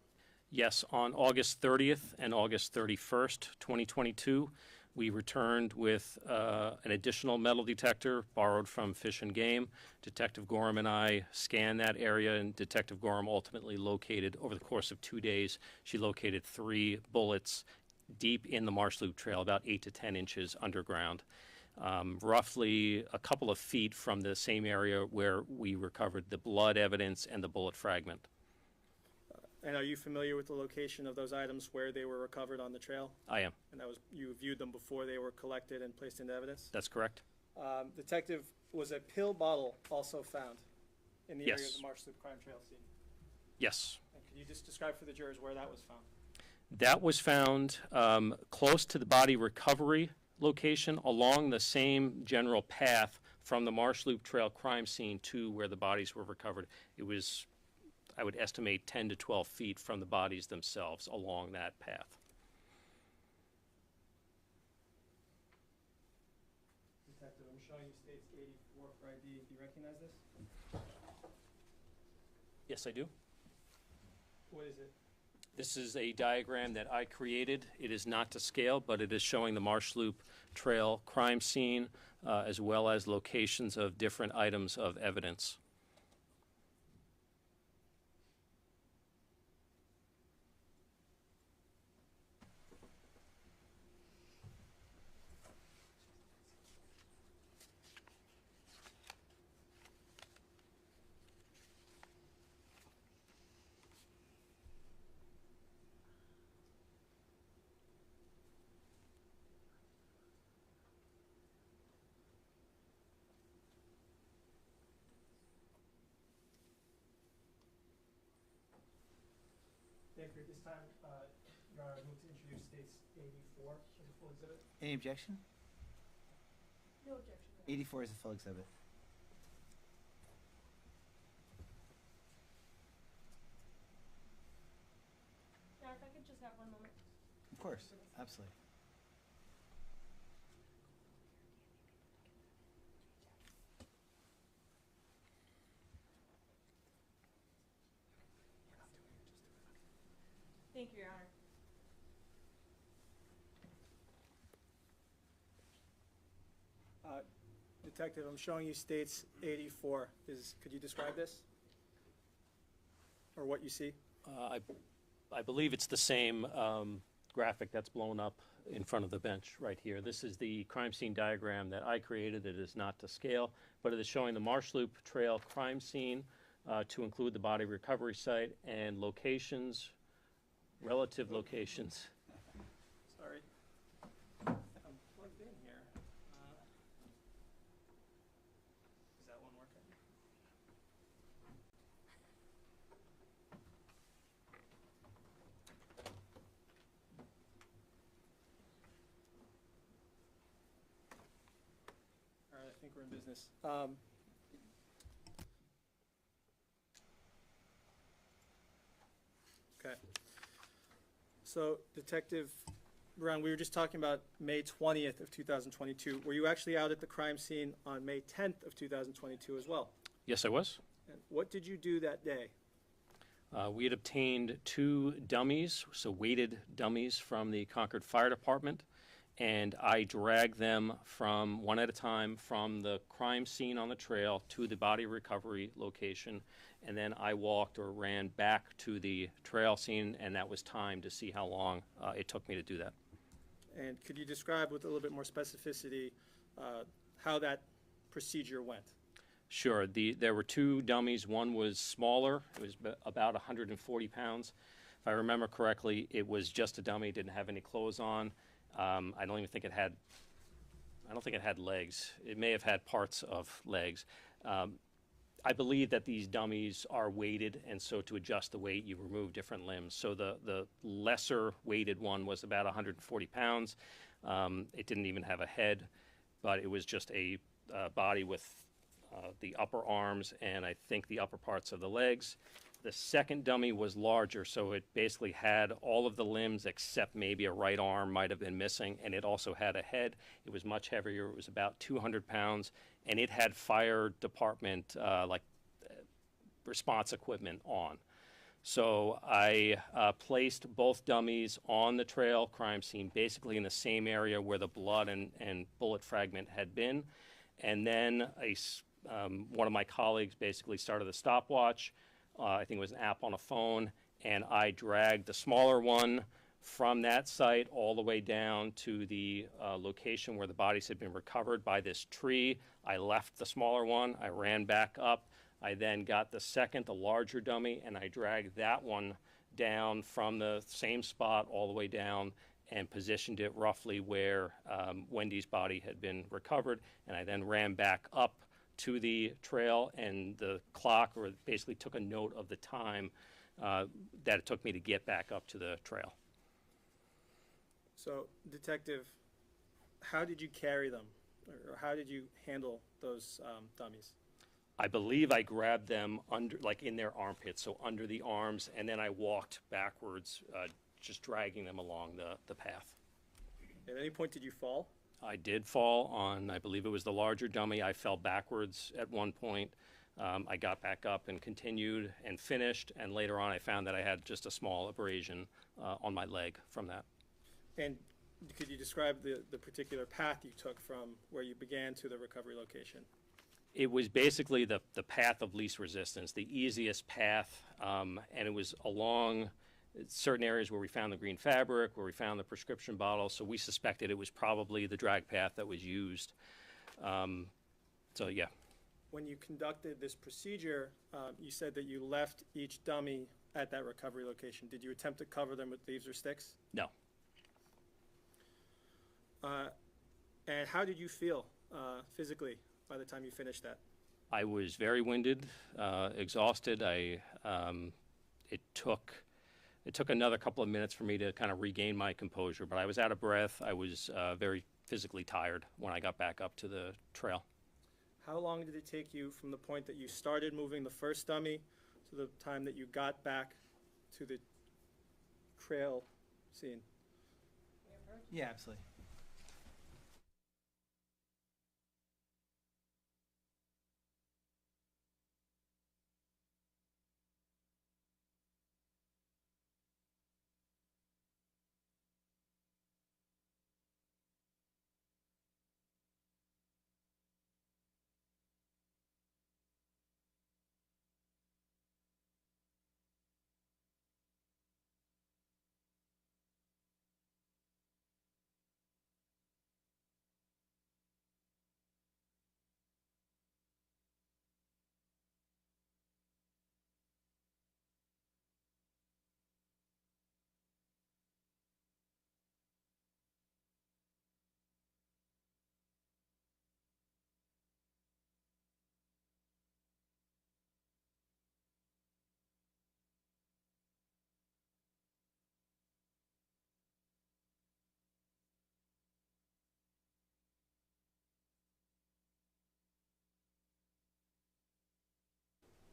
Yes, on August 30th and August 31st, 2022, we returned with an additional metal detector borrowed from Fish and Game. Detective Gorham and I scanned that area, and Detective Gorham ultimately located, over the course of 2 days, she located 3 bullets deep in the Marsh Loop Trail, about 8 to 10 inches underground, roughly a couple of feet from the same area where we recovered the blood evidence and the bullet fragment. And are you familiar with the location of those items where they were recovered on the trail? I am. And that was, you viewed them before they were collected and placed into evidence? That's correct. Detective, was a pill bottle also found in the area of Yes. the Marsh Loop crime trail scene? Yes. And can you just describe for the jurors where that was found? That was found close to the body recovery location, along the same general path from the Marsh Loop Trail crime scene to where the bodies were recovered. It was, I would estimate, 10 to 12 feet from the bodies themselves along that path. Detective, I'm showing you states 84 for ID. Do you recognize this? Yes, I do. What is it? This is a diagram that I created. It is not to scale, but it is showing the Marsh Loop Trail crime scene, as well as locations of different items of evidence. Thank you. At this time, Your Honor, I move to introduce states 84 as a full exhibit. Any objection? No objection. 84 is a full exhibit. Now, if I could just have one moment. Of course, absolutely. Thank you, Your Honor. Detective, I'm showing you states 84. Could you describe this? Or what you see? I believe it's the same graphic that's blown up in front of the bench right here. This is the crime scene diagram that I created. It is not to scale, but it is showing the Marsh Loop Trail crime scene to include the body recovery site and locations, relative locations. Sorry. I'm plugged in here. Is that one working? All right, I think we're in business. Okay. So, Detective Brown, we were just talking about May 20th of 2022. Were you actually out at the crime scene on May 10th of 2022 as well? Yes, I was. And what did you do that day? We had obtained 2 dummies, so weighted dummies from the Concord Fire Department, and I dragged them from, one at a time, from the crime scene on the trail to the body recovery location, and then I walked or ran back to the trail scene, and that was timed to see how long it took me to do that. And could you describe with a little bit more specificity how that procedure went? Sure. There were two dummies. One was smaller. It was about 140 pounds. If I remember correctly, it was just a dummy. Didn't have any clothes on. I don't even think it had. I don't think it had legs. It may have had parts of legs. I believe that these dummies are weighted, and so to adjust the weight, you remove different limbs. So the lesser weighted one was about 140 pounds. It didn't even have a head, but it was just a body with the upper arms and I think the upper parts of the legs. The second dummy was larger, so it basically had all of the limbs except maybe a right arm might have been missing, and it also had a head. It was much heavier. It was about 200 pounds, and it had fire department response equipment on. So I placed both dummies on the trail crime scene, basically in the same area where the blood and bullet fragment had been, and then one of my colleagues basically started a stopwatch. I think it was an app on a phone, and I dragged the smaller one from that site all the way down to the location where the bodies had been recovered by this tree. I left the smaller one. I ran back up. I then got the second, the larger dummy, and I dragged that one down from the same spot all the way down and positioned it roughly where Wendy's body had been recovered, and I then ran back up to the trail, and the clock or basically took a note of the time that it took me to get back up to the trail. So, Detective, how did you carry them, or how did you handle those dummies? I believe I grabbed them under, like in their armpits, so under the arms, and then I walked backwards, just dragging them along the path. At any point did you fall? I did fall on, I believe it was the larger dummy. I fell backwards at one point. I got back up and continued and finished, and later on I found that I had just a small abrasion on my leg from that. And could you describe the particular path you took from where you began to the recovery location? It was basically the path of least resistance, the easiest path, and it was along certain areas where we found the green fabric, where we found the prescription bottle, so we suspected it was probably the drag path that was used. So yeah. When you conducted this procedure, you said that you left each dummy at that recovery location. Did you attempt to cover them with leaves or sticks? No. And how did you feel physically by the time you finished that? I was very winded, exhausted. It took another couple of minutes for me to kind of regain my composure, but I was out of breath. I was very physically tired when I got back up to the trail. How long did it take you from the point that you started moving the first dummy to the time that you got back to the trail scene? Yeah, absolutely.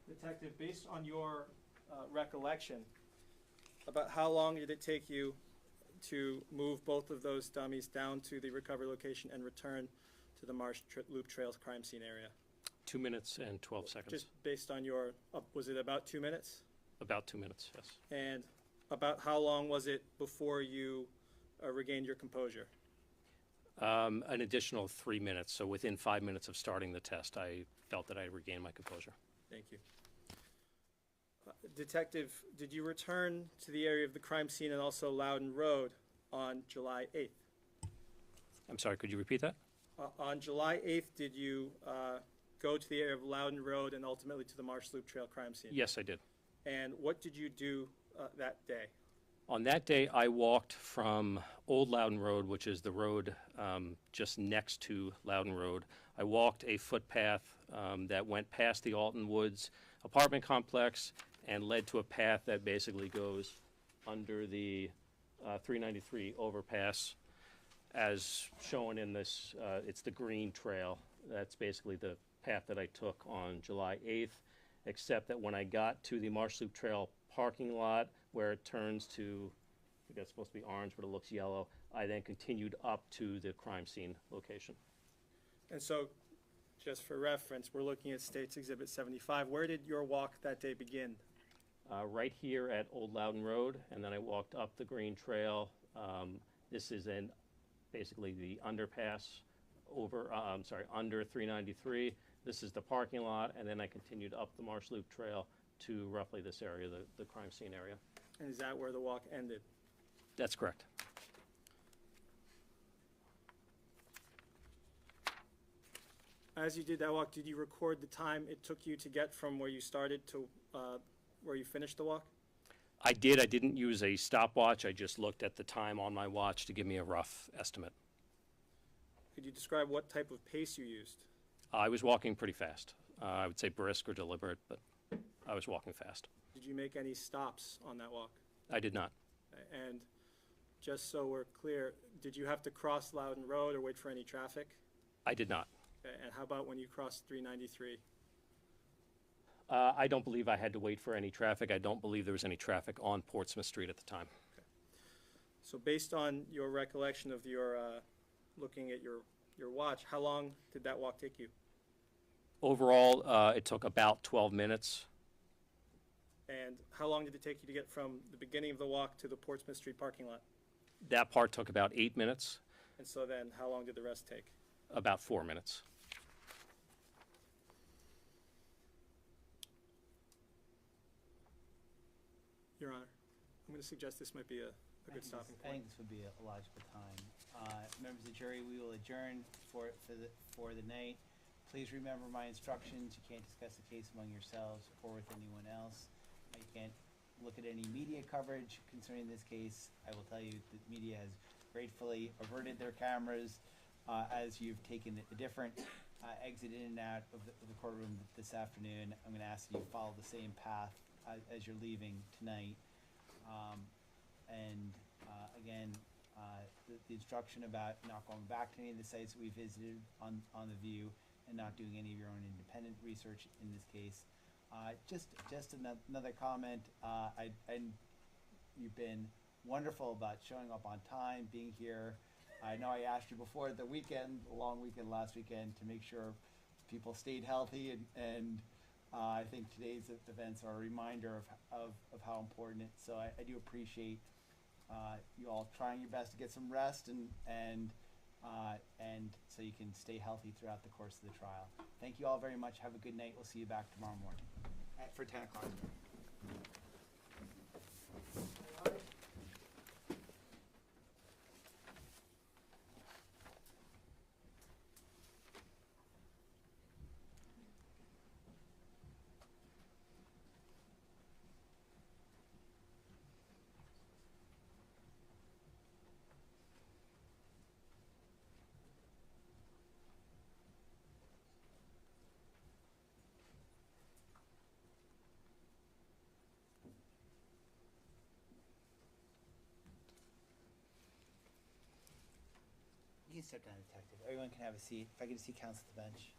Detective, based on your recollection, about how long did it take you to move both of those dummies down to the recovery location and return to the Marsh Loop Trails crime scene area? 2 minutes and 12 seconds. Just based on your, was it about 2 minutes? About 2 minutes, yes. And about how long was it before you regained your composure? An additional 3 minutes, so within 5 minutes of starting the test, I felt that I regained my composure. Thank you. Detective, did you return to the area of the crime scene and also Loudon Road on July 8th? I'm sorry, could you repeat that? On July 8th, did you go to the area of Loudon Road and ultimately to the Marsh Loop Trail crime scene? Yes, I did. And what did you do that day? On that day, I walked from Old Loudon Road, which is the road just next to Loudon Road. I walked a footpath that went past the Alton Woods apartment complex and led to a path that basically goes under the 393 overpass. As shown in this, it's the green trail. That's basically the path that I took on July 8th, except that when I got to the Marsh Loop Trail parking lot, where it turns to, I think that's supposed to be orange, but it looks yellow, I then continued up to the crime scene location. And so, just for reference, we're looking at State's Exhibit 75. Where did your walk that day begin? Right here at Old Loudon Road, and then I walked up the green trail. This is basically the underpass under 393. This is the parking lot, and then I continued up the Marsh Loop Trail to roughly this area, the crime scene area. And is that where the walk ended? That's correct. As you did that walk, did you record the time it took you to get from where you started to where you finished the walk? I did. I didn't use a stopwatch. I just looked at the time on my watch to give me a rough estimate. Could you describe what type of pace you used? I was walking pretty fast. I would say brisk or deliberate, but I was walking fast. Did you make any stops on that walk? I did not. And just so we're clear, did you have to cross Loudon Road or wait for any traffic? I did not. Okay, and how about when you crossed 393? I don't believe I had to wait for any traffic. I don't believe there was any traffic on Portsmouth Street at the time. Okay. So based on your recollection of your looking at your watch, how long did that walk take you? Overall, it took about 12 minutes. And how long did it take you to get from the beginning of the walk to the Portsmouth Street parking lot? That part took about 8 minutes, And so then how long did the rest take? about 4 minutes. Your Honor, I'm going to suggest this might be a good stopping I point. think this would be a logical time. Members of the jury, we will adjourn for the night. Please remember my instructions. You can't discuss the case among yourselves or with anyone else. You can't look at any media coverage concerning this case. I will tell you that media has gratefully averted their cameras as you've taken a different exit in and out of the courtroom this afternoon. I'm going to ask that you follow the same path as you're leaving tonight. Again, the instruction about not going back to any of the sites that we visited on the view and not doing any of your own independent research in this case. Just another comment. You've been wonderful about showing up on time, being here. I know I asked you before the weekend, the long weekend last weekend, to make sure people stayed healthy, and I think today's events are a reminder of how important it is. So I do appreciate you all trying your best to get some rest and so you can stay healthy throughout the course of the trial. Thank you all very much. Have a good night. We'll see you back tomorrow morning for 10 o'clock. You can step down, detective. Everyone can have a seat. If I can see counsel at the bench.